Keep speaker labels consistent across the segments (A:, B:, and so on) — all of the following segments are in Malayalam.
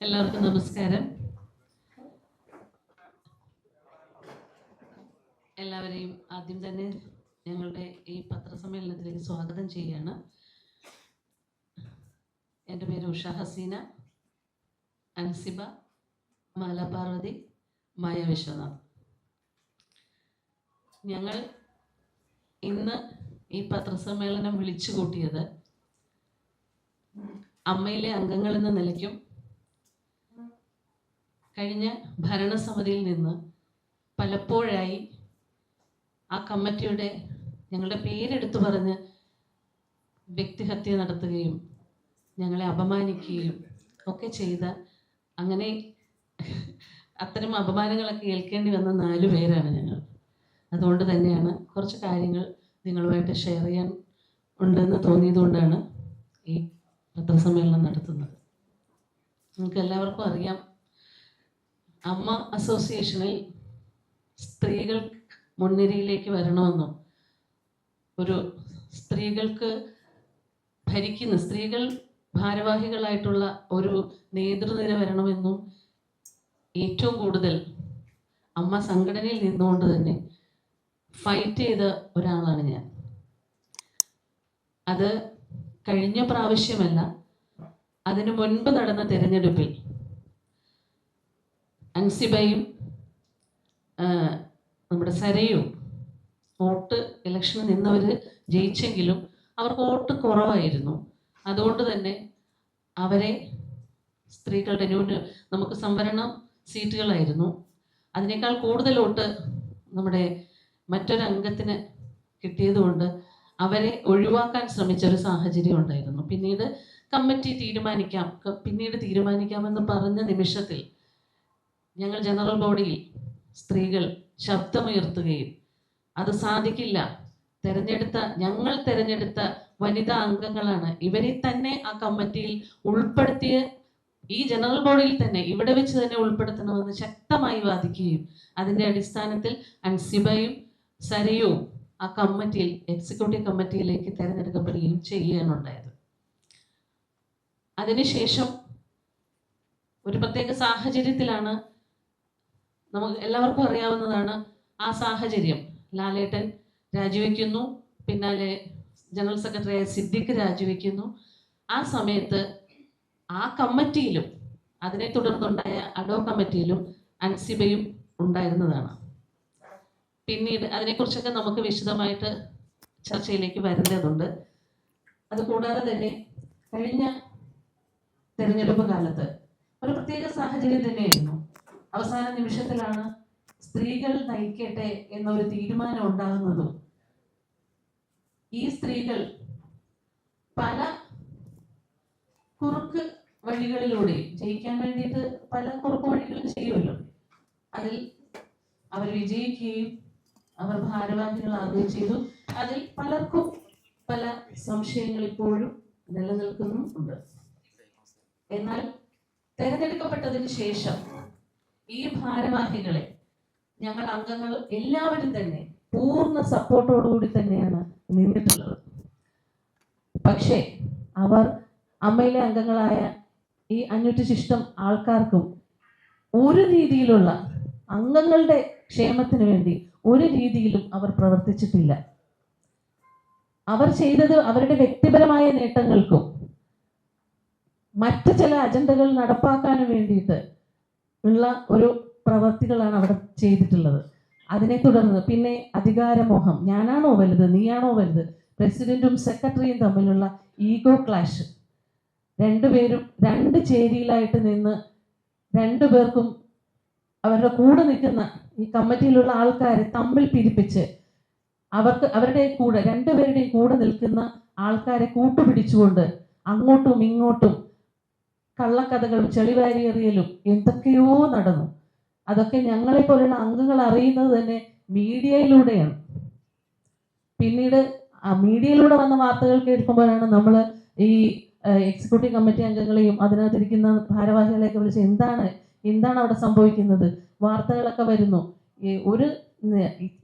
A: എല്ലാവർക്കും നമസ്കാരം. എല്ലാവരെയും ആദ്യം തന്നെ ഞങ്ങളുടെ ഈ പത്രസമ്മേളനത്തിലേക്ക് സ്വാഗതം ചെയ്യുകയാണ്. എൻ്റെ പേര് ഉഷ ഹസീന, അൻസിബ, മാല പാർവതി, മായ വിശ്വനാഥ്. ഞങ്ങൾ ഇന്ന് ഈ പത്രസമ്മേളനം വിളിച്ചു കൂട്ടിയത് അമ്മയിലെ അംഗങ്ങൾ എന്ന നിലയ്ക്കും കഴിഞ്ഞ ഭരണസമിതിയിൽ നിന്ന് പലപ്പോഴായി ആ കമ്മിറ്റിയുടെ ഞങ്ങളുടെ പേരെടുത്തു പറഞ്ഞ് വ്യക്തിഹത്യ നടത്തുകയും ഞങ്ങളെ അപമാനിക്കുകയും ഒക്കെ ചെയ്ത, അങ്ങനെ അത്തരം അപമാനങ്ങളൊക്കെ ഏൽക്കേണ്ടി വന്ന 4 പേരാണ് ഞങ്ങൾ. അതുകൊണ്ട് തന്നെയാണ് കുറച്ച് കാര്യങ്ങൾ നിങ്ങളുമായിട്ട് ഷെയർ ചെയ്യാൻ ഉണ്ടെന്ന് തോന്നിയതുകൊണ്ടാണ് ഈ പത്രസമ്മേളനം നടത്തുന്നത്. നിങ്ങൾക്ക് എല്ലാവർക്കും അറിയാം, അമ്മ അസോസിയേഷനിൽ സ്ത്രീകൾ മുൻനിരയിലേക്ക് വരണമെന്നും ഒരു സ്ത്രീകൾക്ക് സ്ത്രീകൾ ഭാരവാഹികളായിട്ടുള്ള ഒരു നേതൃനിര വരണമെന്നും ഏറ്റവും കൂടുതൽ അമ്മ സംഘടനയിൽ നിന്നുകൊണ്ട് തന്നെ ഫൈറ്റ് ചെയ്ത ഒരാളാണ് ഞാൻ. അത് കഴിഞ്ഞ പ്രാവശ്യമല്ല, അതിനു മുൻപ് നടന്ന തിരഞ്ഞെടുപ്പിൽ അൻസിബയും നമ്മുടെ സരയും ഇലക്ഷന് നിന്നവർ ജയിച്ചെങ്കിലും അവർക്ക് വോട്ട് കുറവായിരുന്നു. അതുകൊണ്ട് തന്നെ അവരെ സ്ത്രീകളുടെ നമുക്ക് സംവരണ സീറ്റുകളായിരുന്നു, അതിനേക്കാൾ കൂടുതൽ വോട്ട് നമ്മുടെ മറ്റൊരു അംഗത്തിന് കിട്ടിയതുകൊണ്ട് അവരെ ഒഴിവാക്കാൻ ശ്രമിച്ചൊരു സാഹചര്യം ഉണ്ടായിരുന്നു. പിന്നീട് കമ്മിറ്റി തീരുമാനിക്കാമെന്ന് പറഞ്ഞ നിമിഷത്തിൽ ഞങ്ങൾ ജനറൽ ബോഡിയിൽ സ്ത്രീകൾ ശബ്ദമുയർത്തുകയും അത് സാധിക്കില്ല, ഞങ്ങൾ തെരഞ്ഞെടുത്ത വനിതാ അംഗങ്ങളാണ്, ഇവരെ തന്നെ ആ കമ്മിറ്റിയിൽ ഉൾപ്പെടുത്തിയ ഈ ജനറൽ ബോഡിയിൽ തന്നെ ഇവിടെ വെച്ച് തന്നെ ഉൾപ്പെടുത്തണമെന്ന് ശക്തമായി വാദിക്കുകയും അതിൻ്റെ അടിസ്ഥാനത്തിൽ അൻസിബയും സരയും ആ കമ്മിറ്റിയിൽ എക്സിക്യൂട്ടീവ് കമ്മിറ്റിയിലേക്ക് തിരഞ്ഞെടുക്കപ്പെടുകയും ചെയ്യുകയാണുണ്ടായത്. അതിനുശേഷം ഒരു പ്രത്യേക സാഹചര്യത്തിലാണ്, നമുക്ക് എല്ലാവർക്കും അറിയാവുന്നതാണ് ആ സാഹചര്യം. ലാലേട്ടൻ രാജിവെക്കുന്നു, പിന്നാലെ ജനറൽ സെക്രട്ടറിയായ സിദ്ദിഖ് രാജിവെക്കുന്നു. ആ സമയത്ത് ആ കമ്മിറ്റിയിലും അതിനെ തുടർന്നുണ്ടായ അഡോ കമ്മിറ്റിയിലും അൻസിബയും ഉണ്ടായിരുന്നതാണ്. പിന്നീട് അതിനെക്കുറിച്ചൊക്കെ നമുക്ക് വിശദമായിട്ട് ചർച്ചയിലേക്ക് വരുന്നതുണ്ട്. അതുകൂടാതെ തന്നെ കഴിഞ്ഞ തെരഞ്ഞെടുപ്പ് കാലത്ത് ഒരു പ്രത്യേക സാഹചര്യം തന്നെയായിരുന്നു. അവസാന നിമിഷത്തിലാണ് സ്ത്രീകൾ നയിക്കട്ടെ എന്നൊരു തീരുമാനം ഉണ്ടാകുന്നതും ഈ സ്ത്രീകൾ പല കുറുക്ക് വഴികളിലൂടെ ജയിക്കാൻ വേണ്ടിയിട്ട് പല കുറുക്ക് വഴികളും ചെയ്യുമല്ലോ, അതിൽ അവർ വിജയിക്കുകയും അവർ ഭാരവാഹികളാകുകയും ചെയ്തു. അതിൽ പലർക്കും പല സംശയങ്ങൾ ഇപ്പോഴും നിലനിൽക്കുന്നുമുണ്ട്. എന്നാൽ തെരഞ്ഞെടുക്കപ്പെട്ടതിന് ശേഷം ഈ ഭാരവാഹികളെ ഞങ്ങൾ അംഗങ്ങൾ എല്ലാവരും തന്നെ പൂർണ്ണ സപ്പോർട്ടോടുകൂടി തന്നെയാണ് നിന്നിട്ടുള്ളത്. പക്ഷേ അവർ അമ്മയിലെ അംഗങ്ങളായ ഈ 500 ആൾക്കാർക്കും ഒരു രീതിയിലുള്ള അംഗങ്ങളുടെ ക്ഷേമത്തിന് വേണ്ടി ഒരു രീതിയിലും അവർ പ്രവർത്തിച്ചിട്ടില്ല. അവർ ചെയ്തത് അവരുടെ വ്യക്തിപരമായ നേട്ടങ്ങൾക്കും മറ്റ് ചില അജണ്ടകൾ നടപ്പാക്കാനും വേണ്ടിയിട്ട് ഉള്ള ഒരു പ്രവർത്തികളാണ് അവിടെ ചെയ്തിട്ടുള്ളത്. അതിനെ തുടർന്ന് പിന്നെ അധികാരമോഹം, ഞാനാണോ വലുത്, നീയാണോ വലുത്, പ്രസിഡന്റും സെക്രട്ടറിയും തമ്മിലുള്ള ഈഗോ ക്ലാഷ്, രണ്ടുപേരും 2 ചേരിയിലായിട്ട് നിന്ന് 2 പേർക്കും അവരുടെ കൂടെ നിൽക്കുന്ന ഈ കമ്മിറ്റിയിലുള്ള ആൾക്കാരെ തമ്മിൽ പിരിപ്പിച്ച് അവരുടെ കൂടെ 2 പേരുടെയും കൂടെ നിൽക്കുന്ന ആൾക്കാരെ കൂട്ടുപിടിച്ചുകൊണ്ട് അങ്ങോട്ടും ഇങ്ങോട്ടും കള്ളക്കഥകളും ചെളിവാരിയെറിയലും എന്തൊക്കെയോ നടന്നു. അതൊക്കെ ഞങ്ങളെ പോലുള്ള അംഗങ്ങൾ അറിയുന്നത് തന്നെ മീഡിയയിലൂടെയാണ്. പിന്നീട് ആ മീഡിയയിലൂടെ വന്ന വാർത്തകൾ കേൾക്കുമ്പോഴാണ് നമ്മൾ ഈ എക്സിക്യൂട്ടീവ് കമ്മിറ്റി അംഗങ്ങളെയും അതിനകത്തിരിക്കുന്ന ഭാരവാഹികളെയൊക്കെ വിളിച്ച് എന്താണ് അവിടെ സംഭവിക്കുന്നത്, വാർത്തകളൊക്കെ വരുന്നു.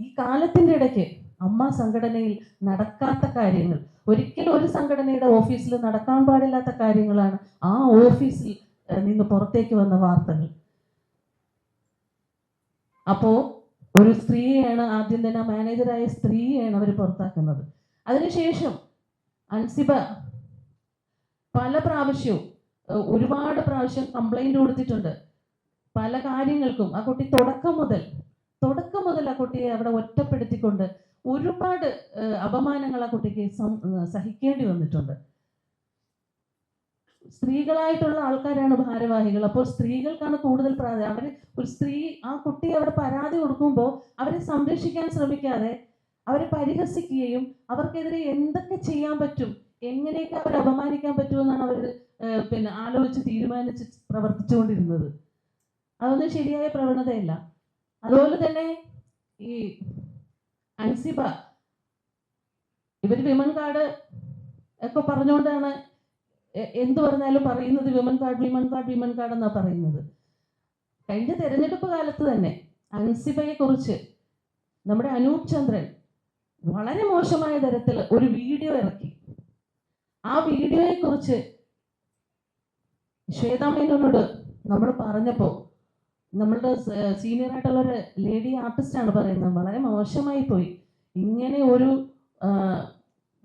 A: ഈ കാലത്തിന്റെ ഇടയ്ക്ക് അമ്മ സംഘടനയിൽ നടക്കാത്ത കാര്യങ്ങൾ, ഒരിക്കലും ഒരു സംഘടനയുടെ ഓഫീസിൽ നടക്കാൻ പാടില്ലാത്ത കാര്യങ്ങളാണ് ആ ഓഫീസിൽ നിന്ന് പുറത്തേക്ക് വന്ന വാർത്തകൾ. അപ്പോൾ ഒരു സ്ത്രീയെയാണ് ആദ്യം തന്നെ, മാനേജറായ സ്ത്രീയെയാണ് അവർ പുറത്താക്കുന്നത്. അതിനുശേഷം അൻസിബ പല പ്രാവശ്യവും ഒരുപാട് പ്രാവശ്യം കംപ്ലൈന്റ് കൊടുത്തിട്ടുണ്ട് പല കാര്യങ്ങൾക്കും. ആ കുട്ടി തുടക്കം മുതൽ ആ കുട്ടിയെ അവിടെ ഒറ്റപ്പെടുത്തിക്കൊണ്ട് ഒരുപാട് അപമാനങ്ങൾ ആ കുട്ടിക്ക് സഹിക്കേണ്ടി വന്നിട്ടുണ്ട്. സ്ത്രീകളായിട്ടുള്ള ആൾക്കാരാണ് ഭാരവാഹികൾ. അപ്പോൾ സ്ത്രീകൾക്കാണ് കൂടുതൽ പ്രാധാന്യം. അവർ ഒരു സ്ത്രീ ആ കുട്ടിയെ അവിടെ പരാതി കൊടുക്കുമ്പോൾ അവരെ സംരക്ഷിക്കാൻ ശ്രമിക്കാതെ അവരെ പരിഹസിക്കുകയും അവർക്കെതിരെ എന്തൊക്കെ ചെയ്യാൻ പറ്റും, എങ്ങനെയൊക്കെ അവരെ അപമാനിക്കാൻ പറ്റുമെന്നാണ് അവർ ആലോചിച്ച് തീരുമാനിച്ച് പ്രവർത്തിച്ചുകൊണ്ടിരുന്നത്. അതൊന്നും ശരിയായ പ്രവണതയല്ല. അതുപോലെ തന്നെ ഈ അൻസിബ ഇവർ വിമൻ കാർഡ് ഒക്കെ പറഞ്ഞുകൊണ്ടാണ് എന്ത് പറഞ്ഞാലും പറയുന്നത് വിമൻ കാർഡ് എന്നാ പറയുന്നത്. കഴിഞ്ഞ തെരഞ്ഞെടുപ്പ് കാലത്ത് തന്നെ അൻസിബയെ കുറിച്ച് നമ്മുടെ അനൂപ് ചന്ദ്രൻ വളരെ മോശമായ തരത്തിൽ ഒരു വീഡിയോ ഇറക്കി. ആ വീഡിയോയെ കുറിച്ച് ശ്വേതാ മേനോനോട് നമ്മൾ പറഞ്ഞപ്പോൾ നമ്മളുടെ സീനിയർ ആയിട്ടുള്ള ഒരു ലേഡി ആർട്ടിസ്റ്റാണ് പറയുന്നത്, വളരെ മോശമായി പോയി, ഇങ്ങനെ ഒരു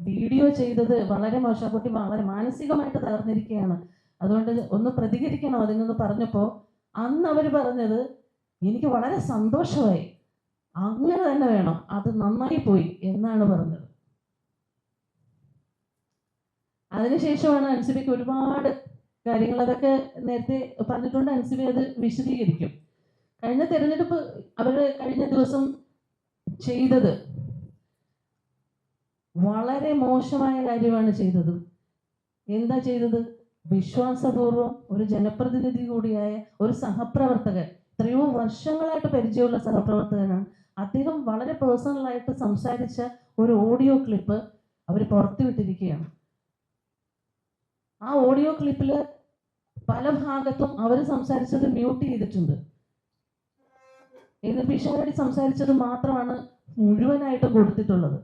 A: വീഡിയോ ചെയ്തത് വളരെ മോശം, കുട്ടി വളരെ മാനസികമായിട്ട് തകർന്നിരിക്കുകയാണ്, അതുകൊണ്ട് ഒന്ന് പ്രതികരിക്കണം അതിനൊന്ന് പറഞ്ഞപ്പോൾ അന്ന് അവർ പറഞ്ഞത് എനിക്ക് വളരെ സന്തോഷമായി, അങ്ങനെ തന്നെ വേണം, അത് നന്നായി പോയി എന്നാണ് പറഞ്ഞത്. അതിനുശേഷമാണ് അൻസിബയ്ക്ക് ഒരുപാട് കാര്യങ്ങൾ, അതൊക്കെ നേരത്തെ പറഞ്ഞിട്ടുണ്ട്, അൻസിബ അത് വിശദീകരിക്കും. കഴിഞ്ഞ തെരഞ്ഞെടുപ്പ് അവർ കഴിഞ്ഞ ദിവസം ചെയ്തത് വളരെ മോശമായ കാര്യമാണ് ചെയ്തത്. എന്താ ചെയ്തത്? വിശ്വാസപൂർവം ഒരു ജനപ്രതിനിധി കൂടിയായ ഒരു സഹപ്രവർത്തകൻ, എത്രയോ വർഷങ്ങളായിട്ട് പരിചയമുള്ള സഹപ്രവർത്തകനാണ്, അദ്ദേഹം വളരെ പേഴ്സണലായിട്ട് സംസാരിച്ച ഒരു ഓഡിയോ ക്ലിപ്പ് അവർ പുറത്തുവിട്ടിരിക്കുകയാണ്. ആ ഓഡിയോ ക്ലിപ്പിൽ പല ഭാഗത്തും അവർ സംസാരിച്ചത് മ്യൂട്ട് ചെയ്തിട്ടുണ്ട്. ഇത് പിഷാരടി സംസാരിച്ചത് മാത്രമാണ് മുഴുവനായിട്ടും കൊടുത്തിട്ടുള്ളത്.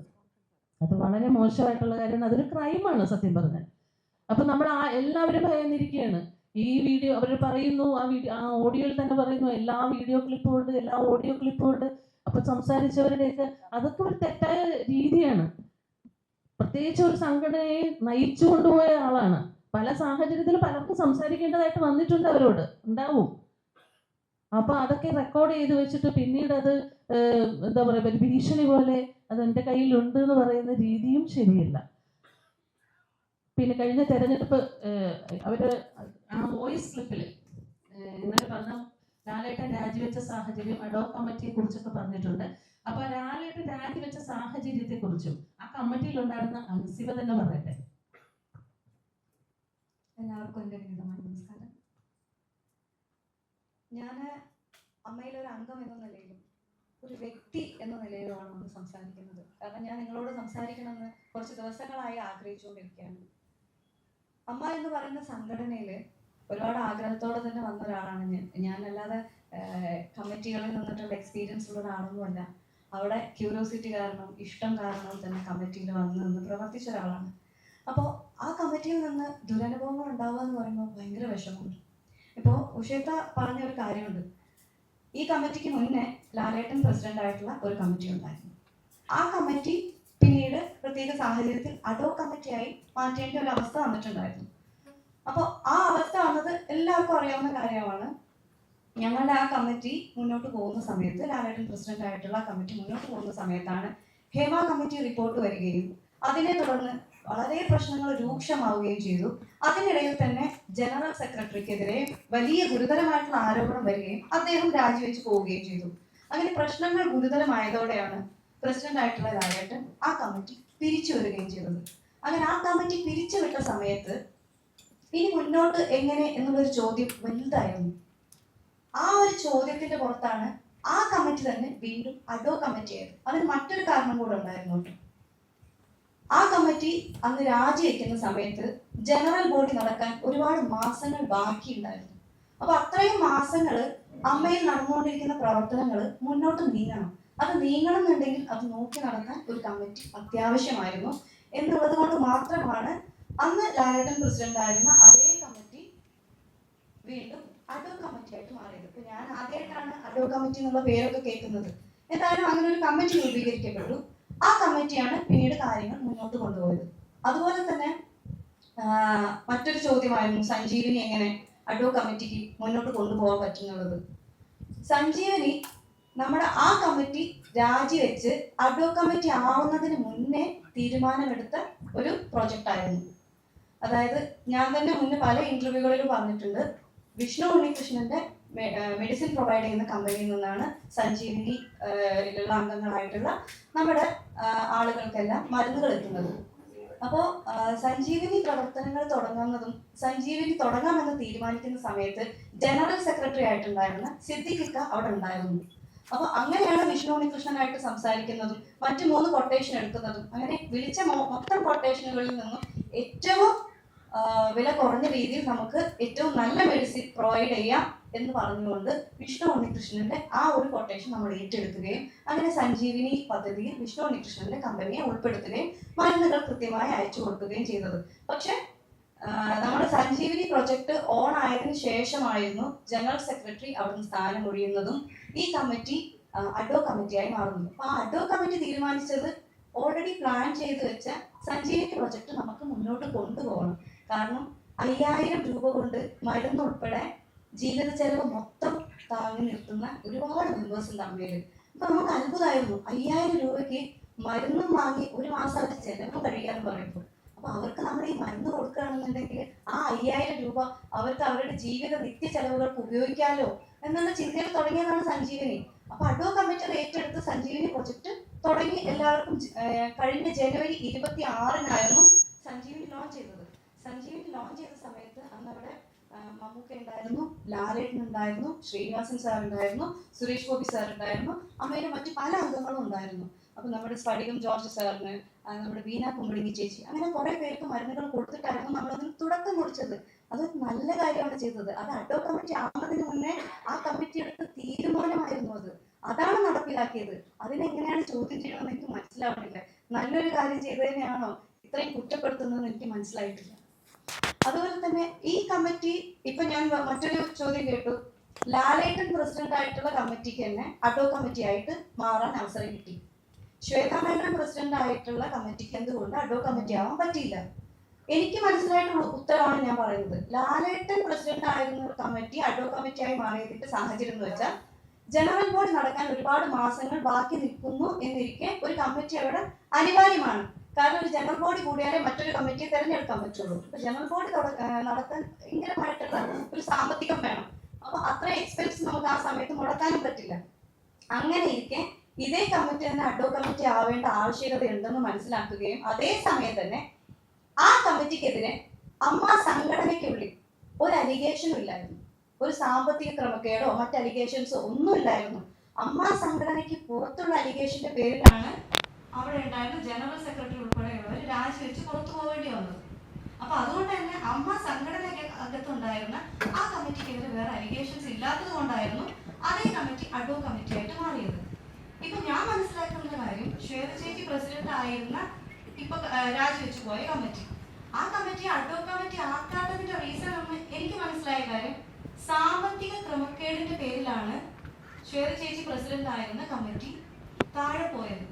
A: അത് വളരെ മോശമായിട്ടുള്ള കാര്യമാണ്, അതൊരു ക്രൈമാണ് സത്യം പറഞ്ഞാൽ. അപ്പൊ നമ്മൾ എല്ലാവരും ഭയന്നിരിക്കുകയാണ്. ഈ വീഡിയോ അവർ പറയുന്നു, ആ ഓഡിയോയിൽ തന്നെ പറയുന്നു എല്ലാ വീഡിയോ ക്ലിപ്പും ഉണ്ട്, എല്ലാ ഓഡിയോ ക്ലിപ്പും ഉണ്ട്. അപ്പൊ സംസാരിച്ചവരുടെയൊക്കെ അതൊക്കെ ഒരു തെറ്റായ രീതിയാണ്. പ്രത്യേകിച്ച് ഒരു സംഘടനയെ നയിച്ചു കൊണ്ടുപോയ ആളാണ്. പല സാഹചര്യത്തിലും പലർക്കും സംസാരിക്കേണ്ടതായിട്ട് വന്നിട്ടുണ്ട്, അവരോട് ഉണ്ടാവും. അപ്പൊ അതൊക്കെ റെക്കോർഡ് ചെയ്ത് വെച്ചിട്ട് പിന്നീട് അത് എന്താ പറയുക, ഒരു ഭീഷണി പോലെ അത് എൻ്റെ കയ്യിലുണ്ട് എന്ന് പറയുന്ന രീതിയും ശരിയല്ല. പിന്നെ കഴിഞ്ഞ തെരഞ്ഞെടുപ്പ് അവര് ആ വോയിസ് ക്ലിപ്പിൽ ഇന്നലെ പറഞ്ഞ ലാലേട്ടൻ രാജിവെച്ച സാഹചര്യം, അഡോക് കമ്മിറ്റിയെ കുറിച്ചൊക്കെ പറഞ്ഞിട്ടുണ്ട്. അപ്പൊ ലാലേട്ടൻ രാജിവെച്ച സാഹചര്യത്തെ കുറിച്ചും ആ കമ്മിറ്റിയിൽ ഉണ്ടായിരുന്ന അൻസിബ തന്നെ പറയട്ടെ.
B: എല്ലാവർക്കും എൻ്റെ വിനീതമായ നമസ്കാരം. ഞാൻ അമ്മയിലൊരു അംഗം എന്ന നിലയിലും ഒരു വ്യക്തി എന്ന നിലയിലുമാണ് നമ്മൾ സംസാരിക്കുന്നത്. കാരണം ഞാൻ നിങ്ങളോട് സംസാരിക്കണമെന്ന് കുറച്ച് ദിവസങ്ങളായി ആഗ്രഹിച്ചുകൊണ്ടിരിക്കുകയാണ്. അമ്മ എന്ന് പറയുന്ന സംഘടനയിൽ ഒരുപാട് ആഗ്രഹത്തോടെ തന്നെ വന്ന ഒരാളാണ് ഞാൻ. അല്ലാതെ കമ്മിറ്റികളിൽ നിന്നിട്ടുള്ള എക്സ്പീരിയൻസ് ഉള്ള ഒരാളൊന്നുമല്ല. അവിടെ ക്യൂരിയോസിറ്റി കാരണം, ഇഷ്ടം കാരണം തന്നെ കമ്മിറ്റിയിൽ വന്ന് നിന്ന് പ്രവർത്തിച്ച ഒരാളാണ്. അപ്പോൾ ആ കമ്മിറ്റിയിൽ നിന്ന് ദുരനുഭവങ്ങൾ ഉണ്ടാവുക എന്ന് പറയുമ്പോൾ ഭയങ്കര വിഷമമുണ്ട്. ഇപ്പോൾ ഉഷേത്ത പറഞ്ഞ ഒരു കാര്യമുണ്ട്, ഈ കമ്മിറ്റിക്ക് മുന്നേ ലാലേട്ടൻ പ്രസിഡന്റ് ആയിട്ടുള്ള ഒരു കമ്മിറ്റി ഉണ്ടായിരുന്നു. ആ കമ്മിറ്റി പിന്നീട് പ്രത്യേക സാഹചര്യത്തിൽ അഡോക് കമ്മിറ്റിയായി മാറ്റേണ്ട ഒരു അവസ്ഥ വന്നിട്ടുണ്ടായിരുന്നു. അപ്പോൾ ആ അവസ്ഥ വന്നത് എല്ലാവർക്കും അറിയാവുന്ന കാര്യമാണ്. ഞങ്ങളുടെ ആ കമ്മിറ്റി മുന്നോട്ട് പോകുന്ന സമയത്ത്, ലാലേട്ടൻ പ്രസിഡന്റ് ആയിട്ടുള്ള കമ്മിറ്റി മുന്നോട്ട് പോകുന്ന സമയത്താണ് ഹേമ കമ്മിറ്റി റിപ്പോർട്ട് വരികയും അതിനെ തുടർന്ന് വളരെ പ്രശ്നങ്ങൾ രൂക്ഷമാവുകയും ചെയ്തു. അതിനിടയിൽ തന്നെ ജനറൽ സെക്രട്ടറിക്കെതിരെ വലിയ ഗുരുതരമായിട്ടുള്ള ആരോപണം വരികയും അദ്ദേഹം രാജിവെച്ച് പോവുകയും ചെയ്തു. അങ്ങനെ പ്രശ്നങ്ങൾ ഗുരുതരമായതോടെയാണ് പ്രസിഡന്റ് ആയിട്ടുള്ള ലാലേട്ടൻ ആ കമ്മിറ്റി പിരിച്ചു വരികയും ചെയ്തത്. അങ്ങനെ ആ കമ്മിറ്റി പിരിച്ചുവിട്ട സമയത്ത് ഇനി മുന്നോട്ട് എങ്ങനെ എന്നുള്ളൊരു ചോദ്യം വലുതായിരുന്നു. ആ ഒരു ചോദ്യത്തിന്റെ പുറത്താണ് ആ കമ്മിറ്റി തന്നെ വീണ്ടും അഡോക് കമ്മിറ്റി ആയത്. അതിന് മറ്റൊരു കാരണം കൂടെ ഉണ്ടായിരുന്നു. ആ കമ്മിറ്റി അന്ന് രാജിവെക്കുന്ന സമയത്ത് ജനറൽ ബോഡി നടക്കാൻ ഒരുപാട് മാസങ്ങൾ ബാക്കിയുണ്ടായിരുന്നു. അപ്പൊ അത്രയും മാസങ്ങൾ അമ്മയിൽ നടന്നുകൊണ്ടിരിക്കുന്ന പ്രവർത്തനങ്ങൾ മുന്നോട്ട് നീങ്ങണം. അത് നീങ്ങണം എന്നുണ്ടെങ്കിൽ അത് നോക്കി നടത്താൻ ഒരു കമ്മിറ്റി അത്യാവശ്യമായിരുന്നു എന്നുള്ളത് കൊണ്ട് മാത്രമാണ് അന്ന് ലാലേട്ടൻ പ്രസിഡന്റ് ആയിരുന്ന അതേ കമ്മിറ്റി വീണ്ടും അഡോ കമ്മിറ്റി ആയിട്ട് മാറിയത്. ഇപ്പൊ ഞാൻ ആദ്യമായിട്ടാണ് അഡോ കമ്മിറ്റി എന്നുള്ള പേരൊക്കെ കേൾക്കുന്നത്. എന്തായാലും അങ്ങനെ ഒരു കമ്മിറ്റി രൂപീകരിക്കപ്പെട്ടു. ആ കമ്മിറ്റിയാണ് പിന്നീട് കാര്യങ്ങൾ മുന്നോട്ട് കൊണ്ടുപോയത്. അതുപോലെ തന്നെ മറ്റൊരു ചോദ്യമായിരുന്നു സഞ്ജീവിനി എങ്ങനെ അഡോ കമ്മിറ്റിക്ക് മുന്നോട്ട് കൊണ്ടുപോകാൻ പറ്റുന്നുള്ളത്. സഞ്ജീവനി നമ്മുടെ ആ കമ്മിറ്റി രാജിവെച്ച് അഡോ കമ്മിറ്റി ആവുന്നതിന് മുന്നേ തീരുമാനമെടുത്ത ഒരു പ്രൊജക്റ്റ് ആയിരുന്നു. അതായത് ഞാൻ തന്നെ മുന്നേ പല ഇന്റർവ്യൂകളിലും പറഞ്ഞിട്ടുണ്ട്, വിഷ്ണു ഉണ്ണികൃഷ്ണന്റെ മെഡിസിൻ പ്രൊവൈഡ് ചെയ്യുന്ന കമ്പനിയിൽ നിന്നാണ് സഞ്ജീവിനി അംഗങ്ങളായിട്ടുള്ള നമ്മുടെ ആളുകൾക്കെല്ലാം മരുന്നുകൾ എത്തുന്നത്. അപ്പോൾ സഞ്ജീവിനി പ്രവർത്തനങ്ങൾ തുടങ്ങുന്നതും സഞ്ജീവിനി തുടങ്ങാമെന്ന് തീരുമാനിക്കുന്ന സമയത്ത് ജനറൽ സെക്രട്ടറി ആയിട്ടുണ്ടായിരുന്ന സിദ്ദിഖിക്ക അവിടെ ഉണ്ടായിരുന്നു. അപ്പോൾ അങ്ങനെയാണ് വിഷ്ണു ഉണ്ണികൃഷ്ണനായിട്ട് സംസാരിക്കുന്നതും മറ്റു 3 കൊട്ടേഷൻ എടുക്കുന്നതും. അങ്ങനെ വിളിച്ച മൊത്തം കൊട്ടേഷനുകളിൽ നിന്നും ഏറ്റവും വില കുറഞ്ഞ രീതിയിൽ നമുക്ക് ഏറ്റവും നല്ല മെഡിസിൻ പ്രൊവൈഡ് ചെയ്യാം എന്ന് പറഞ്ഞുകൊണ്ട് വിഷ്ണു ഉണ്ണികൃഷ്ണന്റെ ആ ഒരു കൊട്ടേഷൻ നമ്മൾ ഏറ്റെടുക്കുകയും അങ്ങനെ സഞ്ജീവിനി പദ്ധതിയിൽ വിഷ്ണു ഉണ്ണികൃഷ്ണന്റെ കമ്പനിയെ ഉൾപ്പെടുത്തുകയും മരുന്നുകൾ കൃത്യമായി അയച്ചു കൊടുക്കുകയും ചെയ്തത്. പക്ഷെ നമ്മുടെ സഞ്ജീവിനി പ്രൊജക്ട് ഓൺ ആയതിനു ശേഷമായിരുന്നു ജനറൽ സെക്രട്ടറി അവിടുന്ന് സ്ഥാനം ഒഴിയുന്നതും ഈ കമ്മിറ്റി അഡോ കമ്മിറ്റിയായി മാറുന്നു. അപ്പൊ ആ അഡോ കമ്മിറ്റി തീരുമാനിച്ചത് ഓൾറെഡി പ്ലാൻ ചെയ്ത് വെച്ച സഞ്ജീവിനി പ്രൊജക്ട് നമുക്ക് മുന്നോട്ട് കൊണ്ടുപോകണം. കാരണം 5000 രൂപ കൊണ്ട് മരുന്ന് ഉൾപ്പെടെ ജീവിത ചെലവ് മൊത്തം താങ്ങി നിർത്തുന്ന ഒരുപാട് മെമ്പേഴ്സ് ഉണ്ട് അമ്മയിൽ. അപ്പൊ നമുക്ക് അത്ഭുതമായിരുന്നു, 5000 രൂപയ്ക്ക് മരുന്നും വാങ്ങി ഒരു മാസം അവരുടെ ചെലവ് കഴിയാന്ന് പറയുമ്പോൾ. അപ്പൊ അവർക്ക് നമ്മൾ ഈ മരുന്ന് കൊടുക്കുകയാണെന്നുണ്ടെങ്കിൽ ആ 5000 രൂപ അവർക്ക് അവരുടെ ജീവിത നിത്യ ചെലവുകൾക്ക് ഉപയോഗിക്കാമല്ലോ എന്നുള്ള ചിന്തയിൽ തുടങ്ങിയതാണ് സഞ്ജീവനി. അപ്പൊ അഡോ കമ്മിറ്റി ഏറ്റെടുത്ത് സഞ്ജീവനി പ്രൊജക്ട് തുടങ്ങി എല്ലാവർക്കും കഴിഞ്ഞ ജനുവരി 26-നായിരുന്നു സഞ്ജീവനി ലോഞ്ച് ചെയ്തത്. സഞ്ജീവനി ലോഞ്ച് ചെയ്ത സമയത്ത് അന്ന് അവിടെ മമ്മൂക്ക ഉണ്ടായിരുന്നു, ലാലേട്ടൻ ഉണ്ടായിരുന്നു, ശ്രീനിവാസൻ സാർ ഉണ്ടായിരുന്നു, സുരേഷ് ഗോപി സാർ ഉണ്ടായിരുന്നു, അമ്മയിലെ മറ്റു പല അംഗങ്ങളും ഉണ്ടായിരുന്നു. അപ്പൊ നമ്മുടെ സ്ഫടികം ജോർജ് സാറിന്, നമ്മുടെ വീണ കുമ്പളിങ്ങി ചേച്ചി, അങ്ങനെ കുറെ പേർക്ക് മരുന്നുകൾ കൊടുത്തിട്ടായിരുന്നു നമ്മളതിന് തുടക്കം കുറിച്ചത്. അതൊരു നല്ല കാര്യമാണ് ചെയ്തത്. അത് അഡോ കമ്മിറ്റി ആവുന്നതിന് മുന്നേ ആ കമ്മിറ്റി എടുത്ത തീരുമാനമായിരുന്നു അത്. അതാണ് നടപ്പിലാക്കിയത്. അതിനെങ്ങനെയാണ് ചോദ്യം ചെയ്യണമെന്ന് എനിക്ക് മനസ്സിലാവുന്നില്ല. നല്ലൊരു കാര്യം ചെയ്തതിനെയാണോ ഇത്രയും കുറ്റപ്പെടുത്തുന്നതെന്ന് എനിക്ക് മനസ്സിലായിട്ടില്ല. അതുപോലെ തന്നെ ഈ കമ്മിറ്റി ഇപ്പൊ ഞാൻ മറ്റൊരു ചോദ്യം കേട്ടു, ലാലേട്ടൻ പ്രസിഡന്റ് ആയിട്ടുള്ള കമ്മിറ്റിക്ക് തന്നെ അഡോ കമ്മിറ്റി ആയിട്ട് മാറാൻ അവസരം കിട്ടി. ശ്വേതാ മേനോൻ പ്രസിഡന്റ് ആയിട്ടുള്ള കമ്മിറ്റിക്ക് എന്തുകൊണ്ട് അഡോ കമ്മിറ്റി ആവാൻ പറ്റിയില്ല? എനിക്ക് മനസ്സിലായിട്ടുള്ള ഉത്തരവാണ് ഞാൻ പറയുന്നത്. ലാലേട്ടൻ പ്രസിഡന്റ് ആയിരുന്ന കമ്മിറ്റി അഡോ കമ്മിറ്റിയായി മാറിയതിന്റെ സാഹചര്യം എന്ന് വെച്ചാൽ ജനറൽ ബോഡി നടക്കാൻ ഒരുപാട് മാസങ്ങൾ ബാക്കി നിൽക്കുന്നു എന്നിരിക്കെ ഒരു കമ്മിറ്റി അവിടെ അനിവാര്യമാണ്. കാരണം ഒരു ജനറൽ ബോഡി കൂടിയാലേ മറ്റൊരു കമ്മിറ്റിയെ തിരഞ്ഞെടുക്കാൻ പറ്റുള്ളൂ. അപ്പൊ ജനറൽ ബോഡി നടത്താൻ ഭയങ്കരമായിട്ടുള്ള ഒരു സാമ്പത്തികം വേണം. അപ്പൊ അത്ര എക്സ്പെൻസ് നമുക്ക് ആ സമയത്ത് മുടക്കാനും പറ്റില്ല. അങ്ങനെ ഇരിക്കെ ഇതേ കമ്മിറ്റി തന്നെ അഡോ കമ്മിറ്റി ആവേണ്ട ആവശ്യകത ഉണ്ടെന്ന് മനസ്സിലാക്കുകയും അതേ സമയം തന്നെ ആ കമ്മിറ്റിക്കെതിരെ അമ്മ സംഘടനയ്ക്കുള്ളിൽ ഒരു അലിഗേഷനും ഇല്ലായിരുന്നു. ഒരു സാമ്പത്തിക ക്രമക്കേടോ മറ്റ് അലിഗേഷൻസോ ഒന്നും ഇല്ലായിരുന്നു. അമ്മ സംഘടനയ്ക്ക് പുറത്തുള്ള അലിഗേഷന്റെ പേരിലാണ് അവിടെ ഉണ്ടായിരുന്ന ജനറൽ സെക്രട്ടറി ഉൾപ്പെടെയുള്ളവർ രാജിവെച്ച് പുറത്തു പോവേണ്ടി വന്നത്. അപ്പൊ അതുകൊണ്ട് തന്നെ അമ്മ സംഘടന അകത്തുണ്ടായിരുന്ന ആ കമ്മിറ്റിക്കെതിരെ വേറെ അലിഗേഷൻസ് ഇല്ലാത്തത് കൊണ്ടായിരുന്നു അതേ കമ്മിറ്റി അഡോ കമ്മിറ്റി ആയിട്ട് മാറിയത്. ഇപ്പൊ ഞാൻ മനസ്സിലാക്കുന്ന കാര്യം, ശ്വേത ചേച്ചി പ്രസിഡന്റ് ആയിരുന്ന ഇപ്പൊ രാജിവെച്ചു പോയ കമ്മിറ്റി, ആ കമ്മിറ്റി അഡോ കമ്മിറ്റി ആക്കാത്തതിന്റെ റീസൺ എനിക്ക് മനസ്സിലായ കാര്യം, സാമ്പത്തിക ക്രമക്കേടിന്റെ പേരിലാണ് ശ്വേത ചേച്ചി പ്രസിഡന്റ് ആയിരുന്ന കമ്മിറ്റി താഴെ പോയത്.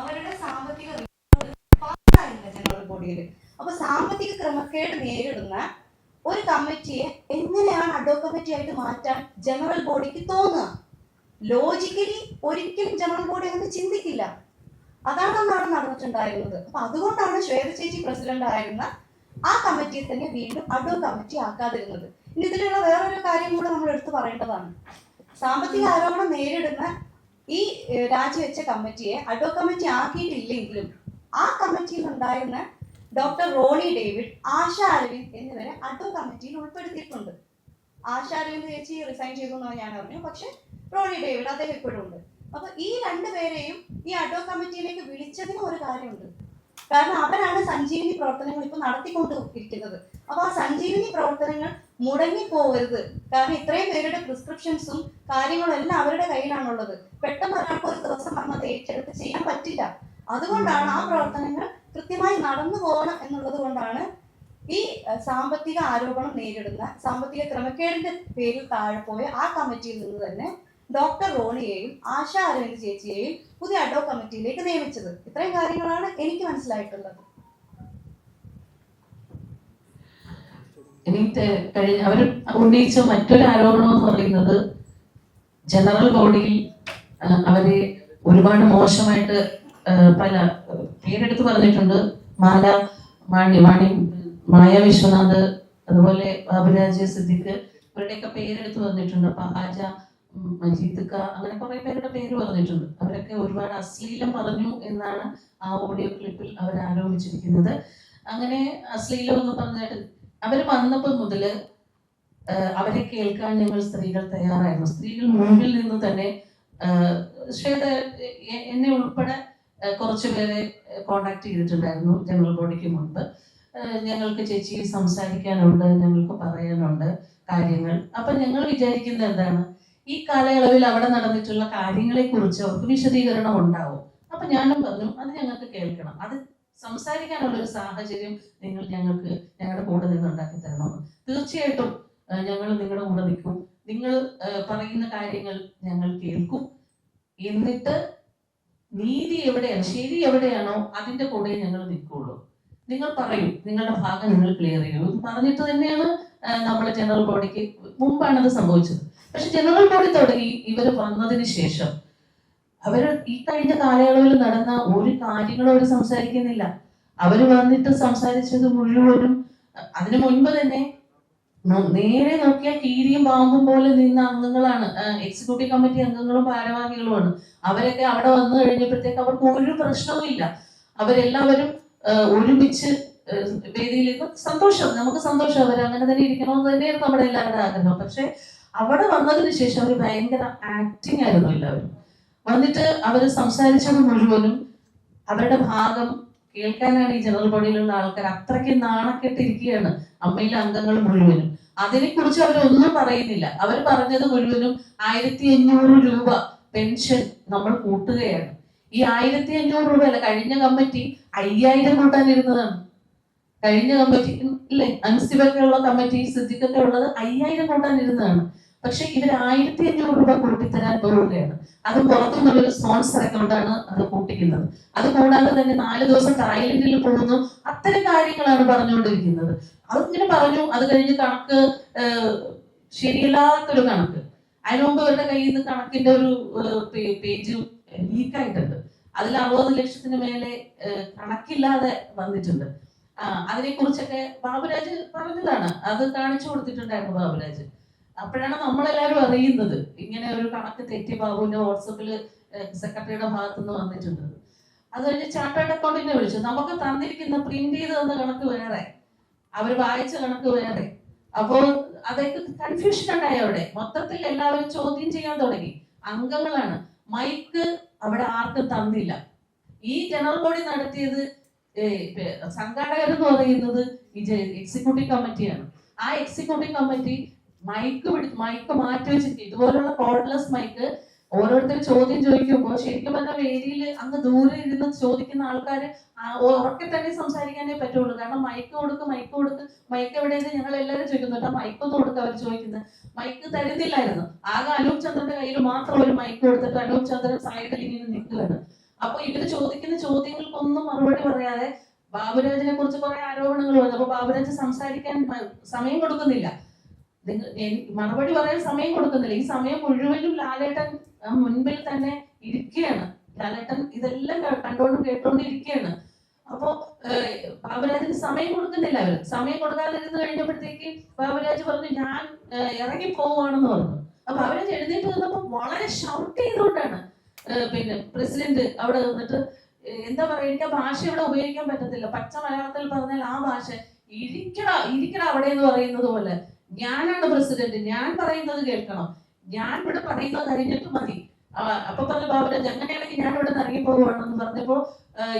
B: അവരുടെ സാമ്പത്തിക പാസ്സായില്ല ജനറൽ ബോഡിയിൽ. അപ്പൊ സാമ്പത്തിക ക്രമക്കേട് നേരിടുന്ന ഒരു കമ്മിറ്റിയെ എങ്ങനെയാണ് അഡോ കമ്മിറ്റി ആയിട്ട് മാറ്റാൻ ജനറൽ ബോഡിക്ക് തോന്നുക? ലോജിക്കലി ഒരിക്കലും ജനറൽ ബോഡി അങ്ങനെ ചിന്തിക്കില്ല. അതാണ് അന്നാണ് നടന്നിട്ടുണ്ടായിരുന്നത്. അപ്പൊ അതുകൊണ്ടാണ് ശ്വേത ചേച്ചി പ്രസിഡന്റ് ആയിരുന്ന ആ കമ്മിറ്റിയെ തന്നെ വീണ്ടും അഡോ കമ്മിറ്റി ആക്കാതിരുന്നത്. ഇനി ഇതിലുള്ള വേറൊരു കാര്യം കൂടെ നമ്മൾ എടുത്തു പറയേണ്ടതാണ്. സാമ്പത്തിക ആരോപണം നേരിടുന്ന ഈ രാജിവെച്ച കമ്മിറ്റിയെ അഡോ കമ്മിറ്റി ആക്കിയിട്ടില്ലെങ്കിലും ആ കമ്മിറ്റിയിൽ ഉണ്ടായിരുന്ന ഡോക്ടർ റോണി ഡേവിഡ്, ആശ അരവിന്ദ് എന്നിവരെ അഡോ കമ്മിറ്റിയിൽ ഉൾപ്പെടുത്തിയിട്ടുണ്ട്. ആശ അരവിന്ദ് ചേച്ചി റിസൈൻ ചെയ്തു എന്നാണ് ഞാൻ അറിഞ്ഞു. പക്ഷെ റോണി ഡേവിഡ് അദ്ദേഹം ഇപ്പോഴും ഉണ്ട്. അപ്പൊ ഈ രണ്ടുപേരെയും ഈ അഡോ കമ്മിറ്റിയിലേക്ക് വിളിച്ചതിനും ഒരു കാര്യമുണ്ട്. കാരണം അവരാണ് സഞ്ജീവിനി പ്രവർത്തനങ്ങൾ ഇപ്പൊ നടത്തിക്കൊണ്ടിരിക്കുന്നത്. അപ്പൊ ആ സഞ്ജീവിനി പ്രവർത്തനങ്ങൾ മുടങ്ങിപ്പോവരുത്. കാരണം ഇത്രയും പേരുടെ പ്രിസ്ക്രിപ്ഷൻസും കാര്യങ്ങളും എല്ലാം അവരുടെ കയ്യിലാണുള്ളത്. പെട്ടെന്ന് ഒരാൾക്ക് ഒരു ദിവസം വന്നത് ഏറ്റെടുത്ത് ചെയ്യാൻ പറ്റില്ല. അതുകൊണ്ടാണ് ആ പ്രവർത്തനങ്ങൾ കൃത്യമായി നടന്നു പോകണം എന്നുള്ളത് കൊണ്ടാണ് ഈ സാമ്പത്തിക ആരോപണം നേരിടുന്ന സാമ്പത്തിക ക്രമക്കേടിന്റെ പേരിൽ താഴെ പോയ ആ കമ്മിറ്റിയിൽ നിന്ന് തന്നെ ഡോക്ടർ റോണിയെയും ആശ അരവിന്ദ് ചേച്ചിയെയും പുതിയ അഡോ കമ്മിറ്റിയിലേക്ക് നിയമിച്ചത്. ഇത്രയും കാര്യങ്ങളാണ് എനിക്ക് മനസ്സിലായിട്ടുള്ളത്.
A: എനിക്ക് അവർ ഉന്നയിച്ച മറ്റൊരു ആരോപണം എന്ന് പറയുന്നത് ജനറൽ ബോഡിയിൽ അവരെ ഒരുപാട് മോശമായിട്ട് പല പേരെടുത്ത് പറഞ്ഞിട്ടുണ്ട്. മായ വിശ്വനാഥ്, അതുപോലെ ബാബുരാജ്, സിദ്ദിഖ്, ഇവരുടെയൊക്കെ പേരെടുത്ത് പറഞ്ഞിട്ടുണ്ട്. ഹാജ, മജീദ്ക്ക, അങ്ങനെ കുറെ പേരുടെ പേര് പറഞ്ഞിട്ടുണ്ട്. അവരൊക്കെ ഒരുപാട് അശ്ലീലം പറഞ്ഞു എന്നാണ് ആ ഓഡിയോ ക്ലിപ്പിൽ അവർ ആരോപിച്ചിരിക്കുന്നത്. അങ്ങനെ അശ്ലീലം എന്ന് പറഞ്ഞിട്ട് അവർ വന്നപ്പോൾ മുതൽ അവരെ കേൾക്കാൻ ഞങ്ങൾ സ്ത്രീകൾ തയ്യാറായിരുന്നു. സ്ത്രീകൾ മുൻപിൽ നിന്ന് തന്നെ ശ്വേത എന്നെ ഉൾപ്പെടെ കുറച്ച് പേരെ കോണ്ടാക്ട് ചെയ്തിട്ടുണ്ടായിരുന്നു ജനറൽ ബോഡിക്ക് മുൻപ്. ഞങ്ങൾക്ക് ചേച്ചി സംസാരിക്കാനുണ്ട്, ഞങ്ങൾക്ക് പറയാനുണ്ട് കാര്യങ്ങൾ. അപ്പൊ ഞങ്ങൾ വിചാരിക്കുന്നത് എന്താണ്, ഈ കാലയളവിൽ അവിടെ നടന്നിട്ടുള്ള കാര്യങ്ങളെ കുറിച്ച് അവർക്ക് വിശദീകരണം ഉണ്ടാവും. അപ്പൊ ഞാനും പറഞ്ഞു അത് ഞങ്ങൾക്ക് കേൾക്കണം, അത് സംസാരിക്കാനുള്ള ഒരു സാഹചര്യം നിങ്ങൾ ഞങ്ങൾക്ക് ഞങ്ങളുടെ കൂടെ നിന്ന് ഉണ്ടാക്കി തരണമെന്ന്. തീർച്ചയായിട്ടും ഞങ്ങൾ നിങ്ങളുടെ കൂടെ നിൽക്കും, നിങ്ങൾ പറയുന്ന കാര്യങ്ങൾ ഞങ്ങൾ കേൾക്കും, എന്നിട്ട് നീതി എവിടെയാണ്, ശരി എവിടെയാണോ അതിന്റെ കൂടെ ഞങ്ങൾ നിൽക്കുള്ളൂ. നിങ്ങൾ പറയൂ, നിങ്ങളുടെ ഭാഗം നിങ്ങൾ ക്ലിയർ ചെയ്യൂ പറഞ്ഞിട്ട് തന്നെയാണ് നമ്മുടെ ജനറൽ ബോഡിക്ക് മുമ്പാണ് അത് സംഭവിച്ചത്. പക്ഷെ ജനറൽ ബോഡി തുടങ്ങി ഇവർ വന്നതിന് ശേഷം അവർ ഈ കഴിഞ്ഞ കാലയളവിൽ നടന്ന ഒരു കാര്യങ്ങളും അവർ സംസാരിക്കുന്നില്ല. അവര് വന്നിട്ട് സംസാരിച്ചത് മുഴുവനും അതിനു മുൻപ് തന്നെ നേരെ നോക്കിയാൽ കീരിയും പാമ്പും പോലെ നിന്ന അംഗങ്ങളാണ്, എക്സിക്യൂട്ടീവ് കമ്മിറ്റി അംഗങ്ങളും ഭാരവാഹികളുമാണ്. അവരൊക്കെ അവിടെ വന്നു കഴിഞ്ഞപ്പോഴത്തേക്ക് അവർക്ക് ഒരു പ്രശ്നവും ഇല്ല. അവരെല്ലാവരും ഒരുമിച്ച് വേദിയിലേക്ക് സന്തോഷം, നമുക്ക് സന്തോഷം, അവർ അങ്ങനെ തന്നെ ഇരിക്കണമെന്ന് തന്നെയായിരുന്നു നമ്മുടെ എല്ലാവരുടെ ആഗ്രഹം. പക്ഷെ അവിടെ വന്നതിന് ശേഷം അവർ ഭയങ്കര ആക്ടിങ് ആയിരുന്നു. എല്ലാവരും വന്നിട്ട് അവർ സംസാരിച്ചത് മുഴുവനും അവരുടെ ഭാഗം കേൾക്കാനാണ് ഈ ജനറൽ ബോഡിയിലുള്ള ആൾക്കാർ അത്രയ്ക്ക് നാണക്കെട്ടിരിക്കുകയാണ്. അമ്മയിലെ അംഗങ്ങൾ മുഴുവനും അതിനെക്കുറിച്ച് അവരൊന്നും പറയുന്നില്ല. അവർ പറഞ്ഞത് മുഴുവനും 1500 രൂപ പെൻഷൻ നമ്മൾ കൂട്ടുകയാണ്. ഈ 1500 രൂപ അല്ല, കഴിഞ്ഞ കമ്മിറ്റി 5000 കൂട്ടാനിരുന്നതാണ്. കഴിഞ്ഞ കമ്മിറ്റി ഇല്ലേ, അൻസിബൊക്കെ ഉള്ള കമ്മിറ്റി, സിദ്ദിഖൊക്കെ ഉള്ളത് 5000 കൂട്ടാനിരുന്നതാണ്. പക്ഷെ ഇവർ 1500 രൂപ കൂട്ടിത്തരാൻ പോവുകയാണ്. അത് പുറത്തുനിന്നുള്ളൊരു സ്പോൺസർ അക്കൗണ്ടാണ് അത് കൂട്ടിക്കുന്നത്. അത് കൂടാതെ തന്നെ 4 ദിവസം തായ്ലൻഡിൽ പോകുന്നു, അത്തരം കാര്യങ്ങളാണ് പറഞ്ഞുകൊണ്ടിരിക്കുന്നത്. അതിങ്ങനെ പറഞ്ഞു. അത് കഴിഞ്ഞ് കണക്ക് ശരിയല്ലാത്തൊരു കണക്ക്, അതിനു മുമ്പ് ഇവരുടെ കയ്യിൽ നിന്ന് കണക്കിന്റെ ഒരു പേജ് ലീക്കായിട്ടുണ്ട്. അതിൽ 60 ലക്ഷത്തിന് മേലെ കണക്കില്ലാതെ വന്നിട്ടുണ്ട്. അതിനെ കുറിച്ചൊക്കെ ബാബുരാജ് പറഞ്ഞതാണ്, അത് കാണിച്ചു കൊടുത്തിട്ടുണ്ടായിരുന്നു ബാബുരാജ്. അപ്പോഴാണ് നമ്മളെല്ലാവരും അറിയുന്നത് ഇങ്ങനെ ഒരു കണക്ക് തെറ്റി ബാബുവിന്റെ വാട്സപ്പില് സെക്രട്ടറിയുടെ ഭാഗത്തു നിന്ന് വന്നിട്ടുണ്ട്. അത് കഴിഞ്ഞ് ചാർട്ടേഡ് അക്കൗണ്ടിനെ വിളിച്ചു. നമുക്ക് തന്നിരിക്കുന്ന പ്രിന്റ് ചെയ്ത് തന്ന കണക്ക് വേറെ, അവർ വായിച്ച കണക്ക് വേറെ. അപ്പോൾ അതൊക്കെ കൺഫ്യൂഷൻ ഉണ്ടായി. അവിടെ മൊത്തത്തിൽ എല്ലാവരും ചോദ്യം ചെയ്യാൻ തുടങ്ങി. അംഗങ്ങളാണ്, മൈക്ക് അവിടെ ആർക്കും തന്നില്ല. ഈ ജനറൽ ബോഡി നടത്തിയത് സംഘാടകരെന്ന് പറയുന്നത് ഈ എക്സിക്യൂട്ടീവ് കമ്മിറ്റിയാണ്. ആ എക്സിക്യൂട്ടീവ് കമ്മിറ്റി മൈക്ക് മാറ്റി വെച്ചിട്ട് ഇതുപോലുള്ള കോഡ്ലെസ് മൈക്ക് ഓരോരുത്തർ ചോദ്യം ചോദിക്കുമ്പോൾ ശരിക്കും പറഞ്ഞാൽ വേദിയിൽ അങ്ങ് ദൂരെ ഇരുന്ന് ചോദിക്കുന്ന ആൾക്കാർ ഉറക്കെ തന്നെ സംസാരിക്കാനേ പറ്റുള്ളൂ. കാരണം മൈക്ക് കൊടുക്ക് മൈക്ക് എവിടെയെന്ന് ഞങ്ങൾ എല്ലാവരും ചോദിക്കുന്നുണ്ട്. ആ മൈക്കൊന്നും കൊടുക്കുക അവർ ചോദിക്കുന്നത്. മൈക്ക് തരുന്നില്ലായിരുന്നു. ആകെ അനൂപ് ചന്ദ്രന്റെ കയ്യിൽ മാത്രം ഒരു മൈക്ക് കൊടുത്തിട്ട് അനൂപ് ചന്ദ്രൻ സൈഡിൽ ഇങ്ങനെ നിൽക്കുകയാണ്. അപ്പൊ ഇവര് ചോദിക്കുന്ന ചോദ്യങ്ങൾക്കൊന്നും മറുപടി പറയാതെ ബാബുരാജിനെ കുറിച്ച് കുറെ ആരോപണങ്ങൾ വന്നു. അപ്പൊ ബാബുരാജ് സംസാരിക്കാൻ സമയം കൊടുക്കുന്നില്ല, മറുപടി പറയാൻ സമയം കൊടുക്കുന്നില്ല. ഈ സമയം മുഴുവനും ലാലേട്ടൻ മുൻപിൽ തന്നെ ഇരിക്കുകയാണ്. ലാലേട്ടൻ ഇതെല്ലാം കണ്ടോണ്ടും കേട്ടോണ്ടും ഇരിക്കുകയാണ്. അപ്പൊ ബാബുരാജിന് സമയം കൊടുക്കുന്നില്ല. അവര് സമയം കൊടുക്കാതിരുന്ന് കഴിഞ്ഞപ്പോഴത്തേക്ക് ബാബുരാജ് പറഞ്ഞു ഞാൻ ഇറങ്ങി പോവുകയാണെന്ന് പറഞ്ഞു. അപ്പൊ ബാബുരാജ് എഴുന്നേറ്റ് വന്നപ്പോ വളരെ ഷൗട്ട് ചെയ്തുകൊണ്ടാണ് പിന്നെ പ്രസിഡന്റ് അവിടെ നിന്നിട്ട് എന്താ പറയാ, എനിക്ക് ആ ഭാഷ ഇവിടെ ഉപയോഗിക്കാൻ പറ്റത്തില്ല. പച്ച മലയാളത്തിൽ പറഞ്ഞാൽ ആ ഭാഷ ഇരിക്കട അവിടെ എന്ന് പറയുന്നത് പോലെ, ഞാനാണ് പ്രസിഡന്റ്, ഞാൻ പറയുന്നത് കേൾക്കണം, ഞാൻ ഇവിടെ പറയുന്നത് കഴിഞ്ഞിട്ട് മതി. അപ്പൊ പറഞ്ഞു ബാബുരാജ് അങ്ങനെയാണെങ്കിൽ ഞാൻ ഇവിടെ നിന്ന് ഇറങ്ങി പോവുകയാണെന്ന് പറഞ്ഞപ്പോ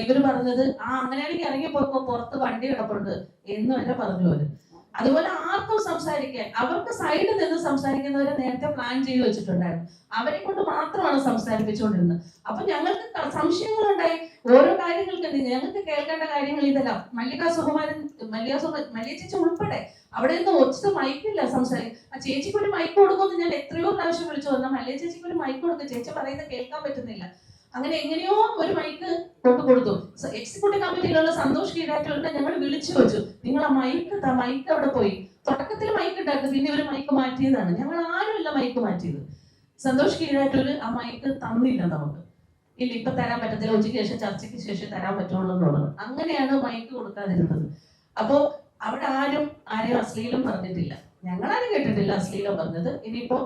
A: ഇവര് പറഞ്ഞത് അങ്ങനെയാണെങ്കിൽ ഇറങ്ങിപ്പോക്കോ, പുറത്ത് വണ്ടി കിടപ്പുണ്ട് എന്ന് വരെ പറഞ്ഞു അവര്. അതുപോലെ ആർക്കും സംസാരിക്കാൻ, അവർക്ക് സൈഡിൽ നിന്ന് സംസാരിക്കുന്നവരെ നേരത്തെ പ്ലാൻ ചെയ്ത് വെച്ചിട്ടുണ്ടായിരുന്നു. അവരെ കൊണ്ട് മാത്രമാണ് സംസാരിപ്പിച്ചുകൊണ്ടിരുന്നത്. അപ്പൊ ഞങ്ങൾക്ക് സംശയങ്ങളുണ്ടായി. ഓരോ കാര്യങ്ങൾക്ക് ഞങ്ങൾക്ക് കേൾക്കേണ്ട കാര്യങ്ങൾ ഇതല്ല. മല്ലിക ചേച്ചി ഉൾപ്പെടെ അവിടെ നിന്ന് ഒച്ച മൈക്കില്ല സംസാരിക്കും. ആ ചേച്ചിക്ക് ഒരു മൈക്ക് കൊടുക്കുമെന്ന് ഞാൻ എത്രയോ പ്രാവശ്യം വിളിച്ചു വന്ന മല്ലിക ചേച്ചിക്ക് ഒരു മൈക്ക് കൊടുക്കും, ചേച്ചി പറയുന്നത് കേൾക്കാൻ പറ്റുന്നില്ല. അങ്ങനെ എങ്ങനെയോ ഒരു മൈക്ക് കൊടുത്തു. എക്സിക്യൂട്ടീവ് കമ്മിറ്റിയിലുള്ള സന്തോഷ് കീഴാറ്റൂരിനെ ഞങ്ങൾ വിളിച്ചു വെച്ചു, നിങ്ങൾ ആ മൈക്ക് അവിടെ പോയി. തുടക്കത്തിൽ മൈക്ക് ഉണ്ടായിരുന്നു, പിന്നെ ഒരു മൈക്ക് മാറ്റിയതാണ്. ഞങ്ങൾ ആരുമില്ല മൈക്ക് മാറ്റിയത്. സന്തോഷ് കീഴാറ്റൂര് ആ മൈക്ക് തന്നില്ല നമുക്ക്. ഇല്ല, ഇപ്പൊ തരാൻ പറ്റത്തില്ല, ഉച്ചയ്ക്ക് ശേഷം ചർച്ചയ്ക്ക് ശേഷം തരാൻ പറ്റുള്ളൂ എന്നുള്ളത്. അങ്ങനെയാണ് മൈക്ക് കൊടുക്കാതിരുന്നത്. അപ്പോ അവിടെ ആരെയും അശ്ലീലം പറഞ്ഞിട്ടില്ല, ഞങ്ങളാരും കേട്ടിട്ടില്ല അശ്ലീലം പറഞ്ഞത്. ഇനിയിപ്പോ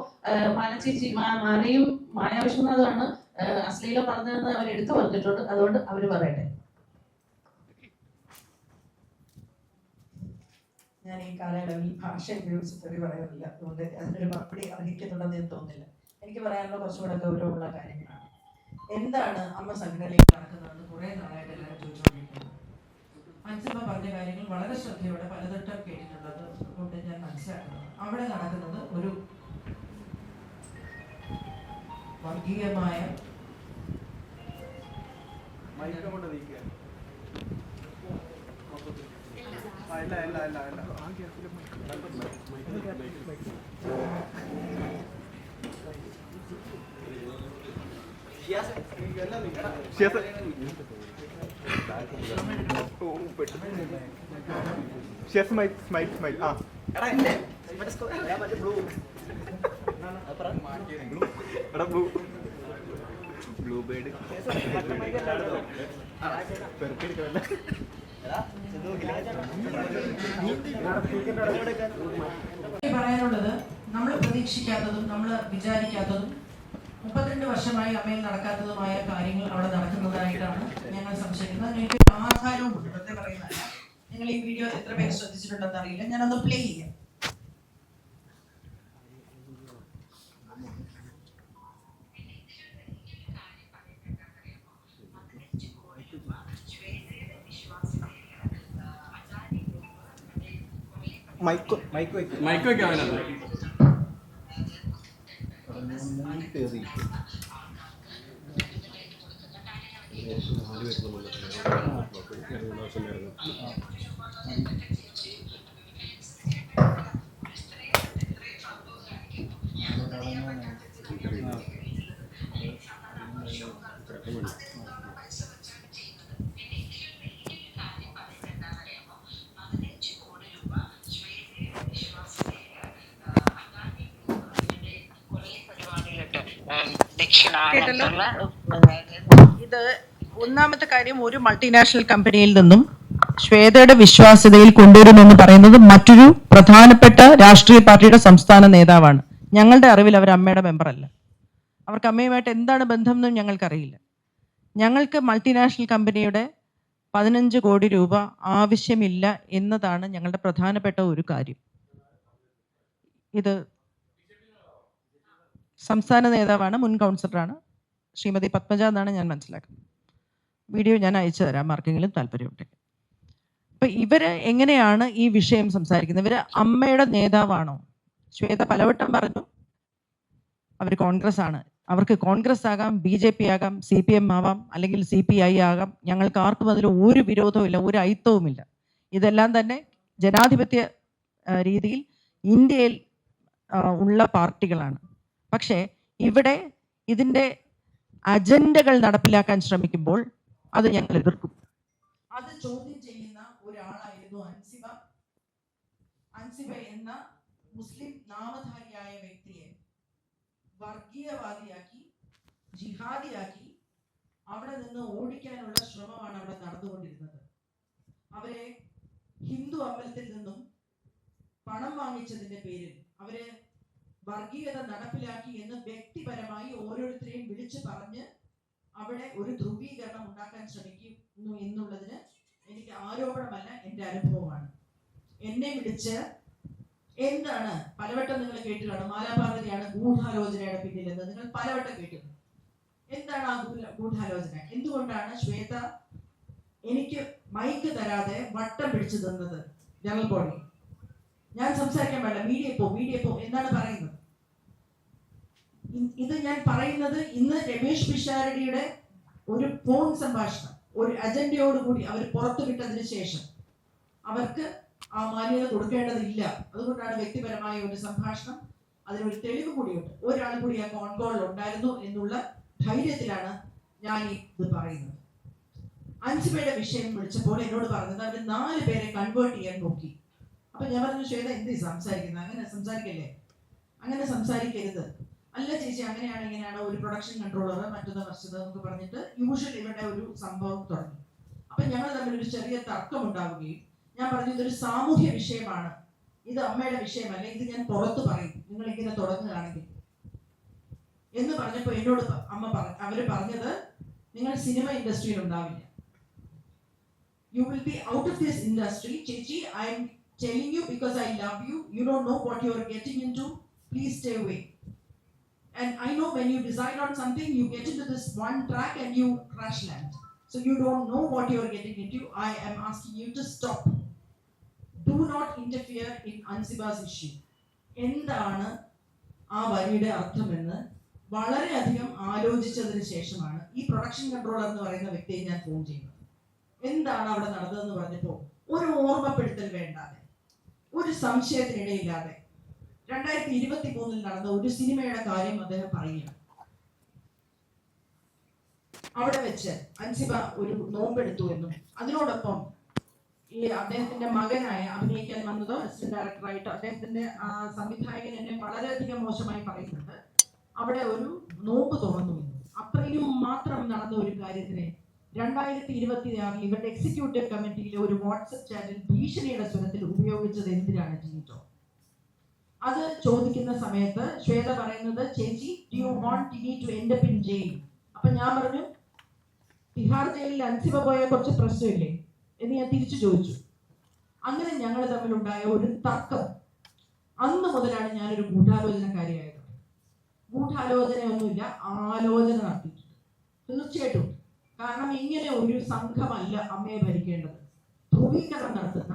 A: മാലയും മായാവിശ്വനാഥുമാണ് അശ്ലീലം പറഞ്ഞതെന്ന് അവർ എടുത്തു പറഞ്ഞിട്ടുണ്ട്, അതുകൊണ്ട് അവര് പറയട്ടെ.
C: ഞാൻ ഈ കാലയളവിൽ ഭാഷ ഉപയോഗിച്ച് തെറി പറയാറില്ല, അതുകൊണ്ട് അതിനൊരു മറുപടി അർഹിക്കുന്നുണ്ടെന്ന് എനിക്ക് തോന്നുന്നില്ല. എനിക്ക് പറയാനുള്ള കുറച്ചുകൂടെ ഗൗരവമുള്ള കാര്യങ്ങളാണ്. എന്താണ് അമ്മ സംഘടനയിൽ നടക്കുന്നതെന്ന് കുറെ നാളായിട്ട് എല്ലാവരും ചോദിച്ചുകൊണ്ടിരിക്കുന്നത്. അൻസിബ പറഞ്ഞ കാര്യങ്ങൾ വളരെ ശ്രദ്ധയോടെ പലതട്ടം കേട്ടിട്ടുള്ളത് കൊണ്ട് ഞാൻ മനസ്സിലാക്കുന്നത് അവിടെ നടക്കുന്നത് ഒരു വർഗീയമായ പറയാനുള്ളത്, നമ്മൾ പ്രതീക്ഷിക്കാത്തതും നമ്മൾ വിചാരിക്കാത്തതും 32 വർഷമായി അമ്മയിൽ നടക്കാത്തതുമായ കാര്യങ്ങൾ അവിടെ നടക്കുന്നതായിട്ടാണ് ഞങ്ങൾ സംശയിക്കുന്നത്. എനിക്ക് ആധാരവും ഉണ്ട്, വെറുതെ പറയുന്നതല്ല. നിങ്ങൾ ഈ വീഡിയോ എത്ര പേര് ശ്രദ്ധിച്ചിട്ടുണ്ടെന്ന് അറിയില്ല, ഞാനൊന്ന് പ്ലേ ചെയ്യാം.
D: മൈക്ക് വെക്കാമല്ലോ.
C: ഇത് ഒന്നാമത്തെ കാര്യം, ഒരു മൾട്ടിനാഷണൽ കമ്പനിയിൽ നിന്നും ശ്വേതയുടെ വിശ്വാസ്യതയിൽ കൊണ്ടുവരുമെന്ന് പറയുന്നത് മറ്റൊരു പ്രധാനപ്പെട്ട രാഷ്ട്രീയ പാർട്ടിയുടെ സംസ്ഥാന നേതാവാണ്. ഞങ്ങളുടെ അറിവിൽ അവർ അമ്മയുടെ മെമ്പറല്ല. അവർക്ക് അമ്മയുമായിട്ട് എന്താണ് ബന്ധം എന്നും ഞങ്ങൾക്കറിയില്ല. ഞങ്ങൾക്ക് മൾട്ടിനാഷണൽ കമ്പനിയുടെ 15 കോടി രൂപ ആവശ്യമില്ല എന്നതാണ് ഞങ്ങളുടെ പ്രധാനപ്പെട്ട ഒരു കാര്യം. ഇത് സംസ്ഥാന നേതാവാണ്, മുൻ കൗൺസിലറാണ്, ശ്രീമതി പത്മജ എന്നാണ് ഞാൻ മനസ്സിലാക്കുന്നത്. വീഡിയോ ഞാൻ അയച്ചു തരാം ആർക്കെങ്കിലും താല്പര്യമുണ്ടെങ്കിൽ. അപ്പം ഇവര് എങ്ങനെയാണ് ഈ വിഷയം സംസാരിക്കുന്നത്? ഇവര് അമ്മയുടെ നേതാവാണോ? ശ്വേത പലവട്ടം പറഞ്ഞു അവർ കോൺഗ്രസ് ആണ്. അവർക്ക് കോൺഗ്രസ് ആകാം, BJP ആകാം, CPM ആവാം, അല്ലെങ്കിൽ CPI ആകാം. ഞങ്ങൾക്ക് ആർക്കും അതിൽ ഒരു വിരോധവും ഇല്ല, ഒരു അയിത്തവുമില്ല. ഇതെല്ലാം തന്നെ ജനാധിപത്യ രീതിയിൽ ഇന്ത്യയിൽ ഉള്ള പാർട്ടികളാണ്. പക്ഷേ ഇവിടെ ഇതിൻ്റെ അജണ്ടകൾ നടപ്പിലാക്കാൻ ശ്രമിക്കുമ്പോൾ അത് ഞങ്ങൾ എതിർക്കും. അത് ചോദ്യം ചെയ്യുന്ന ഒരാളായിരുന്നു അൻസിബ. അൻസിബ എന്ന മുസ്ലിം നാമധാരിയായ വ്യക്തിയെ വർഗീയവാദിയാക്കി, ജിഹാദിയാക്കി അവിടെ നിന്ന് ഓടിക്കാനുള്ള ശ്രമമാണ് അവിടെ നടന്നുകൊണ്ടിരുന്നത്. അവരെ ഹിന്ദു അമ്പലത്തിൽ നിന്നും പണം വാങ്ങിച്ചതിന്റെ പേരിൽ അവര് വർഗീയത നടപ്പിലാക്കി എന്ന് വ്യക്തിപരമായി ഓരോരുത്തരെയും വിളിച്ചു പറഞ്ഞ് അവിടെ ഒരു ധ്രുവീകരണം ഉണ്ടാക്കാൻ ശ്രമിക്കുന്നു എന്നുള്ളതിന് എനിക്ക് ആരോപണമല്ല, എൻ്റെ അനുഭവമാണ്. എന്നെ വിളിച്ച് എന്താണ്, പലവട്ടം നിങ്ങൾ കേട്ടിട്ടാണ് മാലാപാർവതിയാണ് ഗൂഢാലോചനയുടെ പിന്നിലെന്ന് നിങ്ങൾ പലവട്ടം കേട്ടിട്ടുണ്ട്. എന്താണ് ആ ഗൂഢാലോചന? എന്തുകൊണ്ടാണ് ശ്വേത എനിക്ക് മൈക്ക് തരാതെ വട്ടം പിടിച്ചു തന്നത്? ജനറൽ ബോഡി ഞാൻ സംസാരിക്കാൻ പാടില്ല, മീഡിയ പോ എന്താണ് പറയുന്നത്? ഇത് ഞാൻ പറയുന്നത് ഇന്ന് രമേശ് പിഷാരടിയുടെ ഒരു ഫോൺ സംഭാഷണം ഒരു അജണ്ടയോടുകൂടി അവർ പുറത്തുവിട്ടതിന് ശേഷം അവർക്ക് ആ മാന്യത കൊടുക്കേണ്ടതില്ല. അതുകൊണ്ടാണ് വ്യക്തിപരമായ ഒരു സംഭാഷണം, അതിനൊരു തെളിവ് കൂടിയുണ്ട്, ഒരാൾ കൂടി ആ ഫോൺ കോളിൽ ഉണ്ടായിരുന്നു എന്നുള്ള ധൈര്യത്തിലാണ് ഞാൻ ഇത് പറയുന്നത്. അൻസിബയുടെ വിഷയം വിളിച്ചപ്പോൾ എന്നോട് പറഞ്ഞത് അവർ 4 പേരെ കൺവേർട്ട് ചെയ്യാൻ നോക്കി. അപ്പൊ ഞാൻ പറഞ്ഞു, ശ്വേത എന്ത് സംസാരിക്കുന്നത്, അങ്ങനെ സംസാരിക്കല്ലേ, അങ്ങനെ സംസാരിക്കരുത്. അല്ല ചേച്ചി, അങ്ങനെയാണ് ഇങ്ങനെയാണ്, ഒരു പ്രൊഡക്ഷൻ കൺട്രോളർ മറ്റൊന്ന് മറിച്ചത് എന്നൊക്കെ പറഞ്ഞിട്ട് യൂഷ്വലി ഇവിടെ ഒരു സംഭവം തുടങ്ങി. അപ്പൊ ഞങ്ങൾ തമ്മിൽ ഒരു ചെറിയ തർക്കം ഉണ്ടാവുകയും ഞാൻ പറഞ്ഞു, ഇതൊരു സാമൂഹ്യ വിഷയമാണ്, ഇത് അമ്മയുടെ വിഷയമല്ല, ഇത് ഞാൻ പുറത്ത് പറയും നിങ്ങൾ ഇങ്ങനെ തുടങ്ങുകയാണെങ്കിൽ എന്ന് പറഞ്ഞപ്പോൾ എന്നോട് അവര് പറഞ്ഞത്, നിങ്ങൾ സിനിമ ഇൻഡസ്ട്രിയിൽ ഉണ്ടാവില്ല, you will be out of this industry. Chechi, I am telling you because I love you. You don't know what you are getting into. Please stay away. And I know when you decide on something, you get into this one track and you crash land. So you don't know what you are getting into. I am asking you to stop. Do not interfere in Ansiba's issue. എന്താണ് ആ വരിയുടെ അർത്ഥമെന്ന് വളരെയധികം ആലോചിച്ചതിന് ശേഷമാണ് ഈ പ്രൊഡക്ഷൻ കൺട്രോളർ എന്ന് പറയുന്ന വ്യക്തിയെ ഞാൻ ഫോൺ ചെയ്യുന്നത്. എന്താണ് അവിടെ നടന്നതെന്ന് പറഞ്ഞപ്പോൾ ഒരു ഓർമ്മപ്പെടുത്തൽ വേണ്ടാതെ, ഒരു സംശയത്തിനിടയില്ലാതെ 2023 നടന്ന ഒരു സിനിമയുടെ കാര്യം അദ്ദേഹം പറയുക. അവിടെ വെച്ച് അൻസിബ ഒരു നോമ്പെടുത്തു എന്നും അതിനോടൊപ്പം ഈ അദ്ദേഹത്തിന്റെ മകനായ അഭിനയിക്കാൻ വന്നതോ അസിസ്റ്റന്റ് ഡയറക്ടറായിട്ട് അദ്ദേഹത്തിന്റെ സംവിധായകൻ എന്നെ വളരെയധികം മോശമായി പറയുന്നുണ്ട്. അവിടെ ഒരു നോമ്പ് തുറന്നു എന്നും അത്രയും മാത്രം നടന്ന ഒരു കാര്യത്തിനെ 2026 ഇവരുടെ എക്സിക്യൂട്ടീവ് കമ്മിറ്റിയിലെ ഒരു വാട്സപ്പ് ചാനൽ ഭീഷണിയുടെ സ്വരത്തിൽ ഉപയോഗിച്ചത് എന്തിനാണ് ജിനിറ്റോ? അത് ചോദിക്കുന്ന സമയത്ത് ശ്വേത പറയുന്നത്, ചേച്ചി do you want Tini to end up in jail? അപ്പൊ ഞാൻ പറഞ്ഞു, തിഹാർ ജയിലിൽ അൻസിബ പോയ കുറച്ച് പ്രശ്നമില്ലേ എന്ന് ഞാൻ തിരിച്ചു ചോദിച്ചു. അങ്ങനെ ഞങ്ങൾ തമ്മിലുണ്ടായ ഒരു തർക്കം, അന്ന് മുതലാണ് ഞാനൊരു ഗൂഢാലോചനക്കാരിയായത്. ഗൂഢാലോചനയൊന്നുമില്ല, ആലോചന നടത്തിയിട്ടുണ്ട് തീർച്ചയായിട്ടും. കാരണം ഇങ്ങനെ ഒരു സംഘമല്ല അമ്മയെ ഭരിക്കേണ്ടത്. ധ്രുവീകരണം നടത്തുന്ന,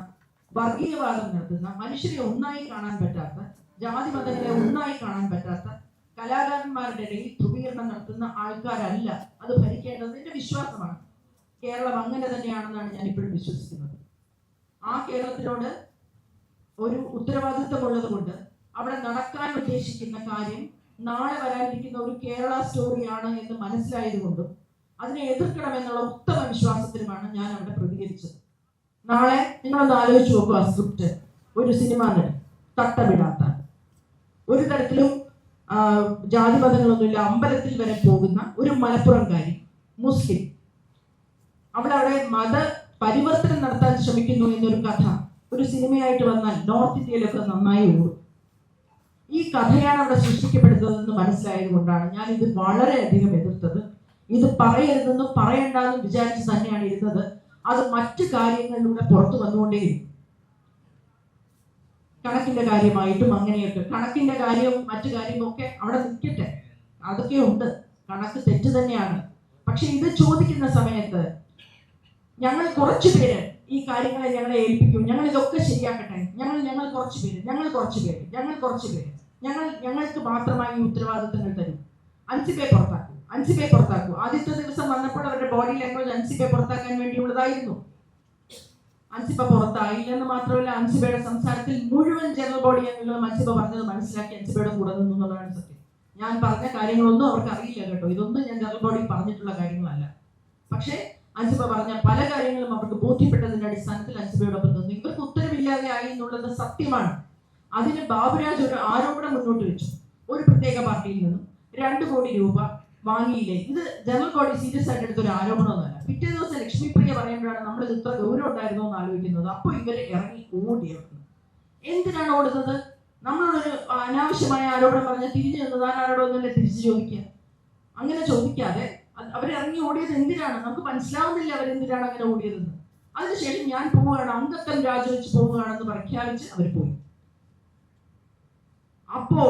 C: വർഗീയവാദം നടത്തുന്ന, മനുഷ്യരെ ഒന്നായി കാണാൻ പറ്റാത്ത, ജാതി മതങ്ങളെ ഒന്നായി കാണാൻ പറ്റാത്ത, കലാകാരന്മാരുടെ ഇടയിൽ ധ്രുവീകരണം നടത്തുന്ന ആൾക്കാരല്ല അത് ഭരിക്കേണ്ടത്. എന്റെ വിശ്വാസമാണ്. കേരളം അങ്ങനെ തന്നെയാണെന്നാണ് ഞാൻ ഇപ്പോഴും വിശ്വസിക്കുന്നത്. ആ കേരളത്തിനോട് ഒരു ഉത്തരവാദിത്വമുള്ളത് കൊണ്ട് അവിടെ നടക്കാൻ ഉദ്ദേശിക്കുന്ന കാര്യം നാളെ വരാനിരിക്കുന്ന ഒരു കേരള സ്റ്റോറിയാണ് എന്ന് മനസ്സിലായതുകൊണ്ടും അതിനെ എതിർക്കണമെന്നുള്ള ഉത്തമ വിശ്വാസത്തിലുമാണ് ഞാൻ അവിടെ പ്രതികരിച്ചത്. നാളെ നിങ്ങളൊന്ന് ആലോചിച്ച് നോക്കുക, സ്ക്രിപ്റ്റ് ഒരു സിനിമ നടി, തട്ടമിടാത്ത, ഒരു തരത്തിലും ജാതി മതങ്ങളൊന്നുമില്ല, അമ്പലത്തിൽ വരെ പോകുന്ന ഒരു മലപ്പുറംകാരി മുസ്ലിം, അവിടെ മത പരിവർത്തനം നടത്താൻ ശ്രമിക്കുന്നു എന്നൊരു കഥ ഒരു സിനിമയായിട്ട് വന്നാൽ നോർത്ത് ഇന്ത്യയിലൊക്കെ നന്നായി ഓടും. ഈ കഥയാണ് അവിടെ സൃഷ്ടിക്കപ്പെടുന്നതെന്ന് മനസ്സിലായത് കൊണ്ടാണ് ഞാൻ ഇത് വളരെയധികം എതിർത്തത്. ഇത് പറയരുതെന്നും പറയണ്ടെന്നും വിചാരിച്ച് തന്നെയാണ് ഇരുന്നത്. അത് മറ്റു കാര്യങ്ങളിലൂടെ പുറത്തു വന്നുകൊണ്ടേയിരിക്കും. കണക്കിന്റെ കാര്യമായിട്ടും അങ്ങനെയൊക്കെ, കണക്കിന്റെ കാര്യവും മറ്റു കാര്യവും ഒക്കെ അവിടെ നിൽക്കട്ടെ, അതൊക്കെ ഉണ്ട്, കണക്ക് തെറ്റ് തന്നെയാണ്. പക്ഷെ ഇത് ചോദിക്കുന്ന സമയത്ത് ഞങ്ങൾ കുറച്ചു പേര് ഈ കാര്യങ്ങളെ ഞങ്ങളെ ഏൽപ്പിക്കും, ഞങ്ങൾ ഇതൊക്കെ ശരിയാക്കട്ടെ, ഞങ്ങൾ കുറച്ചു പേര് ഞങ്ങൾക്ക് മാത്രമായി ഉത്തരവാദിത്തങ്ങൾ തരും, അൻസിബയെ പുറത്താക്കൂ. ആദ്യത്തെ ദിവസം വന്നപ്പോൾ അവരുടെ ബോഡി ലാംഗ്വേജ് അൻസിബയെ പുറത്താക്കാൻ വേണ്ടിയുള്ളതായിരുന്നു. അൻസിബ പുറത്തായില്ലെന്ന് മാത്രമല്ല, അൻസിബയുടെ സംസാരത്തിൽ മുഴുവൻ ജനറൽ ബോഡി അംഗങ്ങളും അൻസിബ പറഞ്ഞത് മനസ്സിലാക്കി അൻസിബയുടെ കൂടെ നിന്നു എന്നുള്ളതാണ് സത്യം. ഞാൻ പറഞ്ഞ കാര്യങ്ങളൊന്നും അവർക്ക് അറിയില്ല കേട്ടോ, ഇതൊന്നും ഞാൻ ജനറൽ ബോഡി പറഞ്ഞിട്ടുള്ള കാര്യങ്ങളല്ല. പക്ഷേ അൻസിബ പറഞ്ഞ പല കാര്യങ്ങളും അവർക്ക് ബോധ്യപ്പെട്ടതിന്റെ അടിസ്ഥാനത്തിൽ അൻസിബയോടൊപ്പം നിന്നു. ഇവർക്ക് ഉത്തരവില്ലാതെ ആയി എന്നുള്ളത് സത്യമാണ്. അതിന് ബാബുരാജ് ഒരു ആരോപണം മുന്നോട്ട് വെച്ചു, ഒരു പ്രത്യേക പാർട്ടിയിൽ നിന്നും 2 കോടി രൂപ വാങ്ങിയില്ലേ. ഇത് ജനറൽ ബോഡി സീരിയസ് ആയിട്ട് എടുത്തൊരു ആരോപണമൊന്നുമല്ല. പിറ്റേ ദിവസം ലക്ഷ്മിപ്രിയ പറയുമ്പോഴാണ് നമ്മൾ ഇത് ഇത്ര ഗൗരവം ഉണ്ടായിരുന്നോ എന്ന് ആലോചിക്കുന്നത്. അപ്പോൾ ഇവര് ഇറങ്ങി ഓടിയിരുന്നു. എന്തിനാണ് ഓടുന്നത്? നമ്മളൊരു അനാവശ്യമായ ആരോപണം പറഞ്ഞാൽ തിരിഞ്ഞു നിന്ന് താൻ ആരോടൊന്നല്ലേ തിരിച്ചു ചോദിക്കുക. അങ്ങനെ ചോദിക്കാതെ അവരിറങ്ങി ഓടിയത് എന്തിനാണ്? നമുക്ക് മനസ്സിലാവുന്നില്ല അവരെന്തിനാണ് അങ്ങനെ ഓടിയതെന്ന്. അതിനുശേഷം ഞാൻ പോവുകയാണ്, അംഗത്വം രാജിവെച്ച് പോവുകയാണെന്ന് പ്രഖ്യാപിച്ച് അവർ പോയി. അപ്പോ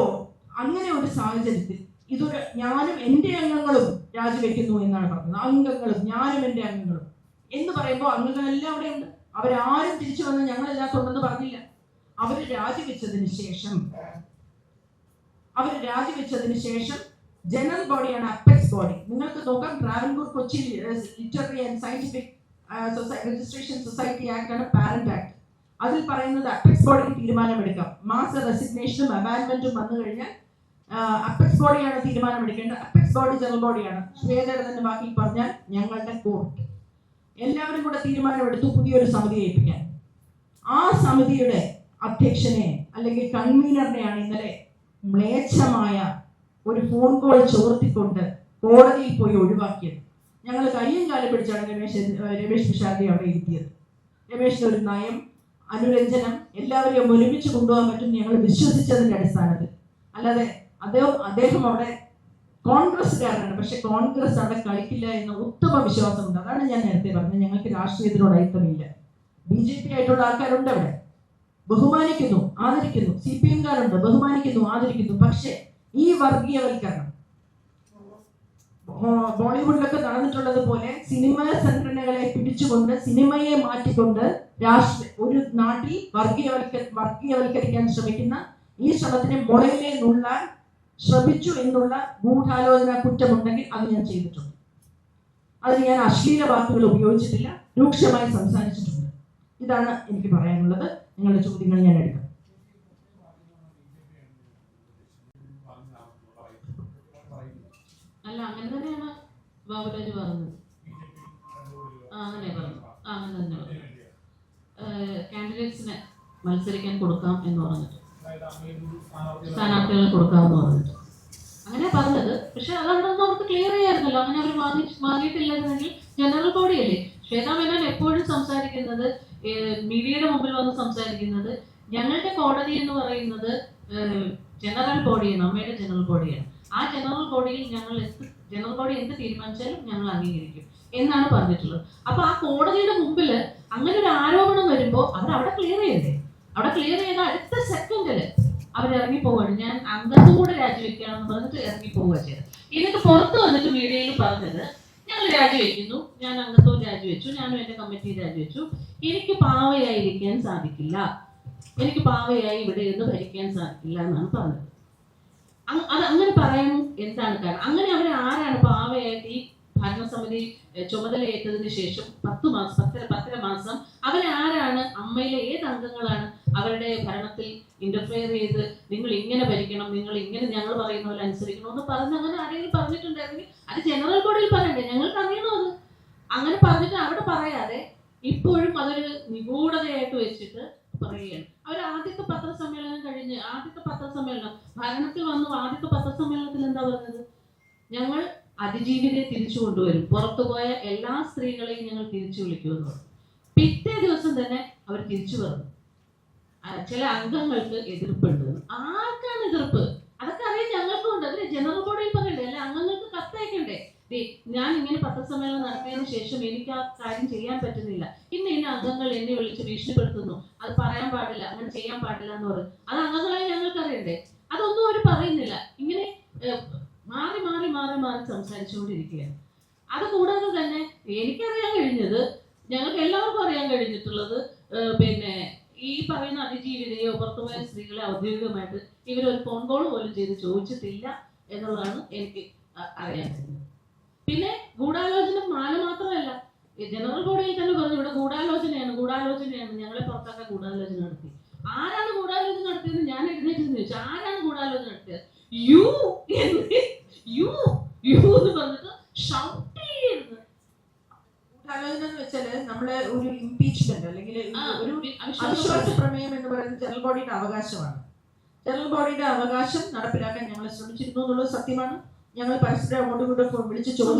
C: അങ്ങനെ ഒരു സാഹചര്യത്തിൽ ഇതൊരു ഞാനും എൻ്റെ അംഗങ്ങളും രാജിവെക്കുന്നു എന്നാണ് പറഞ്ഞത്. അംഗങ്ങളും ഞാനും എൻ്റെ അംഗങ്ങളും എന്ന് പറയുമ്പോൾ അംഗങ്ങളെല്ലാം അവിടെ ഉണ്ട്. അവരാരും തിരിച്ചു വന്ന് ഞങ്ങളില്ലാത്തുണ്ടെന്ന് പറഞ്ഞില്ല. അവർ രാജിവെച്ചതിന് ശേഷം ജനറൽ ബോഡിയാണ് അപ്പെക്സ് ബോഡി. നിങ്ങൾക്ക് നോക്കാം, Travancore Kochi literary and scientific registration society act ആണ് പാരന്റ് ആക്ട്. അതിൽ പറയുന്നത് അപ്പെക്സ് ബോഡിക്ക് തീരുമാനമെടുക്കാം. മാസ റെസിഗ്നേഷനും അബാൻമെന്റും വന്നു കഴിഞ്ഞാൽ അപ്പെക്സ് ബോഡിയാണ് തീരുമാനമെടുക്കേണ്ടത്. അപ്പെക്സ് ബോഡി ജനറൽ ബോഡിയാണ്. ശ്വേതയുടെ തന്നെ വാക്കിൽ പറഞ്ഞാൽ ഞങ്ങളുടെ കോർട്ട്. എല്ലാവരും കൂടെ തീരുമാനമെടുത്തു പുതിയൊരു സമിതിയെ ഏൽപ്പിക്കാൻ. ആ സമിതിയുടെ അധ്യക്ഷനെ അല്ലെങ്കിൽ കൺവീനറിനെയാണ് ഇന്നലെ മ്ലേച്ഛമായ ഒരു ഫോൺ കോൾ ചോർത്തിക്കൊണ്ട് കോടതിയിൽ പോയി ഒഴിവാക്കിയത്. ഞങ്ങൾ കയ്യും കാലം പിടിച്ചാണ് രമേശ് പിഷാരടി അവിടെ ഇരുത്തിയത്. രമേശിന്റെ ഒരു നയം, അനുരഞ്ജനം, എല്ലാവരെയും ഒരുമിച്ച് കൊണ്ടുപോകാൻ പറ്റും ഞങ്ങൾ വിശ്വസിച്ചതിന്റെ അടിസ്ഥാനത്തിൽ. അല്ലാതെ അദ്ദേഹം അവിടെ കോൺഗ്രസ്സുകാരനാണ്, പക്ഷെ കോൺഗ്രസ് അവിടെ കളിക്കില്ല എന്ന ഉത്തമ വിശ്വാസമുണ്ട്. അതാണ് ഞാൻ നേരത്തെ പറഞ്ഞത്, ഞങ്ങൾക്ക് രാഷ്ട്രീയത്തിനോട് ഐക്യമില്ല. BJP ആയിട്ടുള്ള ആൾക്കാരുണ്ട് അവിടെ, ബഹുമാനിക്കുന്നു, ആദരിക്കുന്നു. CPM-കാരുണ്ട്, ബഹുമാനിക്കുന്നു, ആദരിക്കുന്നു. പക്ഷെ ഈ വർഗീയവൽക്കരണം ബോളിവുഡിലൊക്കെ നടന്നിട്ടുള്ളത് പോലെ സിനിമാ സംഘടനകളെ പിടിച്ചുകൊണ്ട് സിനിമയെ മാറ്റിക്കൊണ്ട് ഒരു നാട്ടിൽ വർഗീയവൽക്കരിക്കാൻ ശ്രമിക്കുന്ന ഈ ശ്രമത്തിനെ മുളയിലെ നുള്ളാൻ ശ്രമിച്ചു എന്നുള്ള ഗൂഢാലോചന കുറ്റമുണ്ടെങ്കിൽ അത് ഞാൻ ചെയ്തിട്ടുണ്ട്. അതിന് ഞാൻ അശ്ലീല വാക്കുകൾ ഉപയോഗിച്ചിട്ടില്ല, രൂക്ഷമായി സംസാരിച്ചിട്ടുണ്ട്. ഇതാണ് എനിക്ക് പറയാനുള്ളത്. നിങ്ങളുടെ ചോദ്യങ്ങൾ ഞാൻ എടുക്കാം.
A: അല്ല, അങ്ങനെ തന്നെയാണ് ബാബുരാജ് പറഞ്ഞത്. അങ്ങനെ പറഞ്ഞു, അങ്ങനെ തന്നെ പറഞ്ഞു. കാൻഡിഡേറ്റ്സിനെ മത്സരിക്കാൻ കൊടുക്കാം എന്ന് പറഞ്ഞിട്ട്, സ്ഥാനാർത്ഥികളെ കൊടുക്കാമെന്ന് പറഞ്ഞിട്ട് അങ്ങനെ പറഞ്ഞത്. പക്ഷെ അതുകൊണ്ടൊന്നും അവർക്ക് ക്ലിയർ ചെയ്യായിരുന്നല്ലോ. അങ്ങനെ അവർ വാങ്ങിയിട്ടില്ലായിരുന്നെങ്കിൽ ജനറൽ ബോഡിയല്ലേ. ശ്വേതാ മേനോൻ എപ്പോഴും സംസാരിക്കുന്നത്, മീഡിയയുടെ മുമ്പിൽ വന്ന് സംസാരിക്കുന്നത്, ഞങ്ങളുടെ കോടതി എന്ന് പറയുന്നത് ജനറൽ ബോഡിയാണ്, അമ്മയുടെ ജനറൽ ബോഡിയാണ്. ആ ജനറൽ ബോഡിയിൽ ജനറൽ ബോഡി എന്ത് തീരുമാനിച്ചാലും ഞങ്ങൾ അംഗീകരിക്കും എന്നാണ് പറഞ്ഞിട്ടുള്ളത്. അപ്പൊ ആ കോടതിയുടെ മുമ്പിൽ അങ്ങനെ ഒരു ആരോപണം വരുമ്പോൾ അവിടെ ക്ലിയർ ചെയ്തേ. അവിടെ ക്ലിയർ ചെയ്ത അടുത്ത സെക്കൻഡില് അവരിറങ്ങി പോവുകയാണ്. ഞാൻ അംഗത്വം കൂടെ രാജിവെക്കാമെന്ന് പറഞ്ഞിട്ട് ഇറങ്ങി പോവുക ചെയ്തത്. എന്നിട്ട് പുറത്ത് വന്നിട്ട് മീഡിയയിൽ പറഞ്ഞത്, ഞങ്ങൾ രാജിവെക്കുന്നു, ഞാൻ അംഗത്വം രാജിവെച്ചു, ഞാനും എന്റെ കമ്മിറ്റി രാജിവെച്ചു, എനിക്ക് പാവയായിരിക്കാൻ സാധിക്കില്ല, എനിക്ക് പാവയായി ഇവിടെ ഇരുന്ന് ഭരിക്കാൻ സാധിക്കില്ല എന്നാണ് പറഞ്ഞത്. അത് അങ്ങനെ പറയാൻ എന്താണ് കാരണം? അങ്ങനെ അവർ ആരാണ് പാവയായിട്ട് ഈ ഭരണസമിതി ചുമതലയേറ്റതിന് ശേഷം 10 മാസം അവരാരാണ്? അമ്മയിലെ ഏത് അംഗങ്ങളാണ് അവരുടെ ഭരണത്തിൽ ഇന്റർഫിയർ ചെയ്ത് നിങ്ങൾ ഇങ്ങനെ ഭരിക്കണം, നിങ്ങൾ ഇങ്ങനെ ഞങ്ങൾ പറയുന്ന പോലെ അനുസരിക്കണം എന്ന് പറഞ്ഞ് അങ്ങനെ ആരെങ്കിലും പറഞ്ഞിട്ടുണ്ടായിരുന്നെങ്കിൽ അത് ജനറൽ ബോഡിയിൽ പറയണ്ടേ? ഞങ്ങൾക്ക് അറിയണോ അത്? അങ്ങനെ പറഞ്ഞിട്ട് അവിടെ പറയാതെ ഇപ്പോഴും അതൊരു നിഗൂഢതയായിട്ട് വെച്ചിട്ട് പറയുകയാണ്. അവർ ആദ്യത്തെ പത്രസമ്മേളനം കഴിഞ്ഞ് ഭരണത്തിൽ വന്നു. ആദ്യത്തെ പത്രസമ്മേളനത്തിൽ എന്താ പറഞ്ഞത്? ഞങ്ങൾ അതിജീവിതയെ തിരിച്ചു കൊണ്ടുവരും, പുറത്തുപോയ എല്ലാ സ്ത്രീകളെയും ഞങ്ങൾ തിരിച്ചു വിളിക്കുമെന്ന് പറഞ്ഞു. പിറ്റേ ദിവസം തന്നെ അവർ തിരിച്ചു പറഞ്ഞു ചില അംഗങ്ങൾക്ക് എതിർപ്പുണ്ട്. ആർക്കാണ് എതിർപ്പ്? അതൊക്കെ അറിയാം, ഞങ്ങൾക്കും ഉണ്ട്. അതിന് ജനറൽ ബോഡിയിൽ പറയണ്ടേ? അല്ലെ അംഗങ്ങൾക്ക് കത്തയക്കണ്ടേ? ഞാൻ ഇങ്ങനെ പത്രസമ്മേളനം നടത്തിയതിനു ശേഷം എനിക്ക് ആ കാര്യം ചെയ്യാൻ പറ്റുന്നില്ല, ഇന്ന അംഗങ്ങൾ എന്നെ വിളിച്ച് ഭീഷണിപ്പെടുത്തുന്നു, അത് പറയാൻ പാടില്ല, അങ്ങനെ ചെയ്യാൻ പാടില്ല എന്ന് പറയും. അത് അംഗങ്ങളായി ഞങ്ങൾക്ക് അറിയണ്ടേ? അതൊന്നും അവർ പറയുന്നില്ല. ഇങ്ങനെ മാറി മാറി മാറി മാറി സംസാരിച്ചുകൊണ്ടിരിക്കുകയാണ്. അത് കൂടാതെ തന്നെ എനിക്കറിയാൻ കഴിഞ്ഞത്, ഞങ്ങൾക്ക് എല്ലാവർക്കും അറിയാൻ കഴിഞ്ഞിട്ടുള്ളത്, പിന്നെ ഈ പറയുന്ന അതിജീവിതയോ പുറത്തുപോയ സ്ത്രീകളെ ഔദ്യോഗികമായിട്ട് ഇവരൊരു ഫോൺ കോൾ പോലും ചെയ്ത് ചോദിച്ചിട്ടില്ല എന്നുള്ളതാണ് എനിക്ക് അറിയാൻ കഴിഞ്ഞത്. പിന്നെ ഗൂഢാലോചന മാല മാത്രമല്ല, ജനറൽ ബോഡിയിൽ തന്നെ പറഞ്ഞു ഇവിടെ ഗൂഢാലോചനയാണ്, ഞങ്ങളെ പുറത്താക്കാൻ ഗൂഢാലോചന നടത്തി. ആരാണ് ഗൂഢാലോചന നടത്തിയെന്ന് ഞാൻ എഴുന്നേറ്റ് ചോദിച്ചു. ആരാണ് ഗൂഢാലോചന നടത്തിയത്? യു എന്ന് പറഞ്ഞിട്ട് ഷൗട്ട് ചെയ്യുന്നത്.
C: ഗൂഢാലോചന എന്ന് വെച്ചാല് നമ്മളെ ഒരു ഇംപീച്ച്മെന്റ് അല്ലെങ്കിൽ ഒരു അവിശ്വാസ പ്രമേയം എന്ന് പറയുന്നത് ജനറൽ ബോഡിയുടെ അവകാശമാണ്. ജനറൽ ബോഡിയുടെ അവകാശം നടപ്പിലാക്കാൻ ഞങ്ങൾ ശ്രമിച്ചിരുന്നു എന്നുള്ളത് സത്യമാണ്. ഞങ്ങൾ പരസ്പരം അങ്ങോട്ടും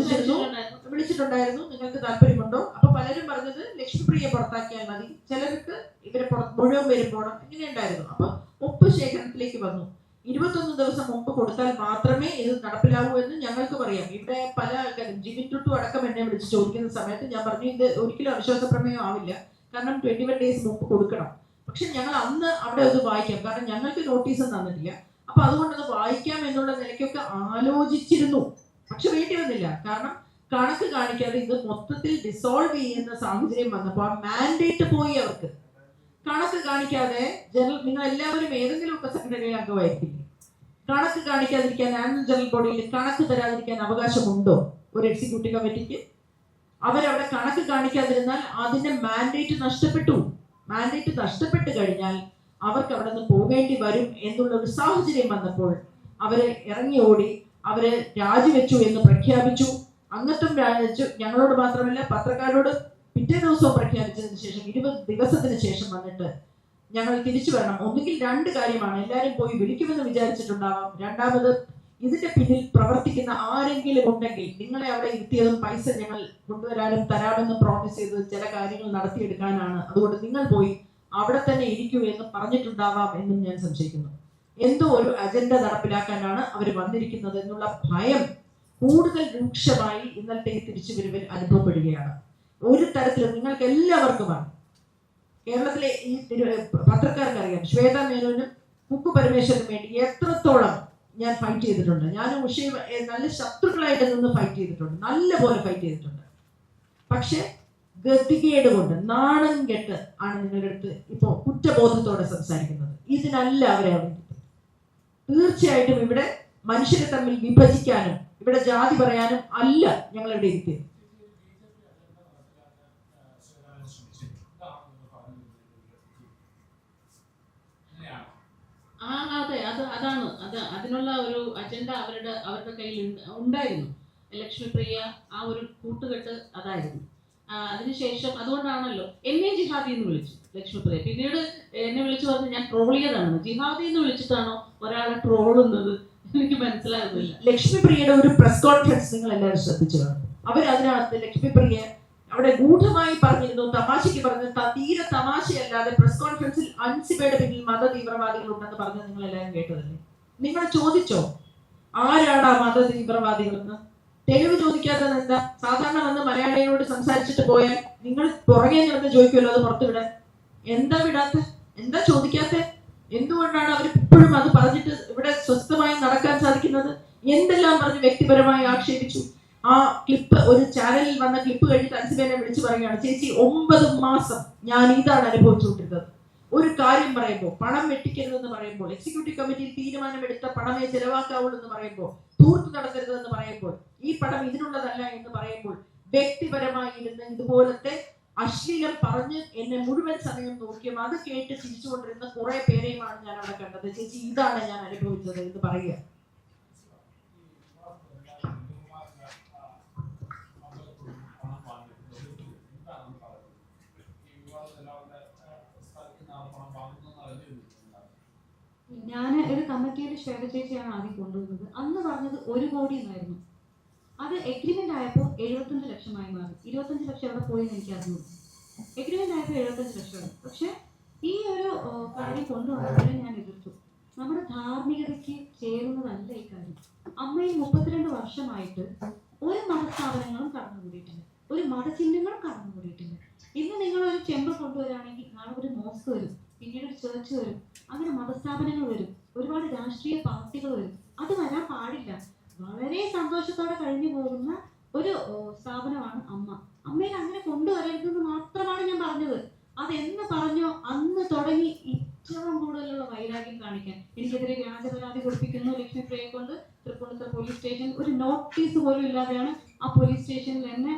C: വിളിച്ചിട്ടുണ്ടായിരുന്നു, നിങ്ങൾക്ക് താല്പര്യമുണ്ടോ? അപ്പൊ പലരും പറഞ്ഞത് ലക്ഷ്മിപ്രിയെ പുറത്താക്കിയാൽ മതി, ചിലർക്ക് ഇവരെ മുഴുവൻ പേരും പോകണം, ഇങ്ങനെ ഉണ്ടായിരുന്നു. അപ്പൊ ഒപ്പ് ശേഖരണത്തിലേക്ക് വന്നു. 21 ദിവസം മുമ്പ് കൊടുത്താൽ മാത്രമേ ഇത് നടപ്പിലാവൂ എന്ന് ഞങ്ങൾക്ക് പറയാം. ഇവിടെ പല ജിമിൻ ടുട്ടു അടക്കം എന്നെ വിളിച്ച് ചോദിക്കുന്ന സമയത്ത് ഞാൻ പറഞ്ഞു ഇത് ഒരിക്കലും അവിശ്വാസ പ്രമേയം ആവില്ല, കാരണം 21 ഡേയ്സ് മുമ്പ് കൊടുക്കണം. പക്ഷെ ഞങ്ങൾ അന്ന് അവിടെ അത് വായിക്കാം, കാരണം ഞങ്ങൾക്ക് നോട്ടീസ് തന്നിട്ടില്ല. അപ്പൊ അതുകൊണ്ടത് വായിക്കാം എന്നുള്ള നിലയ്ക്കൊക്കെ ആലോചിച്ചിരുന്നു, പക്ഷെ വേണ്ടി വന്നില്ല. കാരണം കണക്ക് കാണിക്കാതെ ഇത് മൊത്തത്തിൽ ഡിസോൾവ് ചെയ്യുന്ന സാഹചര്യം വന്നപ്പോൾ ആ മാൻഡേറ്റ് പോയി അവർക്ക്. കണക്ക് കാണിക്കാതെ നിങ്ങൾ എല്ലാവരും ഏതെങ്കിലുമൊക്കെ സംഘടനയിൽ അംഗമായിരിക്കില്ലേ? കണക്ക് കാണിക്കാതിരിക്കാൻ ആനുവൽ ജനറൽ ബോഡിയിൽ കണക്ക് തരാതിരിക്കാൻ അവകാശമുണ്ടോ ഒരു എക്സിക്യൂട്ടീവ് കമ്മിറ്റിക്ക്? അവരവിടെ കണക്ക് കാണിക്കാതിരുന്നാൽ അതിന്റെ മാൻഡേറ്റ് നഷ്ടപ്പെട്ടു. മാൻഡേറ്റ് നഷ്ടപ്പെട്ടു കഴിഞ്ഞാൽ അവർക്ക് അവിടെ നിന്ന് പോകേണ്ടി വരും എന്നുള്ള ഒരു സാഹചര്യം വന്നപ്പോൾ അവര് ഇറങ്ങി ഓടി, അവര് രാജിവെച്ചു എന്ന് പ്രഖ്യാപിച്ചു. അംഗത്വം രാജിവെച്ചു. ഞങ്ങളോട് മാത്രമല്ല, പത്രക്കാരോട് പിറ്റേ ദിവസവും പ്രഖ്യാപിച്ചതിന് ശേഷം 20 ദിവസത്തിന് ശേഷം വന്നിട്ട് ഞങ്ങൾ തിരിച്ചു വരണം. ഒന്നുകിൽ 2 കാര്യമാണ്. എല്ലാവരും പോയി വിളിക്കുമെന്ന് വിചാരിച്ചിട്ടുണ്ടാവാം. രണ്ടാമത്, ഇതിന്റെ പിന്നിൽ പ്രവർത്തിക്കുന്ന ആരെങ്കിലും ഉണ്ടെങ്കിൽ നിങ്ങളെ അവിടെ ഇരുത്തിയതും പൈസ ഞങ്ങൾ കൊണ്ടുവരാനും തരാമെന്ന് പ്രോമിസ് ചെയ്തത് ചില കാര്യങ്ങൾ നടത്തിയെടുക്കാനാണ്. അതുകൊണ്ട് നിങ്ങൾ പോയി അവിടെ തന്നെ ഇരിക്കൂ എന്ന് പറഞ്ഞിട്ടുണ്ടാവാം എന്നും ഞാൻ സംശയിക്കുന്നു. എന്തോ ഒരു അജണ്ട നടപ്പിലാക്കാനാണ് അവർ വന്നിരിക്കുന്നത് എന്നുള്ള ഭയം കൂടുതൽ രൂക്ഷമായി ഇന്നലത്തെ ഈ തിരിച്ചുവരവിൽ അനുഭവപ്പെടുകയാണ്. ഒരു തരത്തിലും നിങ്ങൾക്ക് എല്ലാവർക്കുമാണ്. കേരളത്തിലെ ഈ പത്രക്കാർക്കറിയാം, ശ്വേത മേനോനും കുക്കു പരമേശ്വരനും വേണ്ടി എത്രത്തോളം ഞാൻ ഫൈറ്റ് ചെയ്തിട്ടുണ്ട്. ഞാനും ഉഷയും നല്ല ശത്രുക്കളായിട്ട് നിന്ന് ഫൈറ്റ് ചെയ്തിട്ടുണ്ട്, നല്ല പോലെ ഫൈറ്റ് ചെയ്തിട്ടുണ്ട്. പക്ഷെ ഗതികേട് കൊണ്ട്, നാണം കെട്ട് ആണ് നിങ്ങളുടെ അടുത്ത് ഇപ്പോ കുറ്റബോധത്തോടെ സംസാരിക്കുന്നത്. ഇതിനല്ല അവരെ അവിടെ. തീർച്ചയായിട്ടും ഇവിടെ മനുഷ്യരെ തമ്മിൽ വിഭജിക്കാനും ഇവിടെ ജാതി പറയാനും അല്ല ഞങ്ങൾ ഇവിടെ ഇരിക്കുന്നത്.
A: അതെ, അതാണ് അതിനുള്ള ഒരു അജണ്ട അവരുടെ കയ്യിൽ ഉണ്ടായിരുന്നു. ലക്ഷ്മിപ്രിയ ആ ഒരു കൂട്ടുകെട്ട് അതായിരുന്നു. അതിനുശേഷം അതുകൊണ്ടാണല്ലോ എന്നെ ജിഹാദി എന്ന് വിളിച്ചു ലക്ഷ്മിപ്രിയ. പിന്നീട് എന്നെ വിളിച്ചു പറഞ്ഞ് ഞാൻ ട്രോൾ ചെയ്തതാണ്. ജിഹാദി എന്ന് വിളിച്ചിട്ടാണോ ഒരാളെ ട്രോളുന്നത് എനിക്ക് മനസ്സിലാകുന്നില്ല.
C: ലക്ഷ്മിപ്രിയയുടെ ഒരു പ്രസ് കോൺഫറൻസ് നിങ്ങൾ എല്ലാവരും ശ്രദ്ധിച്ചു കാണും. അവരതിനകത്ത് ലക്ഷ്മിപ്രിയ അവിടെ ഗൂഢമായി പറഞ്ഞിരുന്നു, തമാശയ്ക്ക് പറഞ്ഞു. തീരെ തമാശയല്ലാതെ പ്രസ് കോൺഫറൻസിൽ അൻസിബയുടെ പിന്നിൽ മത തീവ്രവാദികൾ ഉണ്ടെന്ന് പറഞ്ഞ് നിങ്ങൾ എല്ലാവരും കേട്ടതല്ലേ? നിങ്ങൾ ചോദിച്ചോ ആരാണ് ആ മത തീവ്രവാദികളെന്ന്? തെളിവ് ചോദിക്കാത്തത് എന്താ? സാധാരണ വന്ന് മലയാളികളോട് സംസാരിച്ചിട്ട് പോയാൽ നിങ്ങൾ പുറകെ നിന്ന് ചോദിക്കുമല്ലോ അത് പുറത്തു വിടാൻ. എന്താ വിടാത്ത? എന്താ ചോദിക്കാത്ത? എന്തുകൊണ്ടാണ് അവർ ഇപ്പോഴും അത് പറഞ്ഞിട്ട് ഇവിടെ സ്വസ്ഥമായി നടക്കാൻ സാധിക്കുന്നത്? എന്തെല്ലാം പറഞ്ഞ് വ്യക്തിപരമായി ആക്ഷേപിച്ചു. ആ ക്ലിപ്പ്, ഒരു ചാനലിൽ വന്ന ക്ലിപ്പ് കഴിഞ്ഞിട്ട് അൻസിബേനെ വിളിച്ചു പറയുകയാണ്, ചേച്ചി 9 മാസം ഞാൻ ഇതാണ് അനുഭവിച്ചുകൊണ്ടിരുന്നത്. ഒരു കാര്യം പറയുമ്പോൾ, പണം വെട്ടിക്കരുതെന്ന് പറയുമ്പോൾ, എക്സിക്യൂട്ടീവ് കമ്മിറ്റിയിൽ തീരുമാനമെടുത്ത പണമേ ചെലവാക്കാവുള്ളൂ എന്ന് പറയുമ്പോൾ, തൂർത്ത് നടത്തരുതെന്ന് പറയുമ്പോൾ, ഈ പണം ഇതിനുള്ളതല്ല എന്ന് പറയുമ്പോൾ, വ്യക്തിപരമായി ഇരുന്ന് ഇതുപോലത്തെ അശ്ലീലം പറഞ്ഞ് എന്നെ മുഴുവൻ സമയം നോക്കിയും അത് കേട്ട് ചിരിച്ചുകൊണ്ടിരുന്ന കുറെ പേരെയുമാണ് ഞാൻ അവിടെ കണ്ടത്. ചേച്ചി ഇതാണ് ഞാൻ അനുഭവിച്ചത് എന്ന് പറയുക.
B: ഞാൻ ഒരു കമ്മിറ്റിയിൽ ശ്വേത ചേച്ചിയാണ് ആദ്യം കൊണ്ടുവന്നത്. അന്ന് പറഞ്ഞത് 1 കോടി എന്നായിരുന്നു. അത് എഗ്രിമെന്റ് ആയപ്പോൾ 75 ലക്ഷമായി മാറി. 25 ലക്ഷം എവിടെ പോയി എന്ന് എനിക്ക് അറിഞ്ഞു. എഗ്രിമെന്റ് ആയപ്പോൾ 75 ലക്ഷമാണ്. പക്ഷെ ഈ ഒരു കാര്യം കൊണ്ടുവന്നതിനെ ഞാൻ എതിർത്തു. നമ്മുടെ ധാർമ്മികതയ്ക്ക് ചേരുന്നതല്ല ഈ കാര്യം. അമ്മയിൽ 32 വർഷമായിട്ട് ഒരു മതസ്ഥാപനങ്ങളും കടന്നുകൂടിയിട്ടില്ല, ഒരു മതചിഹ്നങ്ങളും കടന്നുകൂടിയിട്ടില്ല. ഇന്ന് നിങ്ങൾ ഒരു ചെമ്പ് കൊണ്ടുവരാണെങ്കിൽ നാളെ ഒരു മോസ്ക് വരും, പിന്നീട് ഒരു ചേർച്ച് വരും, അങ്ങനെ മതസ്ഥാപനങ്ങൾ വരും, ഒരുപാട് രാഷ്ട്രീയ പാർട്ടികൾ വരും. അത് വരാൻ പാടില്ല. വളരെ സന്തോഷത്തോടെ കഴിഞ്ഞു പോകുന്ന ഒരു സ്ഥാപനമാണ് അമ്മ. അമ്മയിൽ അങ്ങനെ കൊണ്ടുവരരുതെന്ന് മാത്രമാണ് ഞാൻ പറഞ്ഞത്. അതെന്ന് പറഞ്ഞോ അന്ന് തുടങ്ങി ഏറ്റവും കൂടുതലുള്ള വൈരാഗ്യം കാണിക്കാൻ എനിക്കെതിരെ വ്യാജ പരാതി കൊടുപ്പിക്കുന്നു ലക്ഷ്മിപ്രിയയെ കൊണ്ട്. തൃപ്പൂണിത്തുറ പോലീസ് സ്റ്റേഷൻ ഒരു നോട്ടീസ് പോലും ഇല്ലാതെയാണ് ആ പോലീസ് സ്റ്റേഷനിൽ എന്നെ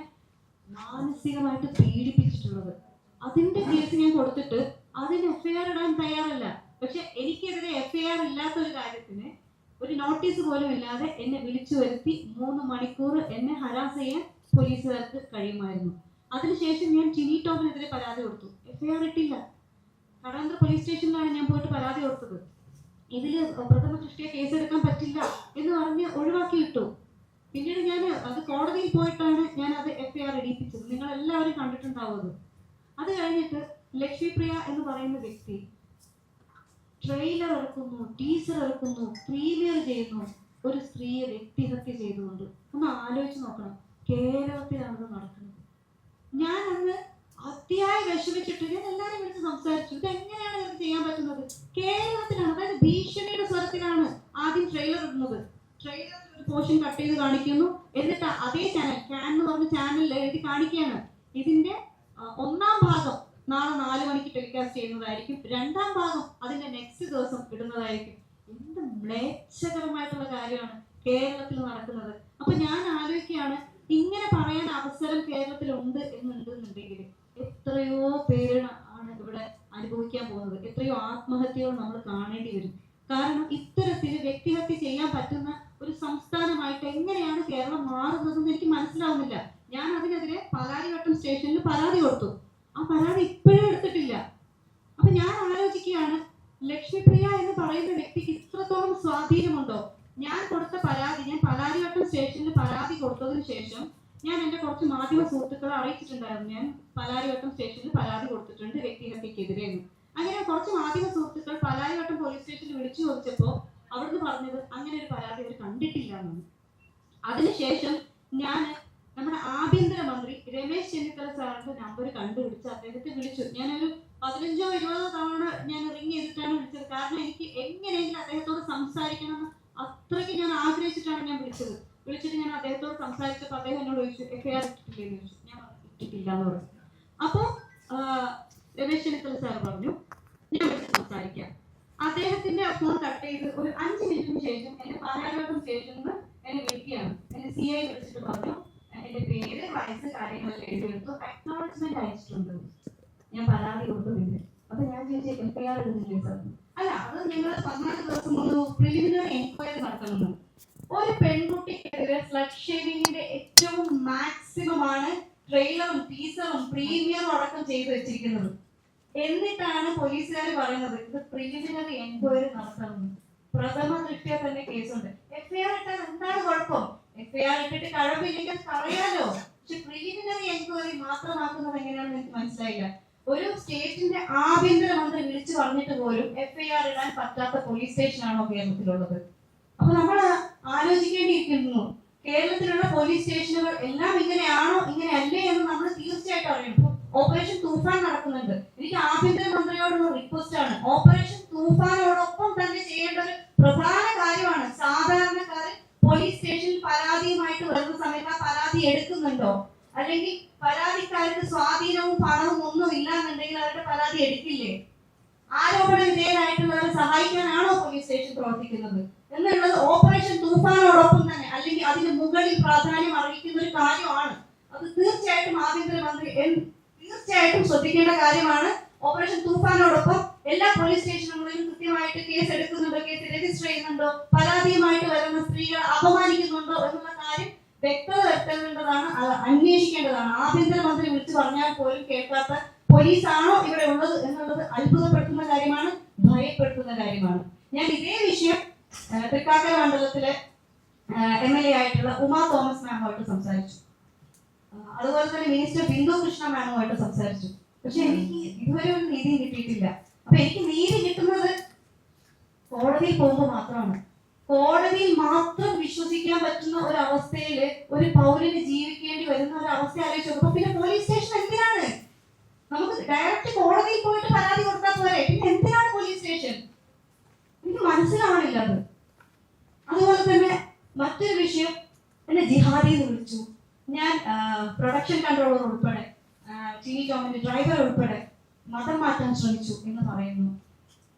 B: മാനസികമായിട്ട് പീഡിപ്പിച്ചിട്ടുള്ളത്. അതിന്റെ കേസ് ഞാൻ കൊടുത്തിട്ട് അതിന് FIR ഇടാൻ തയ്യാറല്ല. പക്ഷെ എനിക്കെതിരെ FIR ഇല്ലാത്ത ഒരു കാര്യത്തിന് ഒരു നോട്ടീസ് പോലും ഇല്ലാതെ എന്നെ വിളിച്ചു വരുത്തി 3 മണിക്കൂർ എന്നെ ഹരാസ് ചെയ്യാൻ പോലീസുകാർക്ക് കഴിയുമായിരുന്നു. അതിനുശേഷം ഞാൻ ടിനി ടോമിനെതിരെ പരാതി കൊടുത്തു. FIR ഇട്ടില്ല. കടവന്ത്ര പോലീസ് സ്റ്റേഷനിലാണ് ഞാൻ പോയിട്ട് പരാതി കൊടുത്തത്. ഇതിൽ പ്രഥമ ദൃഷ്ടിയ കേസെടുക്കാൻ പറ്റില്ല എന്ന് പറഞ്ഞ് ഒഴിവാക്കി ഇട്ടു. പിന്നീട് ഞാൻ അത് കോടതിയിൽ പോയിട്ടാണ് ഞാൻ അത് FIR ഇടിപ്പിച്ചത്. നിങ്ങൾ എല്ലാവരും കണ്ടിട്ടുണ്ടാവും. അത് കഴിഞ്ഞിട്ട് ലക്ഷ്മിപ്രിയ എന്ന് പറയുന്ന വ്യക്തി ട്രെയിലർ ഇറക്കുന്നു, ടീസർ ഇറക്കുന്നു, പ്രീമിയർ ചെയ്യുന്നു, ഒരു സ്ത്രീയെ വ്യക്തിഹത്യ ചെയ്തുകൊണ്ട്. ഒന്ന് ആലോചിച്ച് നോക്കണം, കേരളത്തിലാണത് നടക്കുന്നത്. ഞാൻ അന്ന് അതിയായി വിഷമിച്ചിട്ട് ഞാൻ എല്ലാവരും വിളിച്ച് സംസാരിച്ചു. ഇത് എങ്ങനെയാണ് ഇത് ചെയ്യാൻ പറ്റുന്നത്? കേരളത്തിലാണ്, അതായത് ഭീഷണിയുടെ സ്വരത്തിലാണ് ആദ്യം ട്രെയിലർ ഇടുന്നത്. ട്രെയിലറിൽ ഒരു പോർഷൻ കട്ട് ചെയ്ത് കാണിക്കുന്നു, എന്നിട്ട് അതേ ചാനൽ, ക്യാൻ എന്ന് പറഞ്ഞ ചാനലിൽ എഴുതി കാണിക്കുകയാണ് ഇതിന്റെ 1ാം ഭാഗം
E: നാളെ 4 മണിക്ക് ടെലികാസ്റ്റ് ചെയ്യുന്നതായിരിക്കും. 2ാം ഭാഗം അതിന്റെ നെക്സ്റ്റ് ദിവസം ഇടുന്നതായിരിക്കും. എന്ത് മ്ലേച്ഛകരമായിട്ടുള്ള കാര്യമാണ് കേരളത്തിൽ നടക്കുന്നത്. അപ്പൊ ഞാൻ ആലോചിക്കുകയാണ്, ഇങ്ങനെ പറയാൻ അവസരം കേരളത്തിൽ ഉണ്ട് എന്നുണ്ടെങ്കിൽ എത്രയോ പേരാണ് ഇവിടെ അനുഭവിക്കാൻ പോകുന്നത്. എത്രയോ ആത്മഹത്യകൾ നമ്മൾ കാണേണ്ടി വരും. കാരണം ഇത്തരത്തിൽ വ്യക്തിഹത്യ ചെയ്യാൻ പറ്റുന്ന ഒരു സംസ്ഥാനമായിട്ട് എങ്ങനെയാണ് കേരളം മാറുന്നതെന്ന് എനിക്ക് മനസ്സിലാവുന്നില്ല. ഞാൻ അതിനെതിരെ പാലാരിവട്ടം സ്റ്റേഷനിൽ പരാതി കൊടുത്തു. ആ പരാതി ഇപ്പോഴും എടുത്തിട്ടില്ല. അപ്പൊ ഞാൻ ആലോചിക്കുകയാണ്, ലക്ഷ്മിപ്രിയ എന്ന് പറയുന്ന വ്യക്തിക്ക് ഇത്രത്തോളം സ്വാധീനമുണ്ടോ? ഞാൻ കൊടുത്ത പരാതി, ഞാൻ പാലാരിവട്ടം സ്റ്റേഷനിൽ പരാതി കൊടുത്തതിന് ശേഷം ഞാൻ എൻ്റെ കുറച്ച് മാധ്യമ സുഹൃത്തുക്കളെ അറിയിച്ചിട്ടുണ്ടായിരുന്നു. ഞാൻ പാലാരിവട്ടം സ്റ്റേഷനിൽ പരാതി കൊടുത്തിട്ടുണ്ട് വ്യക്തിഹത്യക്കെതിരെ. അങ്ങനെ കുറച്ച് മാധ്യമ സുഹൃത്തുക്കൾ പാലാരിവട്ടം പോലീസ് സ്റ്റേഷനിൽ വിളിച്ചു ചോദിച്ചപ്പോൾ അവിടുന്ന് പറഞ്ഞത് അങ്ങനെ ഒരു പരാതി അവർ കണ്ടിട്ടില്ല എന്നാണ്. അതിനുശേഷം ഞാൻ നമ്മുടെ ആഭ്യന്തരമന്ത്രി രമേശ് ചെന്നിത്തല സാറിന്റെ നമ്പർ കണ്ടുപിടിച്ച് അദ്ദേഹത്തെ വിളിച്ചു. ഞാനൊരു 15-20 തവണ ഞാൻ റിങ് ചെയ്തിട്ടാണ് വിളിച്ചത്. കാരണം എനിക്ക് എങ്ങനെയെങ്കിലും അദ്ദേഹത്തോട് സംസാരിക്കണമെന്ന് അത്രയ്ക്ക് ഞാൻ ആഗ്രഹിച്ചിട്ടാണ് ഞാൻ വിളിച്ചിട്ട് ഞാൻ അദ്ദേഹത്തോട് സംസാരിച്ചപ്പോൾ അദ്ദേഹം എന്നോട് ചോദിച്ചു, FIR ഇട്ടിട്ടില്ലെന്ന് ചോദിച്ചു. ഞാൻ ഇട്ടിട്ടില്ല എന്ന് പറഞ്ഞു. അപ്പോൾ രമേശ് ചെന്നിത്തല സാർ പറഞ്ഞു, ഞാൻ വിളിച്ച് സംസാരിക്കാം. അദ്ദേഹത്തിന്റെ ഫോൺ കട്ട് ചെയ്ത് ഒരു 5 മിനിറ്റിന് ശേഷം എന്നെ പാലാരിവട്ടം സ്റ്റേഷനിൽ നിന്ന് എന്നെ വിളിക്കുകയാണ്. എന്നെ CI വിളിച്ചിട്ട് പറഞ്ഞു, എന്റെ പേര്, വയസ്സ്, കാര്യങ്ങളെല്ലാം എഴുതിയെടുത്തു, അക്നോളജ്മെന്റ് അയച്ചിട്ടുണ്ട്, ഞാൻ പരാതി കൊടുക്കുന്നില്ല. അപ്പൊ ഞാൻ ചോദിച്ചു, FIR ഇടുന്നില്ലേ സാർ? അല്ല, അത് ഞങ്ങൾ 14 ദിവസം മുമ്പ് പ്രിലിമിനറി എൻക്വയറി നടത്തണമെന്ന്. ഒരു പെൺകുട്ടിക്കെതിരെ ഫ്ലഡ് ഷേവിങ്ങിന്റെ ഏറ്റവും മാക്സിമം ആണ് ട്രെയിലറും ടീസറും പ്രീമിയറും അടക്കം ചെയ്തു വെച്ചിരിക്കുന്നത്. എന്നിട്ടാണ് പോലീസുകാർ പറയുന്നത് ഇത് പ്രിലിമിനറി എൻക്വയറി നടത്തണം. പ്രഥമ ദൃഷ്ട്യാ തന്നെ കേസുണ്ട്. FIR ഇട്ടാൽ എന്താണ് കുഴപ്പം? FIR ഇട്ടിട്ട് കഴമ്പില്ലെങ്കിൽ പറയാലോ. പക്ഷെ പ്രിലിമിനറി എൻക്വയറി മാത്രമാക്കുന്നത് എങ്ങനെയാണെന്ന് എനിക്ക് മനസ്സിലായില്ല. ഒരു സ്റ്റേറ്റിന്റെ ആഭ്യന്തരമന്ത്രി വിളിച്ചു പറഞ്ഞിട്ട് പോലും FIR ഇടാൻ പറ്റാത്ത പോലീസ് സ്റ്റേഷനാണോ കേരളത്തിലുള്ളത്? അപ്പൊ നമ്മൾ ആലോചിക്കേണ്ടിയിരിക്കുന്നു, കേരളത്തിലുള്ള പോലീസ് സ്റ്റേഷനുകൾ എല്ലാം ഇങ്ങനെയാണോ ഇങ്ങനെയല്ലേ എന്ന് നമ്മൾ തീർച്ചയായിട്ടും അറിയണം. ഓപ്പറേഷൻ തൂഫാൻ നടക്കുന്നുണ്ട്. എനിക്ക് ആഭ്യന്തരമന്ത്രിയോടുള്ള റിക്വസ്റ്റ് ആണ്, ഓപ്പറേഷൻ തൂഫാനോടൊപ്പം തന്നെ ചെയ്യേണ്ട ഒരു പ്രധാന കാര്യമാണ് സാധാരണക്കാർ പോലീസ് സ്റ്റേഷനിൽ പരാതിയുമായിട്ട് വരുന്ന സമയത്ത് ആ പരാതി എടുക്കുന്നുണ്ടോ, അല്ലെങ്കിൽ പരാതിക്കാർക്ക് സ്വാധീനവും പണവും ഒന്നും ഇല്ലാന്നുണ്ടെങ്കിൽ അവരുടെ പരാതി എടുക്കില്ലേ? ആരോപണ വിധേയരായിട്ടുള്ളവരെ സഹായിക്കാനാണോ പോലീസ് സ്റ്റേഷൻ പ്രവർത്തിക്കുന്നത് എന്നുള്ളത് ഓപ്പറേഷൻ തൂഫാനോടൊപ്പം തന്നെ അല്ലെങ്കിൽ അതിന് മുകളിൽ പ്രാധാന്യം അർഹിക്കുന്ന ഒരു കാര്യമാണ്. അത് തീർച്ചയായിട്ടും ആഭ്യന്തരമന്ത്രി തീർച്ചയായിട്ടും ശ്രദ്ധിക്കേണ്ട കാര്യമാണ്. ഓപ്പറേഷൻ തൂഫാനോടൊപ്പം എല്ലാ പോലീസ് സ്റ്റേഷനുകളിലും കൃത്യമായിട്ട് കേസ് എടുക്കുന്നുണ്ടോ, കേസ് രജിസ്റ്റർ ചെയ്യുന്നുണ്ടോ, പരാതിയുമായിട്ട് വരുന്ന സ്ത്രീകൾ അപമാനിക്കുന്നുണ്ടോ എന്നുള്ള കാര്യം വ്യക്തത വരുത്തേണ്ടതാണ്, അന്വേഷിക്കേണ്ടതാണ്. ആഭ്യന്തരമന്ത്രി വിളിച്ചു പറഞ്ഞാൽ പോലും കേൾക്കാത്ത പോലീസാണോ ഇവിടെ ഉള്ളത് എന്നുള്ളത് അത്ഭുതപ്പെടുത്തുന്ന കാര്യമാണ്, ഭയപ്പെടുത്തുന്ന കാര്യമാണ്. ഞാൻ ഇതേ വിഷയം തൃക്കാക്കര മണ്ഡലത്തിലെ MLA ആയിട്ടുള്ള ഉമാ തോമസ് മാമുമായിട്ട് സംസാരിച്ചു. അതുപോലെ തന്നെ മിനിസ്റ്റർ ബിന്ദു കൃഷ്ണ മാമുമായിട്ട് സംസാരിച്ചു. പക്ഷെ എനിക്ക് ഇതുവരെ ഒരു നീതി കിട്ടിയിട്ടില്ല. അപ്പൊ എനിക്ക് നീതി കിട്ടുന്നത് കോടതിയിൽ പോകുമ്പോൾ മാത്രമാണ്. കോടതിയിൽ മാത്രം വിശ്വസിക്കാൻ പറ്റുന്ന ഒരു അവസ്ഥയിൽ ഒരു പൗരന് ജീവിക്കേണ്ടി വരുന്ന ഒരു അവസ്ഥ ആലോചിച്ച് നോക്കുമ്പോൾ പിന്നെ പോലീസ് സ്റ്റേഷൻ എന്തിനാണ്? നമുക്ക് ഡയറക്റ്റ് കോടതിയിൽ പോയിട്ട് പരാതി കൊടുത്താൽ പോരെ, പിന്നെ എന്തിനാണ് പോലീസ് സ്റ്റേഷൻ? എനിക്ക് മനസ്സിലാവണില്ല അത്. അതുപോലെ തന്നെ മറ്റൊരു വിഷയം, എന്നെ ജിഹാദി എന്ന് വിളിച്ചു. ഞാൻ പ്രൊഡക്ഷൻ കൺട്രോളർ ഉൾപ്പെടെ ടിനി ടോമിന്റെ ഡ്രൈവർ ഉൾപ്പെടെ മതം മാറ്റാൻ ശ്രമിച്ചു എന്ന് പറയുന്നു.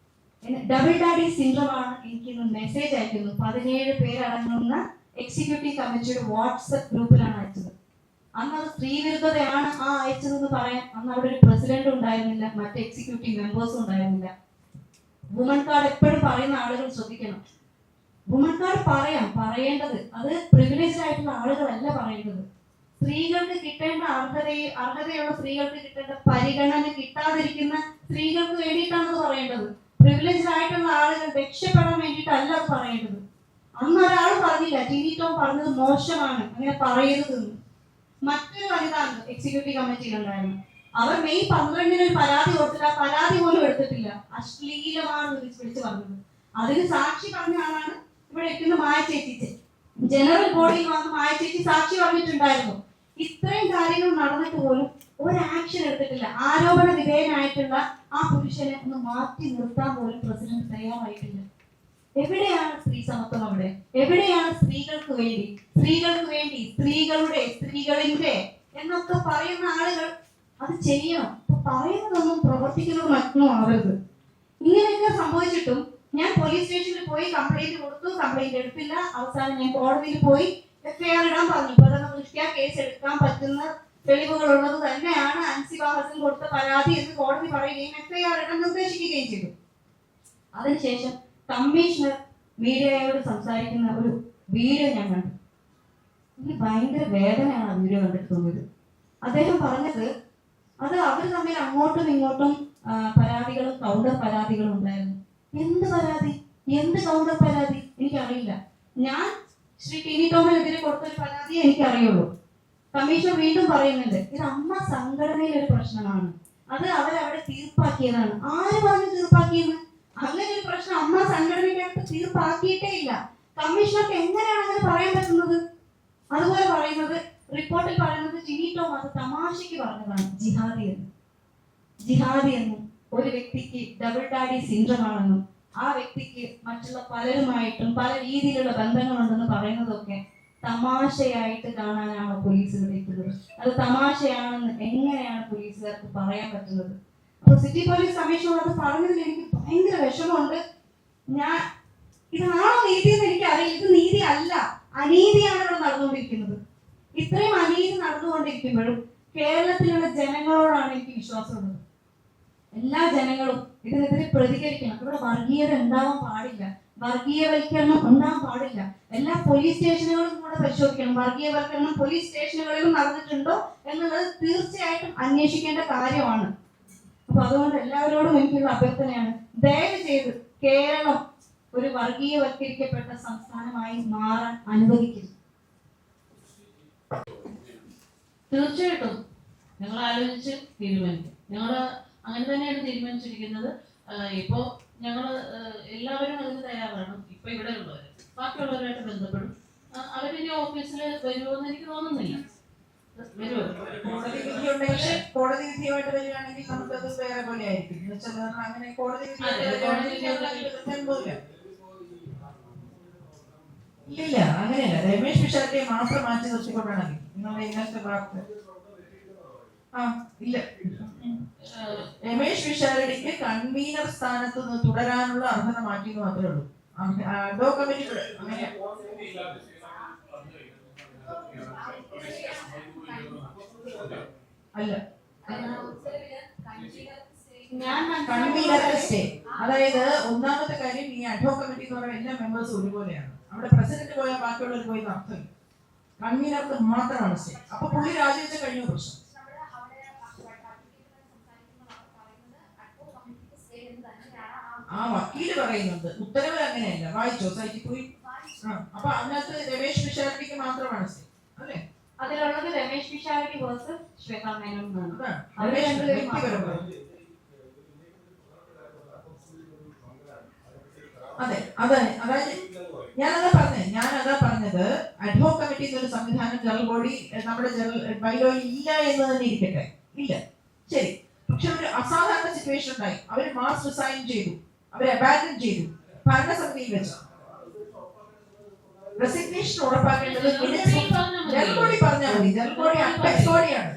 E: ഡബിൾ ഡാഡി സിൻഡ്രോമാണ് എനിക്കിന്ന് മെസ്സേജ് അയക്കുന്നു. 17 പേരടങ്ങുന്ന എക്സിക്യൂട്ടീവ് കമ്മിറ്റിയുടെ വാട്സപ്പ് ഗ്രൂപ്പിലാണ് അയച്ചത്. അന്ന് അത് സ്ത്രീവിരുദ്ധതയാണ് അയച്ചതെന്ന് പറയാൻ അന്ന് അവിടെ ഒരു പ്രസിഡന്റ് ഉണ്ടായിരുന്നില്ല, മറ്റ് എക്സിക്യൂട്ടീവ് മെമ്പേഴ്സും ഉണ്ടായിരുന്നില്ല. വുമൺ കാർഡ് എപ്പോഴും പറയുന്ന ആളുകൾ ശ്രദ്ധിക്കണം. വുമൺ കാർഡ് പറയേണ്ടത് അത് പ്രിവിലേജ്ഡ് ആയിട്ടുള്ള ആളുകളല്ല പറയേണ്ടത്. സ്ത്രീകൾക്ക് കിട്ടേണ്ട അർഹതയുള്ള സ്ത്രീകൾക്ക് കിട്ടേണ്ട പരിഗണന കിട്ടാതിരിക്കുന്ന സ്ത്രീകൾക്ക് വേണ്ടിയിട്ടാണ് പറയേണ്ടത്. പ്രിവിലേജ്ഡ് ആയിട്ടുള്ള ആളുകൾ രക്ഷപ്പെടാൻ വേണ്ടിയിട്ടല്ല അത് പറയേണ്ടത്. അന്ന് ഒരാൾ പറഞ്ഞില്ല, ടിനി ടോം പറഞ്ഞത് മോശമാണ്, അങ്ങനെ പറയരുതെന്ന്. മറ്റൊരു വനിതാണ് എക്സിക്യൂട്ടീവ് കമ്മിറ്റിയിലുണ്ടായിരുന്നു. അവർ മെയ് 12-ന് ഒരു പരാതി കൊടുത്തില്ല, പരാതി പോലും എടുത്തിട്ടില്ല. അശ്ലീലമാണ് വിളിച്ചു പറഞ്ഞത്. അതിന് സാക്ഷി പറഞ്ഞ ആളാണ് ഇവിടെ എത്തുന്ന മായ ചേച്ചി. ജനറൽ ബോഡിയിൽ വന്ന് മായ ചേച്ചി സാക്ഷി പറഞ്ഞിട്ടുണ്ടായിരുന്നു. ഇത്രയും കാര്യങ്ങൾ നടന്നിട്ട് പോലും ഒരു ആക്ഷൻ എടുത്തിട്ടില്ല. ആരോപണ വിധേയനായിട്ടുള്ള ആ പുരുഷനെ ഒന്ന് മാറ്റി നിർത്താൻ പോലും പ്രസിഡന്റ് തയ്യാറായിട്ടില്ല. എവിടെയാണ് സ്ത്രീ സമത്വം? അവിടെ എവിടെയാണ് സ്ത്രീകൾക്ക് വേണ്ടി സ്ത്രീകളുടെ എന്നൊക്കെ പറയുന്ന ആളുകൾ അത് ചെയ്യണം. ഇപ്പൊ പറയുന്നതൊന്നും പ്രവർത്തിക്കുന്നതും മറ്റൊന്നും ആവരുത്. ഇങ്ങനെയൊക്കെ സംഭവിച്ചിട്ടും ഞാൻ പോലീസ് സ്റ്റേഷനിൽ പോയി കംപ്ലൈന്റ് കൊടുത്തു, കംപ്ലൈന്റ് എടുത്തില്ല. അവസാനം ഞാൻ കോടതിയിൽ പോയി FIR ഇടാൻ പറഞ്ഞു. പ്രഥമ ദൃഷ്ട്യാ കേസ് എടുക്കാൻ പറ്റുന്ന തെളിവുകൾ ഉള്ളത് തന്നെയാണ് അൻസിബ ഹസൻ കൊടുത്ത പരാതി എന്ന് കോടതി പറയുകയും FIR ഇടാൻ നിർദ്ദേശിക്കുകയും ചെയ്തു. അതിനുശേഷം കമ്മീഷണർ മീഡിയയോട് സംസാരിക്കുന്ന ഒരു വീഡിയോ ഞാൻ കണ്ടു. എനിക്ക് ഭയങ്കര വേദനയാണ് ആ വീഡിയോ കണ്ടിട്ട് തോന്നിയത്. അദ്ദേഹം പറഞ്ഞത് അത് അവർ തമ്മിൽ അങ്ങോട്ടും ഇങ്ങോട്ടും പരാതികളും കൗണ്ടർ പരാതികളും ഉണ്ടായിരുന്നു. എന്ത് പരാതി, എന്ത് കൗണ്ടർ പരാതി എനിക്കറിയില്ല. ഞാൻ ശ്രീ ടി വി ടോമിനെതിരെ കൊടുത്തൊരു പരാതിയെ എനിക്കറിയുള്ളൂ. കമ്മീഷൻ വീണ്ടും പറയുന്നുണ്ട് ഇത് അമ്മ സംഘടനയിലെ ഒരു പ്രശ്നമാണ്, അത് അവരവിടെ തീർപ്പാക്കിയതാണ്. ആര് പറഞ്ഞു തീർപ്പാക്കിയെന്ന്? അങ്ങനെ ഒരു പ്രശ്നം അമ്മ സംഘടനയ്ക്കകത്ത് തീർപ്പാക്കിയിട്ടേ ഇല്ല. കമ്മീഷണർക്ക് എങ്ങനെയാണ് അങ്ങനെ പറയാൻ പറ്റുന്നത്? അതുപോലെ പറയുന്നത് റിപ്പോർട്ടിൽ പറയുന്നത് ടിനി ടോം അത് തമാശയ്ക്ക് പറഞ്ഞതാണ് ജിഹാദി എന്നും ഒരു വ്യക്തിക്ക് ഡബിൾ ഡാഡി സിൻഡ്രം ആണെന്നും ആ വ്യക്തിക്ക് മറ്റുള്ള പലരുമായിട്ടും പല രീതിയിലുള്ള ബന്ധങ്ങളുണ്ടെന്ന് പറയുന്നതൊക്കെ തമാശയായിട്ട് കാണാനാണ് പോലീസ് വിളിക്കുന്നത്. അത് തമാശയാണെന്ന് എങ്ങനെയാണ് പോലീസുകാർക്ക് പറയാൻ പറ്റുന്നത്? അപ്പൊ സിറ്റി പോലീസ് കമ്മീഷണർ അത് പറഞ്ഞതിൽ എനിക്ക് ഭയങ്കര വിഷമമുണ്ട്. ഞാൻ ഇതാണോ നീതി എന്ന് എനിക്കറിയില്ല. ഇത് നീതി അല്ല, അനീതിയാണ് ഇവിടെ നടന്നുകൊണ്ടിരിക്കുന്നത്. ഇത്രയും അനീതി നടന്നുകൊണ്ടിരിക്കുമ്പോഴും കേരളത്തിലുള്ള ജനങ്ങളോടാണ് എനിക്ക് വിശ്വാസമുള്ളത്. എല്ലാ ജനങ്ങളും ഇതിനെതിരെ പ്രതികരിക്കണം. ഇവിടെ വർഗീയത ഉണ്ടാവാൻ പാടില്ല, വർഗീയവൽക്കരണം ഉണ്ടാവാൻ പാടില്ല. എല്ലാ പോലീസ് സ്റ്റേഷനുകളും കൂടെ പരിശോധിക്കണം. വർഗീയവൽക്കരണം പോലീസ് സ്റ്റേഷനുകളിലും നടന്നിട്ടുണ്ടോ എന്നുള്ളത് തീർച്ചയായിട്ടും അന്വേഷിക്കേണ്ട കാര്യമാണ്. അപ്പൊ അതുകൊണ്ട് എല്ലാവരോടും എനിക്കുള്ള അഭ്യർത്ഥനയാണ്, ദയവ് ചെയ്ത് കേരളം ഒരു വർഗീയവൽക്കരിക്കപ്പെട്ട സംസ്ഥാനമായി മാറാൻ അനുവദിക്കരുത്.
A: തീർച്ചയായിട്ടും ഞങ്ങൾ ആലോചിച്ച് തീരുമാനിക്കും. ഞങ്ങൾ അങ്ങനെ തന്നെയാണ് തീരുമാനിച്ചിരിക്കുന്നത്. ഇപ്പോൾ ഞങ്ങൾ എല്ലാവരും അതിന് തയ്യാറാണ്. ഇപ്പൊ ഇവിടെ ഉള്ളവർ ബാക്കിയുള്ളവരുമായിട്ട് ബന്ധപ്പെടും. അവരിനി ഓഫീസിൽ വരുമോ എന്ന് എനിക്ക് തോന്നുന്നില്ല. വരുമോ?
C: കോടതി വിധിയുമായിട്ട് വരികയാണെങ്കിൽ നമുക്കത് വേറെ പോലെ ആയിരിക്കും. അങ്ങനെ കോടതി ഇല്ല, അങ്ങനെയല്ല. രമേശ് പിഷാരടിയെ മാത്രം മാറ്റി നിർത്തിക്കൊണ്ടാണ് നിങ്ങളുടെ ഇന്നത്തെ വാക്ക്. ഇല്ല, രമേശ് പിഷാരടിക്ക് കൺവീനർ സ്ഥാനത്ത് നിന്ന് തുടരാനുള്ള അർഹത മാറ്റിയെന്ന് മാത്രമേ ഉള്ളൂ. അഡ്വോ കമ്മിറ്റി അങ്ങനെ അല്ല. കൺവീനർ സ്റ്റേ, അതായത് ഒന്നാമത്തെ കാര്യം ഈ അഡ്വോ കമ്മിറ്റി എന്ന് പറയുന്ന എല്ലാ മെമ്പേഴ്സും ഒരുപോലെയാണ്. അവിടെ പ്രസിഡന്റ് പോയാൽ ബാക്കിയുള്ളവർ പോയി അർത്ഥം. കൺവീനർക്ക് മാത്രമാണ് സ്റ്റേ. അപ്പൊ പുള്ളി രാജിവെച്ച കഴിഞ്ഞ പ്രശ്നം. ആ വക്കീല് പറയുന്നുണ്ട്, ഉത്തരവ് അങ്ങനെയല്ല. വായിച്ചോ, സൈറ്റിൽ പോയി. അപ്പൊ അതിനകത്ത് രമേശ് പിഷാരടിക്ക് മാത്രമാണ് സ്റ്റേ അല്ലേ?
E: അതിലുള്ളത് രമേശ് പിഷാരടി വേഴ്സസ് ശ്വേതാ മേനോൻ എന്നാണ്.
C: അതെ, അതായത് ഞാനതാ പറഞ്ഞത് അഡ്വോ കമ്മിറ്റി എന്നൊരു സംവിധാനം ജനറൽ ബോഡി നമ്മുടെ ജനറൽ ബൈലോയിൽ ഇല്ല എന്ന് തന്നെ ഇരിക്കട്ടെ. ഇല്ല, ശരി. പക്ഷെ ഒരു അസാധാരണ സിറ്റുവേഷൻ ഉണ്ടായി. അവർ മാസ് റിസൈൻ ചെയ്തു, അവരെ അബാൻഡൻ ചെയ്തു. ഭരണസമിതിയിൽ വെച്ച് റെസിഗ്നേഷൻ ഉറപ്പാക്കേണ്ടത് ജനറൽ ബോഡി പറഞ്ഞാൽ മതി. ജനറൽ ബോഡി അപ്പെക്സ് ബോഡിയാണ്.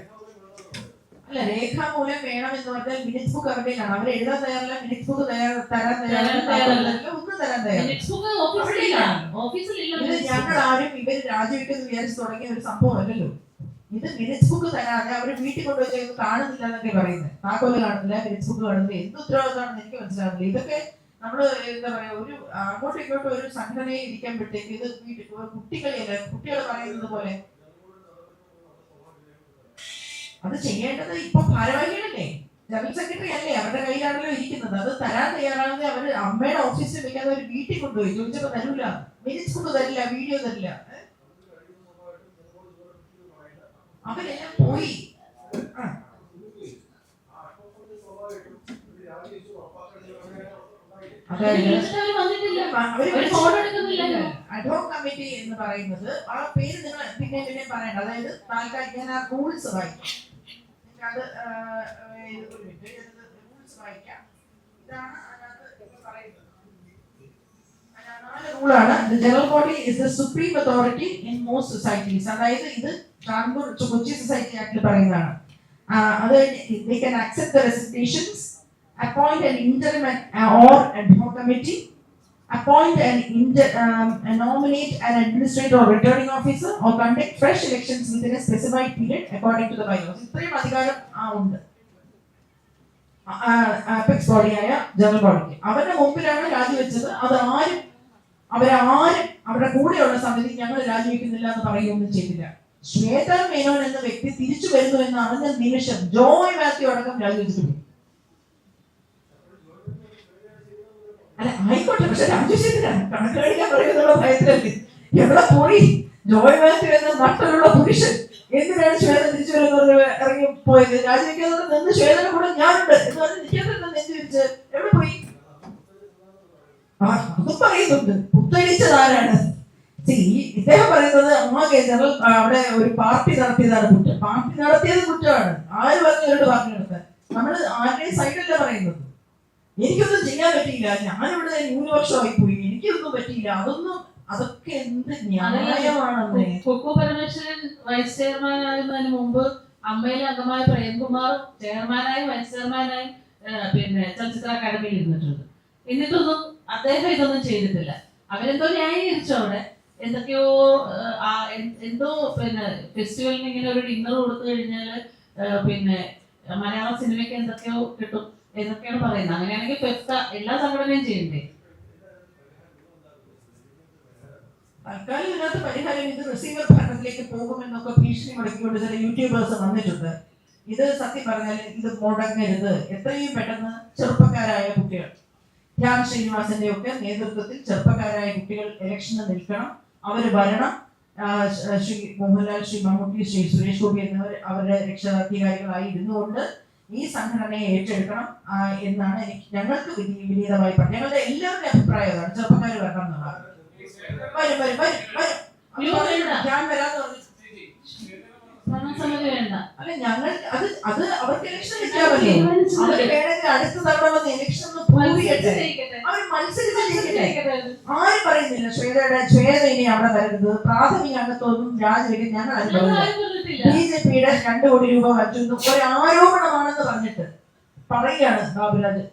C: അല്ല, രേഖാമൂലം വേണം എന്ന് പറഞ്ഞാൽ മിനിറ്റ്സ് ബുക്ക് അവരുടെയാണ്. അവർ എഴുതാൻ തയ്യാറല്ല, മിനിറ്റ്സ് ബുക്ക് തരാൻ തയ്യാറല്ല, ഒന്നും തരാൻ തയ്യാറല്ല. ഞങ്ങൾ ആരും ഇവര് രാജിവെക്കെന്ന് വിചാരിച്ചു തുടങ്ങിയ ഒരു സംഭവം അല്ലല്ലോ ഇത്. മിനിറ്റ്സ് ബുക്ക് തരാതെ അവർ വീട്ടിൽ കൊണ്ടുവച്ച് കാണുന്നില്ല എന്നൊക്കെ പറയുന്നത്. താക്കോല് കാണുന്നില്ല, മിനിറ്റ്സ് ബുക്ക് കാണുന്നില്ല. എന്ത് ഉത്തരവാദിത്തമാണെന്ന് എനിക്ക് മനസ്സിലാകുന്നില്ല. ഇതൊക്കെ നമ്മള് എന്താ പറയാ, ഒരു അങ്ങോട്ടും ഇങ്ങോട്ടും ഒരു സംഘടനയിൽ ഇരിക്കുമ്പോഴത്തേക്ക് ഇത് കുട്ടികൾ പറയുന്നത് പോലെ അത് ചെയ്യേണ്ടത് ഇപ്പൊ ഭാരവാഹികളല്ലേ, ജനറൽ സെക്രട്ടറി അല്ലേ, അവരുടെ കയ്യിലാണല്ലോ ഇരിക്കുന്നത്. അത് തരാൻ തയ്യാറാണെന്ന് അവര് അമ്മയുടെ ഓഫീസിൽ വെക്കാതെ അവർ വീട്ടിൽ കൊണ്ടുപോയി. ചോദിച്ചപ്പോ തരില്ല, മിനിറ്റ്സ് ബുക്ക് തരില്ല, വീഡിയോ തരില്ല. അവരെല്ലാം പോയി. അഡ്വോ കമ്മിറ്റി എന്ന് പറയുന്നത് ആ പേര് നിങ്ങൾ പിന്നെ പറയണ്ട. അതായത് താൽക്കാലിക, ഞാൻ ആ റൂൾസ് വായിക്കാം. അത് റൂൾസ് വായിക്കാം. ഇതാണ് അതിനകത്ത് പറയുന്നത്. 4 റൂളാണ്. General body is the supreme authority in most societies. അതായത് ഇത് കാൺപൂർ കൊച്ചി സൊസൈറ്റി ആക്ടിൽ പറയുന്നതാണ്. they can accept the resignations, appoint an interim or ad hoc committee, appoint and nominate an administrator or returning officer, or conduct fresh elections within a specified period according to the bylaws. ഇത്രയും അധികാരം ഉണ്ട് അപെക്സ് ബോഡിയായ ജനറൽ ബോഡിക്ക്. അവരുടെ മുമ്പിലാണ് രാജിവെച്ചത്. അത് അവരാരും അവരുടെ കൂടെയുള്ള സമിതി ഞങ്ങൾ രാജിവെക്കുന്നില്ല എന്ന് പറയുകയൊന്നും ചെയ്തില്ല. ശ്വേത മേനോൻ എന്ന വ്യക്തി തിരിച്ചു വരുന്നു എന്ന് അറിഞ്ഞ നിമിഷം ജോയ് മാത്യു അടക്കം രാജിവെച്ചിട്ടുണ്ട്. അല്ല ആയിക്കോട്ടെ, പക്ഷെ രാജിവെച്ചിട്ടില്ല. കണക്ക് കഴിക്കാൻ പറയുന്നുള്ള ഭയത്തിലല്ലേ. എവിടെ പോയി ജോയ് മാത്യു എന്ന നട്ടലുള്ള പുരുഷൻ? എന്തിനാണ് ശ്വേത തിരിച്ചു വരുന്നത് ഇറങ്ങി പോയത്? രാജിവെക്കാതെ നിന്ന് ശ്വേതയുടെ കൂടെ ഞാനുണ്ട് എന്ന് പറഞ്ഞ് നിൽക്കാതെ നെഞ്ചു വിരിച്ച് എവിടെ പോയി? അതും പറയുന്നുണ്ട്. പുത്തരിച്ചതാരാണ്? ഇദ്ദേഹം പറയുന്നത് ആകെ ജനറൽ അവിടെ ഒരു പാർട്ടി നടത്തിയതാണ് കുറ്റം. പാർട്ടി നടത്തിയത് കുറ്റമാണ്. ആര് പറഞ്ഞു അവരുടെ പാർട്ടി നടത്താൻ? നമ്മൾ ആരുടെയും സൈഡല്ല പറയുന്നത്. എനിക്കൊന്നും ചെയ്യാൻ പറ്റിയില്ല, ഞാനിവിടെ ന്യൂനപക്ഷമായി പോയി, എനിക്കൊന്നും പറ്റിയില്ല, അതൊക്കെ എന്ത് ന്യായമാണെന്ന്.
A: കൊക്കോ പരമേശ്വരൻ വൈസ് ചെയർമാനാകുന്നതിന് മുമ്പ് അമ്മയിലെ അംഗമായ പ്രേംകുമാറും ചെയർമാനായും വൈസ് ചെയർമാനായും പിന്നെ ചലച്ചിത്ര അക്കാദമിയിൽ ഇരുന്നിട്ടുണ്ട്. എന്നിട്ടൊന്നും അദ്ദേഹം ഇതൊന്നും ചെയ്തിട്ടില്ല. അവരെന്തോ ന്യായീകരിച്ചു. അവിടെ എന്തൊക്കെയോ എന്തോ പിന്നെ ഫെസ്റ്റിവലിന് ഇങ്ങനെ ഒരു ഡിന്നർ കൊടുത്തു കഴിഞ്ഞാൽ പിന്നെ മലയാള സിനിമയ്ക്ക് എന്തൊക്കെയോ കിട്ടും എന്നൊക്കെയാണ് പറയുന്നത്. അങ്ങനെയാണെങ്കിൽ പെഫ്ക എല്ലാ സംഘടനയും ചെയ്യണ്ടേ?
C: തൽക്കാലം ഇതിനകത്ത് പരിഹാരം ഇത് റിസീവർ ഭരണത്തിലേക്ക് പോകുമെന്നൊക്കെ ഭീഷണി മുടക്കിക്കൊണ്ട് ചില യൂട്യൂബേഴ്സ് വന്നിട്ടുണ്ട്. ഇത് സത്യം പറഞ്ഞാൽ ഇത് മുടങ്ങരുത്. എത്രയും പെട്ടെന്ന് ചെറുപ്പക്കാരായ കുട്ടികൾ, ധ്യാൻ ശ്രീനിവാസന്റെ ഒക്കെ നേതൃത്വത്തിൽ ചെറുപ്പക്കാരായ കുട്ടികൾ ഇലക്ഷന് നിൽക്കണം, അവർ വരണം. ശ്രീ മോഹൻലാൽ, ശ്രീ മമ്മൂട്ടി, ശ്രീ സുരേഷ് ഗോപി എന്നിവർ അവരുടെ രക്ഷാധികാരികളായി ഇരുന്നുകൊണ്ട് ഈ സംഘടനയെ ഏറ്റെടുക്കണം എന്നാണ് ഞങ്ങൾക്ക് വിനീതമായി പറഞ്ഞത്. ഞങ്ങളുടെ എല്ലാവരുടെ അഭിപ്രായം അതാണ്. ചെറുപ്പക്കാർ വരണം എന്നുള്ളതാണ്. ഞാൻ വരാന്ന് പറഞ്ഞു. അല്ല ഞങ്ങൾ അത് അവർക്ക് ഇലക്ഷൻ കിട്ടാമല്ലോ. അവർ വേണമെങ്കിൽ അടുത്ത തവണ വന്ന് ഇലക്ഷൻ അവർ മത്സരിച്ചിരിക്കട്ടെ. ആരും പറയുന്നില്ല ശ്വേത ഇനി അവിടെ വരരുത്, പ്രാഥമിക അംഗത്വമൊന്നും രാജിവെക്കാൻ ഞങ്ങൾ അനുഭവില്ല. BJPയുടെ 2 കോടി രൂപ വച്ചുന്നു ഒരു ആരോപണമാണെന്ന് പറഞ്ഞിട്ട് പറയുകയാണ് ബാബുരാജ്.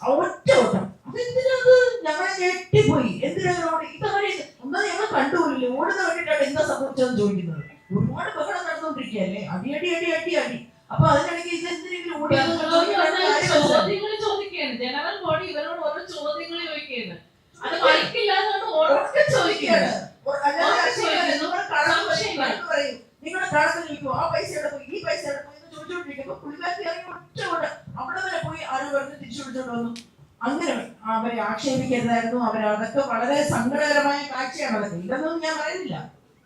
C: ഒറ്റ ഓട്ടം. അതെന്തിനത് ഞങ്ങളെ ഞെട്ടിപ്പോയി. എന്തിനാണ് ഇതാരും ഒന്നും ഞങ്ങൾ കണ്ടുപോലില്ല. ഓടുന്ന വേണ്ടിയിട്ടാണ് എന്താ സംഭവിച്ചതെന്ന് ചോദിക്കുന്നത്. ഒരുപാട് ബഹളം നടന്നുകൊണ്ടിരിക്കുകയല്ലേ, അടി അടി അടി അടി അടി. അപ്പൊ അതിനിടയ്ക്ക് ഇതെന്തിനെങ്കിലും
A: ചോദ്യങ്ങൾ ചോദിക്കുകയാണ്. ജനറൽ ബോഡി ഇവരോട് ഓരോ ചോദ്യങ്ങൾ ചോദിക്കുകയാണ്. അത് വായിക്കില്ലാതെ ചോദിക്കുകയാണ്.
C: നിങ്ങളുടെ കണക്ക് ചോദിക്കുമോ, ആ പൈസ എവിടെ പോയി, ഈ പൈസ എവിടെ പോയി എന്ന് ചോദിച്ചോണ്ടിരിക്കുമ്പോ പുള്ളിക്കാരി ഇറങ്ങി ഒറ്റ കൊണ്ട് അവിടെ വരെ പോയി ആരോ പറഞ്ഞ് തിരിച്ചു വിളിച്ചോണ്ട് വന്നു. അങ്ങനെ അവരെ ആക്ഷേപിക്കരുതായിരുന്നു. അതൊക്കെ വളരെ സങ്കടകരമായ കാഴ്ചയാണ്. അതൊക്കെ ഇതൊന്നും ഞാൻ പറയുന്നില്ല.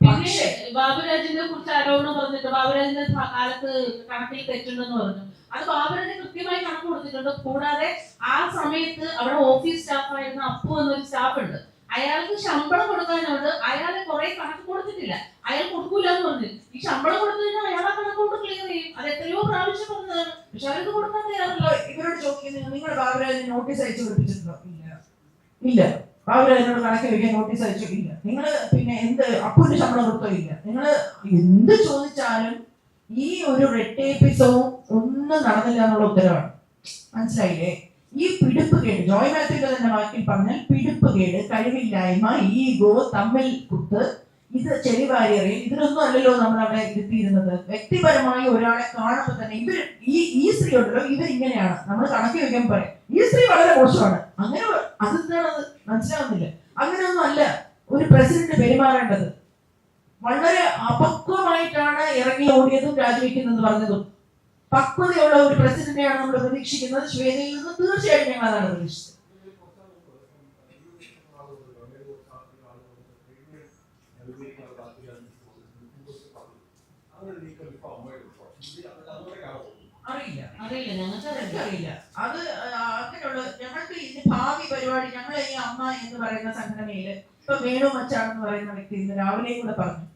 A: പിന്നെ ബാബുരാജിനെ കുറിച്ച് ആരോപണം പറഞ്ഞിട്ട് ബാബുരാജിന്റെ കാലത്ത് കണക്കിൽ തെറ്റുണ്ടെന്ന് പറഞ്ഞു. അത് ബാബുരാജ് കൃത്യമായി കണക്ക് കൊടുത്തിട്ടുണ്ട്. കൂടാതെ ആ സമയത്ത് അവിടെ ഓഫീസ് സ്റ്റാഫായിരുന്ന അപ്പു എന്നൊരു സ്റ്റാഫ് ഉണ്ട്. അയാൾക്ക് ശമ്പളം കൊടുക്കാനുണ്ട്. അയാളെ കുറെ കണക്ക് കൊടുത്തിട്ടില്ല. അയാൾ കൊടുക്കൂല എന്ന് പറഞ്ഞു. ഈ ശമ്പളം കൊടുത്തു കഴിഞ്ഞാൽ അയാളെ കണക്ക് കൊണ്ട് ക്ലിയർ ചെയ്യും. അത് എത്രയോ പ്രാവശ്യം പറഞ്ഞതാണ്. പക്ഷെ അവർക്ക് കൊടുക്കാൻ തയ്യാറല്ലോ.
C: ഇവരോട് ചോദിക്കുന്നത് നിങ്ങൾ ബാബുരാജിന് നോട്ടീസ് അയച്ചു കൊടുപ്പിച്ചിട്ടുണ്ടോ? ഇല്ല. ബാബുരാജിനോട് കണക്ക് വയ്ക്കാൻ നോട്ടീസ് അയച്ചോ? ഇല്ല. നിങ്ങൾ പിന്നെ എന്ത് അപ്പൂന്റെ ശമ്പളം കൊടുത്തോ? ഇല്ല. നിങ്ങൾ എന്ത് ചോദിച്ചാലും ഈ ഒരു റെട്ടേപ്പിസവും ഒന്നും നടന്നില്ല എന്നുള്ള ഉത്തരവാണ്. മനസ്സിലായില്ലേ? ഈ പിടിപ്പുകേട്, ജോയ് മാത്യുവിന്റെ തന്നെ വാക്കിൽ പറഞ്ഞാൽ പിടിപ്പുകേട്, കഴിവില്ലായ്മ, ഈഗോ, തമ്മിൽ കുത്ത്, ഇത് ചെളിവാരിയറിയും, ഇതിനൊന്നും അല്ലല്ലോ നമ്മൾ അവിടെ ഇരുത്തിയിരുന്നത്. വ്യക്തിപരമായി ഒരാളെ കാണുമ്പോൾ തന്നെ ഈ സ്ത്രീ ഉണ്ടല്ലോ, ഇവരിങ്ങനെയാണ്, നമ്മൾ കണക്ക് വയ്ക്കാൻ പറയും ഈ സ്ത്രീ വളരെ മോശമാണ്. അങ്ങനെ അതെന്താണത് മനസ്സിലാവുന്നില്ല. അങ്ങനെയൊന്നും അല്ല ഒരു പ്രസിഡന്റ് പെരുമാറേണ്ടത്. വളരെ അപക്വമായിട്ടാണ് ഇറങ്ങി ഓടിയതും രാജിവെക്കുന്നെന്ന് പറഞ്ഞതും. പക്വതയുള്ള ഒരു പ്രസിഡന്റിനെയാണ് നമ്മൾ പ്രതീക്ഷിക്കുന്നത്. ശ്വേതയിൽ നിന്ന് തീർച്ചയായിട്ടും ഞങ്ങൾ അതാണ് പ്രതീക്ഷിച്ചത്.
A: അറിയില്ല ഞങ്ങൾക്ക്
C: അത് അങ്ങനെയുള്ള ഞങ്ങൾക്ക് ഇനി ഭാവി പരിപാടി ഞങ്ങളെ ഈ അമ്മ എന്ന് പറയുന്ന സംഘടനയില് ഇപ്പൊ വേണു മച്ചാണെന്ന് പറയുന്ന വ്യക്തി ഇന്ന് രാവിലെയും കൂടെ പറഞ്ഞു,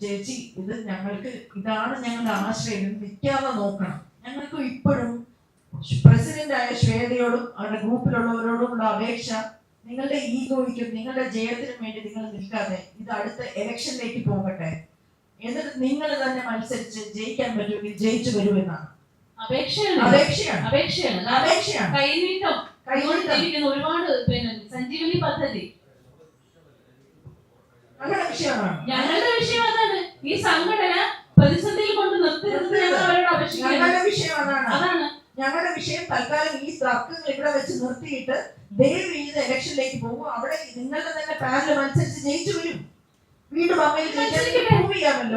C: ചേച്ചി ഇത് ഞങ്ങൾക്ക് ഇതാണ് ഞങ്ങളുടെ ആശ്രയം, നിൽക്കാതെ നോക്കണം. ഞങ്ങൾക്ക് ഇപ്പോഴും പ്രസിഡന്റായ ശ്വേതയോടും അവരുടെ ഗ്രൂപ്പിലുള്ളവരോടുമുള്ള അപേക്ഷ, നിങ്ങളുടെ ഈഗോയ്ക്കും നിങ്ങളുടെ ജയത്തിനും വേണ്ടി നിങ്ങൾ നിൽക്കാതെ ഇത് അടുത്ത ഇലക്ഷനിലേക്ക് പോകട്ടെ. എന്നിട്ട് നിങ്ങൾ തന്നെ മത്സരിച്ച് ജയിക്കാൻ പറ്റുമെങ്കിൽ ജയിച്ചു വരുമെന്നാണ്.
A: അപേക്ഷയാണ് കൈനീട്ടം കൈകൊണ്ടിരിക്കുന്ന ഒരുപാട് സഞ്ജീവനി പദ്ധതി ഞങ്ങളുടെ വിഷയം അതാണ്. ഈ സംഘടന പ്രതിസന്ധിയിൽ കൊണ്ട് നിർത്തരുത് അവരോട് അപേക്ഷിക്കുന്നത്. അതാണ്
C: ഞങ്ങളുടെ വിഷയം. തൽക്കാലം ഈ തർക്കങ്ങൾ ഇവിടെ വെച്ച് നിർത്തിയിട്ട് ദയവ് ചെയ്ത് ഇലക്ഷനിലേക്ക് പോകും. അവിടെ നിങ്ങളുടെ തന്നെ പാനൽ മത്സരിച്ച് ജയിച്ചു വരും. വീണ്ടും അമ്മയിൽ പ്രൂവ് ചെയ്യാമല്ലോ.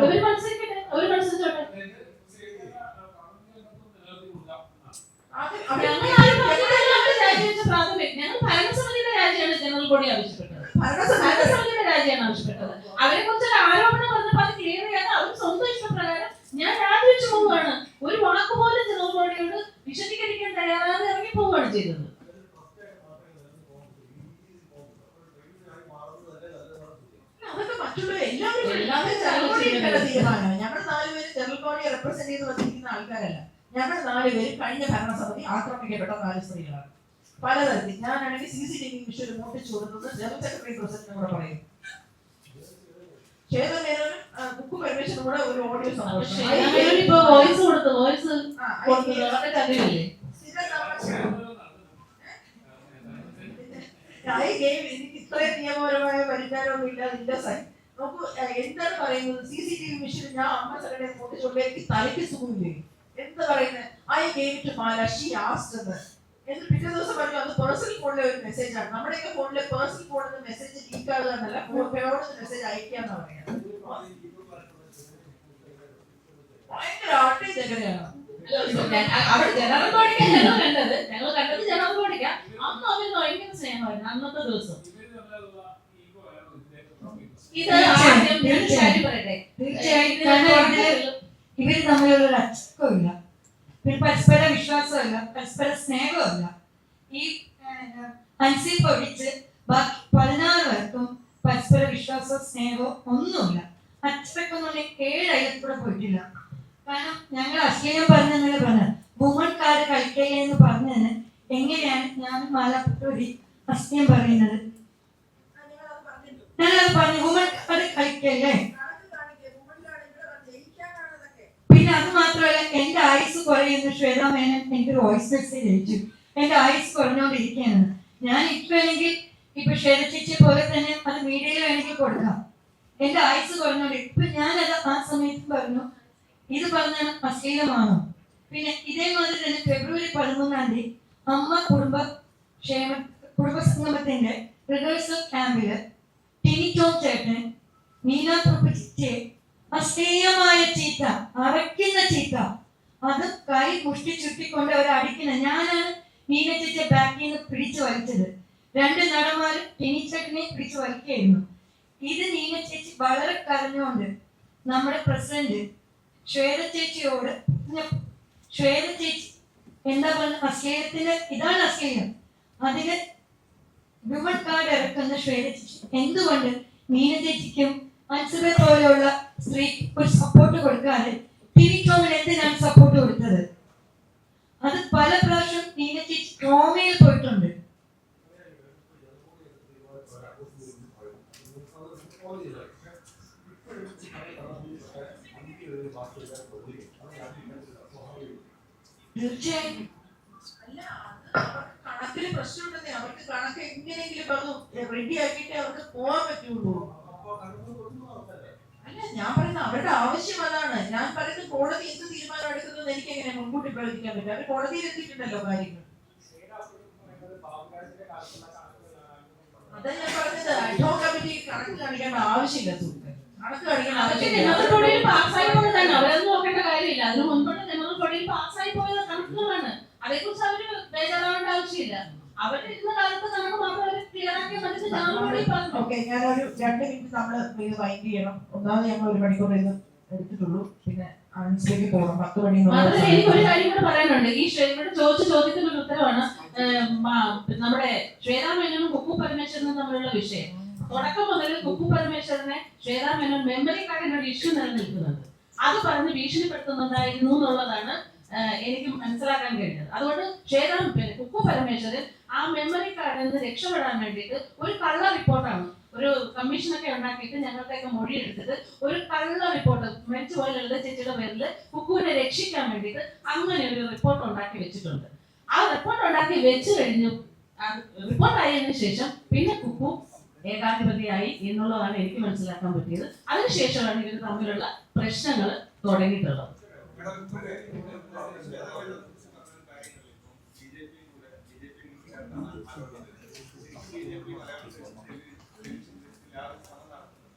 A: ഞങ്ങൾ ഭരണസമിതിയുടെ രാജിയാണ് ജനറൽ ബോഡി ആവശ്യപ്പെട്ടത്. ഭരണസമിതിയുടെ രാജിയാണ് ആവശ്യപ്പെട്ടത്. അവരെ കുറിച്ചൊരു ആരോപണം വന്നപ്പോൾ അത് ക്ലിയർ ചെയ്യാതെ അവർ സ്വന്തം ഇഷ്ടപ്രകാരം ഞാൻ രാജിവെച്ചു പോവുകയാണ്. ഒരു വാക്ക് പോലും ജനറൽ ബോഡിയോട് വിശദീകരിക്കാൻ തയ്യാറാതെ ഇറങ്ങി പോവുകയാണ് ചെയ്തത്.
C: അതൊക്കെ മറ്റുള്ള തീരുമാനമാണ്. ഞങ്ങൾ 4 പേര് ജനറൽ ബോഡിയെ റെപ്രസെന്റ് ചെയ്ത് വന്നിരിക്കുന്ന ആൾക്കാരല്ല. ഞങ്ങൾ 4 പേര് കഴിഞ്ഞ ഭരണസമിതി ആക്രമിക്കപ്പെട്ട 4 സ്ത്രീകളാണ്. പലതരത്തിൽ ഞാനാണെങ്കിൽ CCTV വിഷ്വൽ മോട്ടിച്ചു കൊടുത്തത് ജനറൽ സെക്രട്ടറി പ്രസിഡന്റിനും കൂടെ പറയും. ശ്വേതമേനോനും ബുക്ക് പെർമിഷനും കൂടെ ഒരു ഓഡിയോ സംഭവിച്ചു. എനിക്ക് ഇത്രയും നിയമപരമായ പരിജ്ഞാനമൊന്നും ഇല്ല. അതിന്റെ സൈൻ നോക്കൂ. എന്താണ് പറയുന്നത്? CCTV വിഷ്വൽ ഞാൻ അമ്മ സെക്രട്ടറി മോട്ടിച്ചുകൊണ്ട് എനിക്ക് തലയ്ക്ക് സുഖമില്ലേ? എന്താ പറയുന്നത്? I gave to Mala she asked എന്ന്. എന്നിട്ട് പിറ്റേ ദിവസം പറഞ്ഞു അത് പേഴ്സണൽ ഫോണിലെ ഒരു മെസ്സേജ് ആണ്. നമ്മുടെയൊക്കെ ഫോണിലെ പേഴ്സണൽ ഫോണിൽ നിന്ന് മെസ്സേജ് ലീക്ക് ആകുക എന്നല്ല, ഫോണിൽ മെസ്സേജ് അയക്കാന്ന് പറയുന്നത്. ഭയങ്കര ആർട്ടിസ്റ്റ് എങ്ങനെയാണ്
A: അവിടെ ജനറൽ ബോഡിക്ക് ഞങ്ങൾ കണ്ടത് ജനറൽ ബോഡിക്ക് അന്ന് അവര് ഭയങ്കര സ്നേഹമായിരുന്നു അന്നത്തെ ദിവസം. ഇത് ആദ്യം കാര്യം പറയട്ടെ.
F: ഇവര് തമ്മിലുള്ള അച്ചക്കമില്ല, പിന്നെ പരസ്പര വിശ്വാസമല്ല, പരസ്പര സ്നേഹമല്ല. ഈ അൻസിൽ ഒഴിച്ച് ബാക്കി 14 പേർക്കും പരസ്പര വിശ്വാസവും സ്നേഹവും ഒന്നുമില്ല. അച്ചക്കൊന്നും 7 അയൽക്കൂടെ പോയിട്ടില്ല. കാരണം ഞങ്ങൾ അശ്ലീലം പറഞ്ഞെന്നല്ലേ പറഞ്ഞത്. വുമൺ കാർഡ് കളിക്കല്ലേ എന്ന് പറഞ്ഞതിന് എങ്ങനെയാണ് ഞാൻ മാലാപ്പൂരി അശ്ലീലം പറയുന്നത്? ഞാനത് പറഞ്ഞു, വുമൺ കാർഡ് കളിക്കല്ലേ. പിന്നെ അത് മാത്രമല്ല, എന്റെ ആയുസ് കുറയുന്നു. ശ്വേതാ മേനൻ എനിക്കൊരു വോയിസ് മെസ്സേജ് അയച്ചു, എന്റെ ആയുസ് കുറഞ്ഞുകൊണ്ടിരിക്കുകയാണ്. ഞാൻ ഇപ്പോഴെങ്കിൽ ഇപ്പൊ ശ്വേത ചേച്ചി പോലെ തന്നെ അത് മീഡിയയിൽ വേണമെങ്കിൽ കൊടുക്കാം. എന്റെ ആയുസ് കുറഞ്ഞുകൊണ്ട് ഇപ്പൊ ഞാനത് ആ സമയത്ത് പറഞ്ഞു, ഇത് പറഞ്ഞ അശ്ലീലമാണോ? പിന്നെ ഇതേമാതിരി തന്നെ ഫെബ്രുവരി 13-ാം തീയതി അമ്മ കുടുംബസംഗമത്തിന്റെ റിഹേഴ്സൽ ക്യാമ്പില് ടിനിറ്റോ ചേട്ടൻ നീന പ്രൊപ്പിച്ചെ അശ്ലീലമായ ചീത്ത, അറയ്ക്കുന്ന ചീത്ത, അത് കൈ മുഷ്ടി ചുറ്റിക്കൊണ്ട് അവർ അടിക്കുന്ന. ഞാനാണ് നീന ചേച്ചിയെ ബാക്കിൽ നിന്ന് പിടിച്ചു വലിച്ചത്. 2 നടന്മാരും ടിനിച്ചേട്ടനെ പിടിച്ചു വലിക്കുകയായിരുന്നു. ഇത് നീന ചേച്ചി വളരെ കരഞ്ഞുകൊണ്ട് നമ്മുടെ പ്രസിഡന്റ് ശ്വേത ചേച്ചിയോട്, ശ്വേത ചേച്ചി എന്താ പറയുക, അശ്ലീലത്തിന് ഇതാണ് അശ്ലീലം, അതിന് വുമൺ കാർഡ് ഇറക്കുന്ന ശ്വേത ചേച്ചി എന്തുകൊണ്ട് നീന ചേച്ചിക്കും അൻസുബെ പോലെയുള്ള സ്ത്രീക്ക് ഒരു സപ്പോർട്ട് കൊടുക്കാതെ ടിനിറ്റോമിന് എന്തിനാണ് സപ്പോർട്ട് കൊടുത്തത്? അത് പല പ്രാവശ്യം നീന ചേച്ചി ട്രോമയിൽ പോയിട്ടുണ്ട്. തീർച്ചയായും അല്ല, കണക്കിന് പ്രശ്നമുണ്ടെന്നേ. അവർക്ക് കണക്ക് എങ്ങനെയെങ്കിലും റെഡി ആക്കിയിട്ട് അവർക്ക് പോകാൻ പറ്റുള്ളൂ. അല്ല, ഞാൻ പറയുന്നത് അവരുടെ ആവശ്യം അതാണ്. ഞാൻ പറയുന്നത് കോടതി എന്ത് തീരുമാനം എടുക്കുന്നത് എനിക്ക് എങ്ങനെ മുൻകൂട്ടി പ്രവചിക്കാൻ പറ്റും? അവർ കോടതിയിൽ എത്തിയിട്ടുണ്ടല്ലോ കാര്യങ്ങൾ. അതാ ഞാൻ പറഞ്ഞത്, അഡ്ഹോc കമ്മിറ്റി കണക്ക് കാണിക്കേണ്ട ആവശ്യമില്ല. കണക്ക് കാണിക്കേണ്ട ആവശ്യമില്ല.
A: അവരൊന്നും നോക്കേണ്ട കാര്യമില്ല. അതിന് മുൻപ് ജനറൽ ബോഡിയിൽ പാസ്സായി പോയത് കണക്കുകളാണ്. അതേക്കുറിച്ച് അവര് ബേജാറാവേണ്ട ആവശ്യമില്ല. അവരിരുന്ന കാലത്ത് കണക്ക് മാത്രം അവർ ക്ലിയർ ആക്കിയാൽ മതി. ജനറൽ ബോഡിയിൽ പറഞ്ഞു.
C: ഓക്കെ, ഞാനൊരു 2 മിനിറ്റ് നമ്മള് വൈൻഡ് ചെയ്യണം. ഒന്നാമത് ഞങ്ങൾ 1 മണിക്കൂർ ഇത് എടുത്തിട്ടുള്ളൂ. പിന്നെ ആൻസിലേക്ക് പോകണം. 10 മണി.
A: എനിക്കൊരു കാര്യം കൂടെ പറയാനുണ്ട്. ഈ ഇവിടെ ചോദിച്ച ചോദ്യത്തിന് ഒരു ഉത്തരവാണ് നമ്മുടെ ശ്വേതാ മേനോനും കുക്കു പരമേശ്വരനും തമ്മിലുള്ള വിഷയം. തുടക്കം മുതൽ കുക്കു പരമേശ്വരനെ ശ്വേതാ മേനോൻ മെമ്മറി കാർഡിന്റെ ഒരു ഇഷ്യൂ നിലനിൽക്കുന്നത് അത് പറഞ്ഞ് ഭീഷണിപ്പെടുത്തുന്നുണ്ടായിരുന്നു എന്നുള്ളതാണ് എനിക്ക് മനസ്സിലാക്കാൻ കഴിഞ്ഞത്. അതുകൊണ്ട് കുക്കു പരമേശ്വരൻ ആ മെമ്മറി കാർഡിൽ നിന്ന് രക്ഷപ്പെടാൻ വേണ്ടിയിട്ട് ഒരു കള്ള റിപ്പോർട്ടാണ്, ഒരു കമ്മീഷനൊക്കെ ഉണ്ടാക്കിയിട്ട് ഞങ്ങളുടെയൊക്കെ മൊഴി എടുത്തിട്ട് ഒരു കള്ള റിപ്പോർട്ട് മരിച്ചുപോയ ലളിത ചേച്ചിയുടെ പേരിൽ കുക്കുവിനെ രക്ഷിക്കാൻ വേണ്ടിയിട്ട് അങ്ങനെ ഒരു റിപ്പോർട്ട് ഉണ്ടാക്കി വെച്ചിട്ടുണ്ട്. ആ റിപ്പോർട്ട് ഉണ്ടാക്കി വെച്ച് കഴിഞ്ഞു റിപ്പോർട്ട് ആയതിനു ശേഷം പിന്നെ കുക്കു ഏകാധിപതിയായി എന്നുള്ളതാണ് എനിക്ക് മനസ്സിലാക്കാൻ പറ്റിയത്. അതിനുശേഷമാണ് ഇവർ തമ്മിലുള്ള പ്രശ്നങ്ങൾ തുടങ്ങിയിട്ടുള്ളത്.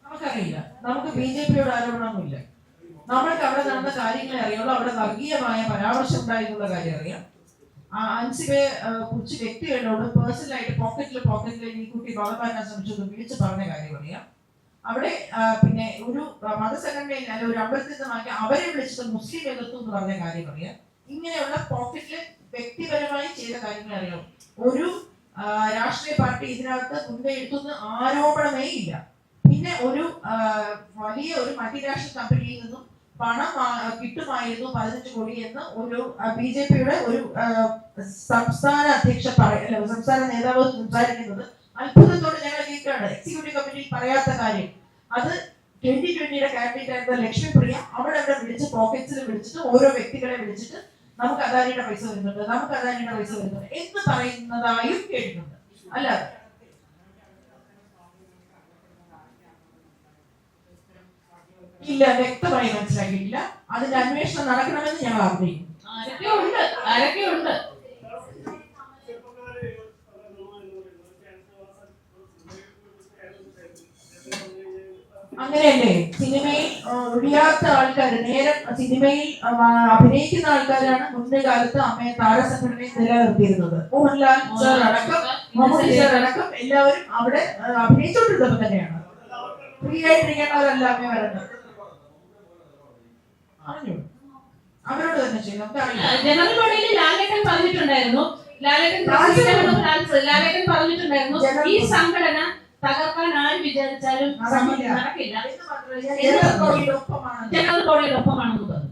C: നമുക്കറിയില്ല, നമുക്ക് BJP-യോട് ആരോപണമൊന്നുമില്ല. നമ്മൾക്ക് അവിടെ നടന്ന കാര്യങ്ങളെ അറിയുള്ളൂ. അവിടെ വർഗീയമായ പരാമർശം ഉണ്ടായിട്ടുള്ള കാര്യം അറിയാം. അൻസിബയെ കുറിച്ച് വ്യക്തികളോട് പേഴ്സണലായിട്ട് പോക്കറ്റിൽ ഈ കുട്ടി വളർത്താൻ ശ്രമിച്ചത് വിളിച്ച് പറഞ്ഞ കാര്യം അറിയാം. അവിടെ പിന്നെ ഒരു മതസംഘടനയിൽ അല്ല ഒരു അമ്പലത്തിൽ നിന്ന് മാറ്റി അവരെ വിളിച്ചത് മുസ്ലിം എതിർത്തു എന്ന് പറഞ്ഞ കാര്യം അറിയാം. ഇങ്ങനെയുള്ള പോക്കറ്റിൽ വ്യക്തിപരമായി ചെയ്ത കാര്യങ്ങൾ അറിയാം. ഒരു രാഷ്ട്രീയ പാർട്ടി ഇതിനകത്ത് മുൻകൈ എടുത്തുന്ന ആരോപണമേ ഇല്ല. പിന്നെ ഒരു വലിയ ഒരു മൾട്ടിനാഷണൽ കമ്പനിയിൽ നിന്നും പണം കിട്ടുമായിരുന്നു 15 കോടി എന്ന് ഒരു BJP-യുടെ ഒരു സംസ്ഥാന അധ്യക്ഷ സംസ്ഥാന നേതാവ് സംസാരിക്കുന്നത് അത്ഭുതത്തോടെ ഞങ്ങൾ കേൾക്കുകയാണ്. എക്സിക്യൂട്ടീവ് കമ്മിറ്റിയിൽ പറയാത്ത കാര്യം. അത് 2020-യുടെ കാൻഡിഡേറ്റ് ആയിരുന്ന ലക്ഷ്മിപ്രിയ അവിടെ വിളിച്ച് പോക്കറ്റ്സിൽ വിളിച്ചിട്ട് ഓരോ വ്യക്തികളെ വിളിച്ചിട്ട് നമുക്ക് അദാനിയുടെ പൈസ വരുന്നുണ്ട് എന്ന് പറയുന്നതായും കേട്ടിട്ടുണ്ട്. അല്ലാതെ ഇല്ല, വ്യക്തമായി മനസ്സിലാക്കിയിട്ടില്ല. അതിന്റെ അന്വേഷണം നടക്കണമെന്ന് ഞങ്ങൾ ആഗ്രഹിക്കുന്നു.
A: ആരൊക്കെയുണ്ട്
C: അങ്ങനെയല്ലേ? സിനിമയിൽ ഒഴിയാത്ത ആൾക്കാർ, നേരം സിനിമയിൽ അഭിനയിക്കുന്ന ആൾക്കാരാണ് മുന്നേ കാലത്ത് അമ്മയെ താരസംഘടനയിൽ നിലനിർത്തിയിരുന്നത്. മോഹൻലാൽ സാർ അടക്കം മമ്മൂട്ടി സാർ അടക്കം എല്ലാവരും അവിടെ അഭിനയിച്ചുകൊണ്ടിരുന്നപ്പോൾ തന്നെയാണ്. ഫ്രീ ആയിട്ടിരിക്കേണ്ടവരല്ല അമ്മയെ വരുന്നത്. അവരോട് തന്നെ ചെയ്യും.
A: ജനറൽ ബോഡിയിൽ ലാലേട്ടൻ പറഞ്ഞിട്ടുണ്ടായിരുന്നു ഈ സംഘടന തകർക്കാൻ ആര് വിചാരിച്ചാലും നടക്കില്ല. ജനറൽ ബോഡിയുടെ ഒപ്പമാണെന്ന് പറഞ്ഞു.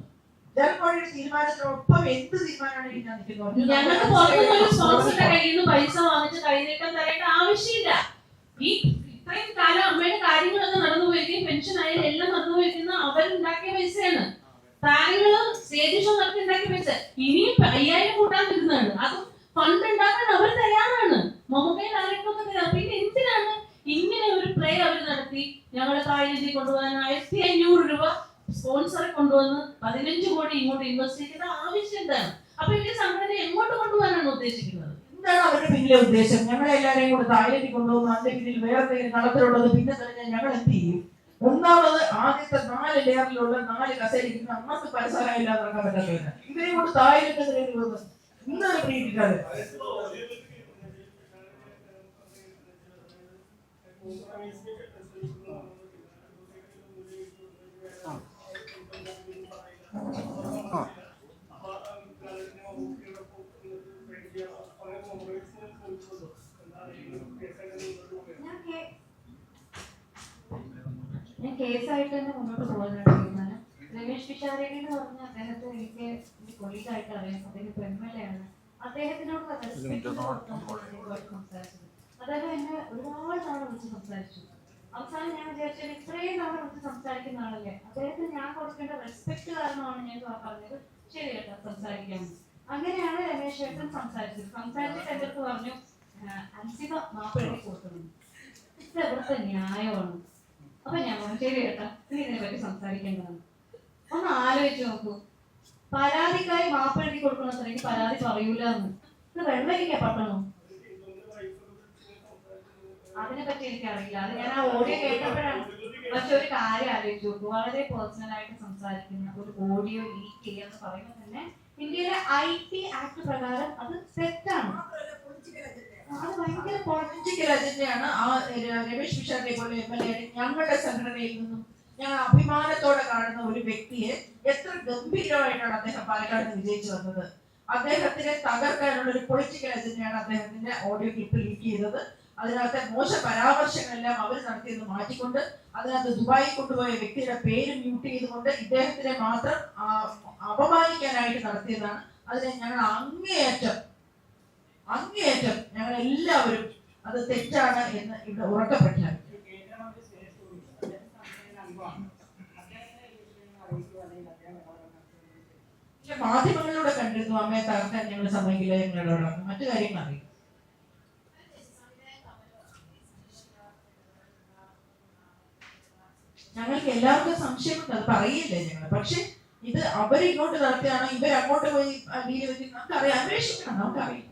A: ഞങ്ങൾക്ക് പുറത്തുനിന്നൊരു സ്പോൺസറുടെ കയ്യിൽ നിന്ന് പൈസ വാങ്ങിച്ച് കൈനീട്ടം തരേണ്ട ആവശ്യമില്ല. ഈ ഇത്രയും കാലം അമ്മയുടെ കാര്യങ്ങളൊക്കെ നടന്നു പോയിരിക്കും, പെൻഷൻ ആയാലും എല്ലാം നടന്നു പോയിരിക്കുന്ന അവരുണ്ടാക്കിയ പൈസയാണ്. താരങ്ങളും സ്റ്റേജ് ഷോ നടത്തി ഉണ്ടാക്കിയ പൈസ ഇനിയും 5000 കൂട്ടാൻ വരുന്നതാണ്. അതും ഫണ്ട് ഉണ്ടാക്കാൻ അവർ തയ്യാറാണ്. മമ്മൂക്കയും ലാലേട്ടനൊക്കെ തയ്യാറാണ്. പിന്നെ എന്തിനാണ് ഇങ്ങനെ ഒരു പ്ലേ അവർ നടത്തി ഞങ്ങളെ താഴേക്ക് കൊണ്ടുപോകാൻ 1500 രൂപ സ്പോൺസറെ കൊണ്ടുവന്ന് 15 കോടി ഇങ്ങോട്ട് ഇൻവെസ്റ്റ് ചെയ്ത ആവശ്യം എന്താണ്? അപ്പൊ ഈ സംഘടന എങ്ങോട്ട് കൊണ്ടുപോകാനാണ് ഉദ്ദേശിക്കുന്നത്?
C: എന്താണ് അവരുടെ പിന്നിലെ ഉദ്ദേശം? ഞങ്ങളെല്ലാവരെയും കൂടെ താഴേക്ക് കൊണ്ടുപോകുന്ന അതിന്റെ പിന്നിൽ വേറെ എന്തെങ്കിലും കളത്തിലുള്ളത് പിന്നെ തന്നെ ഞങ്ങൾ എന്ത് ചെയ്യും? ഒന്നാമത് ആദ്യത്തെ 4 ലെയറിലുള്ള 4 കസേരയ്ക്ക് അമ്മക്ക് പരസ്പരം ഇല്ലാതെ നടക്കാൻ പറ്റാത്തവരാണ്. ഇവരെയും കൊണ്ട് താഴേക്ക് ഇന്നത് പ്രീതിക്കാതെ
B: ഞാൻ കേസായിട്ട് തന്നെ മുന്നോട്ട് പോകാനാണ് തീരുമാനം. രമേശ് പിഷാരടി എന്ന് പറഞ്ഞ അദ്ദേഹത്തെ എനിക്ക് കൊളീഗായിട്ട് അറിയാം. അദ്ദേഹം MLA ആണ്. അദ്ദേഹത്തിനോട് സംസാരിച്ചത്. അദ്ദേഹം എന്നെ ഒരുപാട് തവണ വിളിച്ച് സംസാരിച്ചു. അവസാനം ഞാൻ വിചാരിച്ചാൽ ഇത്രയും തവണ വിളിച്ച് സംസാരിക്കുന്ന ആളല്ലേ, അദ്ദേഹത്തിന് ഞാൻ കൊടുക്കേണ്ട റെസ്പെക്ട് കാരണമാണ് ഞാൻ പറഞ്ഞത് ശരി കേട്ടോ സംസാരിക്കാം. അങ്ങനെയാണ് രമേശ് ഏട്ടൻ സംസാരിച്ചത്. സംസാരിച്ചിട്ട് എൻ്റെ അടുത്ത് പറഞ്ഞു അൻസിബ മാപ്പിളി കൊടുക്കണം, ഇത് എവിടുത്തെ ന്യായമാണ്. അപ്പൊ ഞാൻ പറഞ്ഞു ശരി കേട്ടാ ഇനി ഇതിനെ പറ്റി സംസാരിക്കേണ്ടതാണ്. ഒന്ന് ആലോചിച്ച് നോക്കൂ, പരാതിക്കായി മാപ്പ് എഴുതി കൊടുക്കണമെങ്കിൽ പരാതി പറയൂല എന്ന്. ഇത് വെള്ളരിക്ക പട്ടണോ? അതിനെ പറ്റി എനിക്കറിയില്ല. അത് ഞാൻ ആ ഓഡിയോ കേട്ടപ്പോഴാണ്. പക്ഷെ ഒരു കാര്യം ആലോചിച്ച് നോക്കൂ, വളരെ പേഴ്സണൽ ആയിട്ട് സംസാരിക്കുന്ന ഒരു ഓഡിയോ ലീക്ക് ചെയ്യാന്ന് പറയുമ്പോൾ തന്നെ ഇന്ത്യയിലെ IT ആക്ട് പ്രകാരം അത് തെറ്റാണ്. അത് ഭയങ്കര പൊളിറ്റിക്കൽ അജണ്ടയാണ്. ആ രമേശ് പിഷാരടിയെ പോലെ MLA ഞങ്ങളുടെ സംഘടനയിൽ നിന്നും ഞങ്ങൾ അഭിമാനത്തോടെ കാണുന്ന ഒരു വ്യക്തിയെ എത്ര ഗംഭീരമായിട്ടാണ് അദ്ദേഹം പാലക്കാട് വിജയിച്ചു വന്നത്. അദ്ദേഹത്തിനെ തകർക്കാനുള്ള ഒരു പൊളിറ്റിക്കൽ അജണ്ടയാണ് അദ്ദേഹത്തിന്റെ ഓഡിയോ ക്ലിപ്പ് ലീക്ക് ചെയ്തത്. അതിനകത്തെ മോശ പരാമർശങ്ങളെല്ലാം അവർ നടത്തിയെന്ന് മാറ്റിക്കൊണ്ട് അതിനകത്ത് ദുബായിൽ കൊണ്ടുപോയ വ്യക്തിയുടെ പേര് മ്യൂട്ട് ചെയ്തുകൊണ്ട് ഇദ്ദേഹത്തിനെ മാത്രം അപമാനിക്കാനായിട്ട് നടത്തിയതാണ്. അതിനെ ഞങ്ങൾ അങ്ങേയറ്റം ഞങ്ങൾ എല്ലാവരും അത് തെറ്റാണ് എന്ന് ഇവിടെ ഉറക്കെ പ്രഖ്യാപിക്കും.
C: മാധ്യമങ്ങളിലൂടെ കണ്ടിരുന്നു അമ്മയെ തകർക്കാൻ ഞങ്ങൾ സമ്മതിക്കില്ല, ഞങ്ങളോട് മറ്റു കാര്യങ്ങൾ അറിയും. ഞങ്ങൾക്ക് എല്ലാവർക്കും സംശയമുണ്ട്, അത് പറയില്ലേ ഞങ്ങൾ. പക്ഷെ ഇത് അവരിങ്ങോട്ട് നടത്തിയാണോ ഇവരങ്ങോട്ട് പോയി വീഡിയോ വെച്ച് നമുക്കറിയാം, അന്വേഷിക്കണം, നമുക്കറിയാം.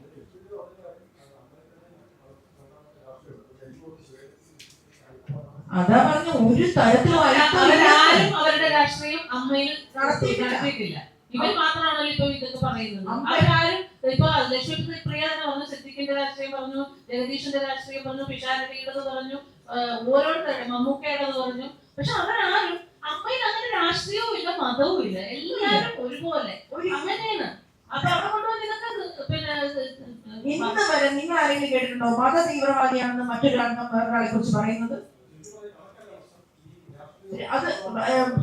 C: അതാ പറഞ്ഞ ഒരു തരത്തിലും
A: അവരാരും അവരുടെ രാഷ്ട്രീയം അമ്മയിൽ
C: നടത്തിയിട്ടില്ല.
A: ഇവർ മാത്രമാണല്ലോ ഇപ്പൊ ഇതൊക്കെ പറയുന്നത്. അവരാരും ഇപ്പൊ ലക്ഷ്മി പ്രിയ തന്നെ പറഞ്ഞു, സിദ്ദിഖിന്റെ രാഷ്ട്രീയം പറഞ്ഞു, ജഗദീഷിന്റെ രാഷ്ട്രീയം പറഞ്ഞു, പിഷാരടിയുടേത് പറഞ്ഞു, ഓരോരുത്തരുടെ മമ്മൂക്കയുടേത് പറഞ്ഞു. പക്ഷെ അവരാരും അമ്മയിൽ അങ്ങനെ രാഷ്ട്രീയവും ഇല്ല, മതവും ഇല്ല, എല്ലാവരും ഒരുപോലെ അങ്ങനെയാണ്. അപ്പൊ അവിടെ കൊണ്ടുവന്ന് ഇതൊക്കെ
C: ഇന്ന് വരെ നിങ്ങൾ ആരെങ്കിലും കേട്ടിട്ടുണ്ടോ മത തീവ്രവാദിയാണെന്ന് മറ്റൊരു അംഗം വേറൊരാളെ കുറിച്ച് പറയുന്നത്? അത്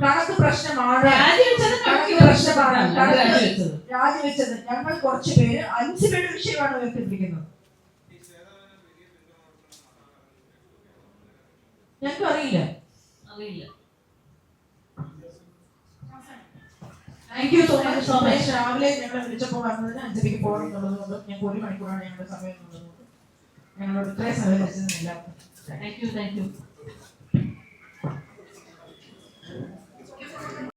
C: കണക്ക് പ്രശ്നമാണ്, രാജിവെച്ചത്. ഞങ്ങൾ കുറച്ച് പേര് 5 പേര് വിഷയമാണ് ഉയർത്തിപ്പിടിക്കുന്നത്. ഞങ്ങൾക്ക് അറിയില്ല. Thank you so much. രാവിലെ ഞങ്ങളെ വിളിച്ചപ്പോൾ വന്നതിന് 5:30 പോകണം എന്നുള്ളത് കൊണ്ട് ഞങ്ങൾക്ക് 1 മണിക്കൂറാണ് ഞങ്ങളുടെ സമയം എന്നുള്ളത് കൊണ്ട് ഞങ്ങളോട് ഇത്രയും സമയം വെച്ചതിന് എല്ലാവർക്കും
A: താങ്ക് യു.